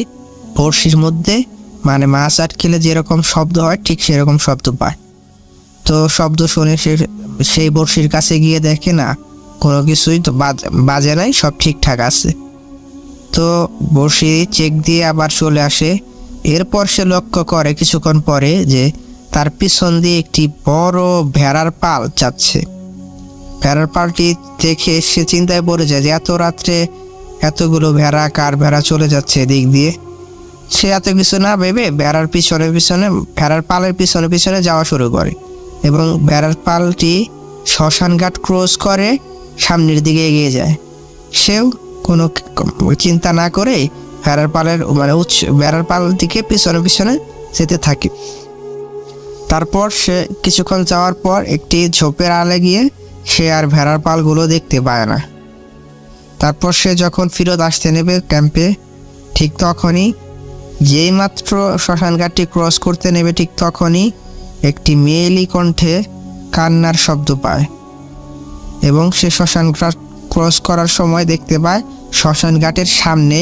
বড়শির মধ্যে মানে মাছ আটকেলে যেরকম শব্দ হয় ঠিক সেরকম শব্দ পায়। তো শব্দ শুনে সেই বড়শির কাছে গিয়ে দেখে না কোনো কিছুই তো বাজে নাই, সব ঠিকঠাক আছে। তো বসে চেক দিয়ে আবার চলে আসে। এরপর সে লক্ষ্য করে কিছুক্ষণ পরে যে তার পিছন দিয়ে একটি বড় ভেড়ার পাল যাচ্ছে। ভেড়ার পালটি দেখে সে চিন্তায় পড়ে যায় যে এত রাত্রে এতগুলো ভেড়া, কার ভেড়া চলে যাচ্ছে এদিক দিয়ে। সে এত কিছু না ভেবে ভেড়ার পালের পিছনে পিছনে যাওয়া শুরু করে এবং ভেড়ার পালটি শ্মশানঘাট ক্রস করে সামনের দিকে এগিয়ে যায়। সেও কোনো চিন্তা না করে ভেড়ার পালটিকে পিছনে পিছনে যেতে থাকে। তারপর সে কিছুক্ষণ যাওয়ার পর একটি ঝোপের আড়ালে গিয়ে সে আর ভেড়ার পালগুলো দেখতে পায় না। তারপর সে যখন ফেরত আসতে নেবে ক্যাম্পে, ঠিক তখনই যেই মাত্র শ্মশানঘাটটি ক্রস করতে নেবে ঠিক তখনই একটি মেয়েলি কণ্ঠে কান্নার শব্দ পায় এবং সে শ্মশানঘাট ক্রস করার সময় দেখতে পায় শ্মশানঘাটের সামনে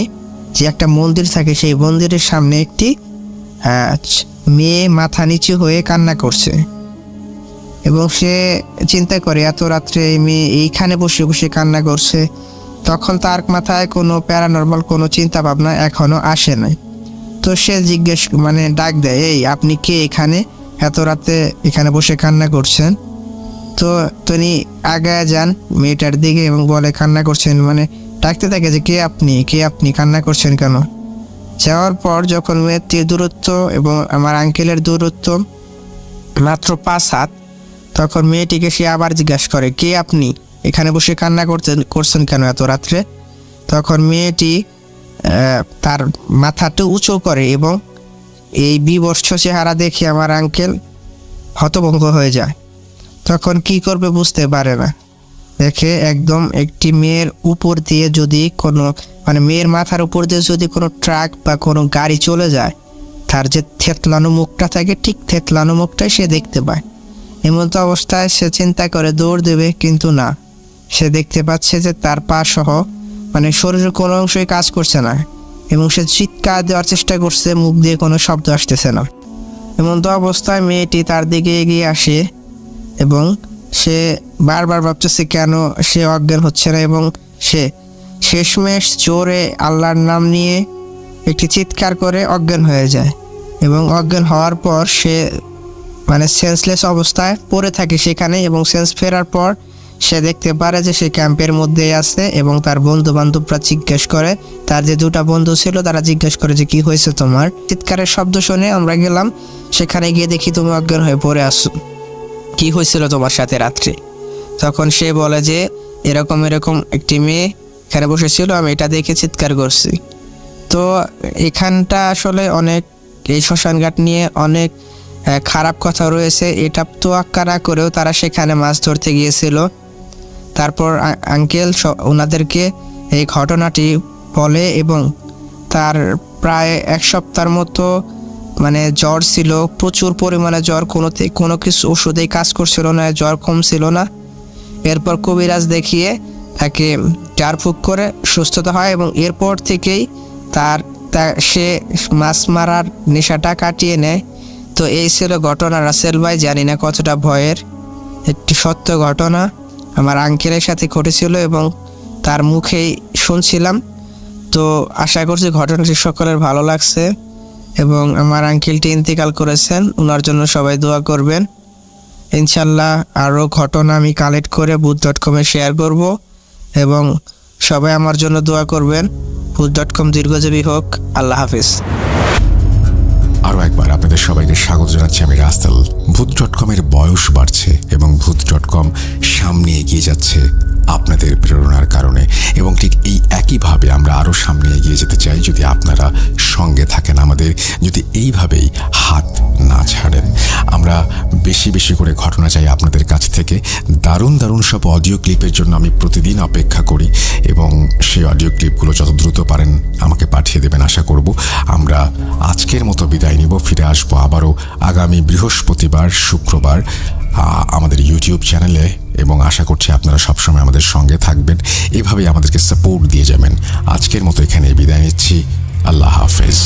যে একটা মন্দির থাকে, সেই মন্দিরের সামনে একটি মেয়ে মাথা নিচু হয়ে কান্না করছে এবং সে চিন্তা করে এত রাত্রে এই মেয়ে এইখানে বসে বসে কান্না করছে। তখন তার মাথায় কোনো প্যারানর্মাল কোনো চিন্তা ভাবনা এখনো আসে নাই। তো সে ডাক দেয়, এই আপনি কে, এখানে এত রাতে এখানে বসে কান্না করছেন? তো তিনি আগায় যান মেয়েটার দিকে এবং বলে কান্না করছেন, ডাকতে থাকে যে কে আপনি কান্না করছেন কেন? যাওয়ার পর যখন মেয়েটির দূরত্ব এবং আমার আঙ্কেলের দূরত্ব মাত্র 5 হাত, তখন মেয়েটিকে সে আবার জিজ্ঞাসা করে, কে আপনি, এখানে বসে কান্না করছেন কেন এত রাত্রে? তখন মেয়েটি তার মাথাটা উঁচু করে এবং এই বিবর্ষ চেহারা দেখে আমার আঙ্কেল হতভম্ব হয়ে যায়। তখন কি করবে বুঝতে পারে না। দেখে একদম একটি মেয়ের উপর দিয়ে যদি কোনো মেয়ের মাথার উপর দিয়ে যদি কোনো ট্রাক বা কোনো গাড়ি চলে যায়, তার যে থেতলানো মুখটা থাকে ঠিক থেতলানো মুখটাই সে দেখতে পায়। এমন তো অবস্থায় সে চিন্তা করে দৌড় দেবে, কিন্তু না, সে দেখতে পাচ্ছে যে তার পা সহ শরীরের কোনো অংশই কাজ করছে না এবং সে চিৎকার দেওয়ার চেষ্টা করছে, মুখ দিয়ে কোনো শব্দ আসতেছে না। এমন তো অবস্থায় মেয়েটি তার দিকে এগিয়ে আসে এবং সে বারবার ভাবতেছে কেন সে অজ্ঞান হচ্ছে না এবং সে শেষমেশ জোরে আল্লাহর নাম নিয়ে একটি চিৎকার করে অজ্ঞান হয়ে যায় এবং অজ্ঞান হওয়ার পর সে সেন্সলেস অবস্থায় পড়ে থাকে সেখানে এবং সেন্স ফেরার পর সে দেখতে পারে যে সে ক্যাম্পের মধ্যেই আছে এবং তার বন্ধু বান্ধবরা জিজ্ঞেস করে, তার যে 2টা বন্ধু ছিল তারা জিজ্ঞেস করে যে কি হয়েছে তোমার? চিৎকারের শব্দ শুনে আমরা গেলাম, সেখানে গিয়ে দেখি তুমি অজ্ঞান হয়ে পড়ে আসো, কি হয়েছিল তোমার সাথে রাত্রে? তখন সে বলে যে এরকম একটি মেয়ে এখানে বসেছিল, আমি এটা দেখে চিৎকার করছি। তো এখানটা আসলে এই শ্মশানঘাট নিয়ে অনেক খারাপ কথা রয়েছে। এটা তোয়াক্কা না করেও তারা সেখানে মাছ ধরতে গিয়েছিল। তারপর আঙ্কেল ওনাদেরকে এই ঘটনাটি বলে এবং তার প্রায় 1 সপ্তাহের মতো জ্বর ছিল, প্রচুর পরিমাণে জ্বর, কোনো কিছু ওষুধেই কাজ করছিল না, জ্বর কমছিল না। এরপর কবিরাজ দেখিয়ে তাকে ঝাড়ফুঁক করে সুস্থতা হয় এবং এরপর থেকেই সে মাছ মারার নেশাটা কাটিয়ে নেয়। তো এই ছিল ঘটনা রাসেল ভাই, জানি না কতটা ভয়ের, একটি সত্য ঘটনা আমার আঙ্কেলের সাথে ঘটেছিল এবং তার মুখেই শুনছিলাম। তো আশা করছি ঘটনাটি সকলের ভালো লাগছে এবং আমার আঙ্কেলটি ইন্তেকাল করেছেন, ওনার জন্য সবাই দোয়া করবেন। ইনশাল্লাহ আরও ঘটনা আমি কালেক্ট করে ভূত.com শেয়ার করব এবং সবাই আমার জন্য দোয়া করবেন। ভূত.com দীর্ঘজীবী হোক। আল্লাহ হাফিজ। আরও একবার আপনাদের সবাইকে স্বাগত জানাচ্ছি আমি রাসেল। ভূত.com-এর বয়স বাড়ছে এবং ভূত.com সামনে এগিয়ে যাচ্ছে আপনাদের প্রেরণার কারণে এবং ঠিক এই একইভাবে আমরা আরও সামনে এগিয়ে যেতে চাই যদি আপনারা সঙ্গে থাকেন, আমাদের যদি এইভাবেই হাত না ছাড়েন। আমরা বেশি বেশি করে ঘটনা চাই আপনাদের কাছ থেকে। দারুণ সব অডিও ক্লিপের জন্য আমি প্রতিদিন অপেক্ষা করি এবং সেই অডিও ক্লিপগুলো যত দ্রুত পারেন আমাকে পাঠিয়ে দেবেন। আশা করব আমরা আজকের মতো বিদায় নিব, ফিরে আসবো আবারও আগামী বৃহস্পতিবার, শুক্রবার আমাদের ইউটিউব চ্যানেলে এবং আশা করছি আপনারা সবসময় আমাদের সঙ্গে থাকবেন, এভাবেই আমাদেরকে সাপোর্ট দিয়ে যাবেন। আজকের মতো এখানে বিদায় নিচ্ছি। আল্লাহ হাফেজ।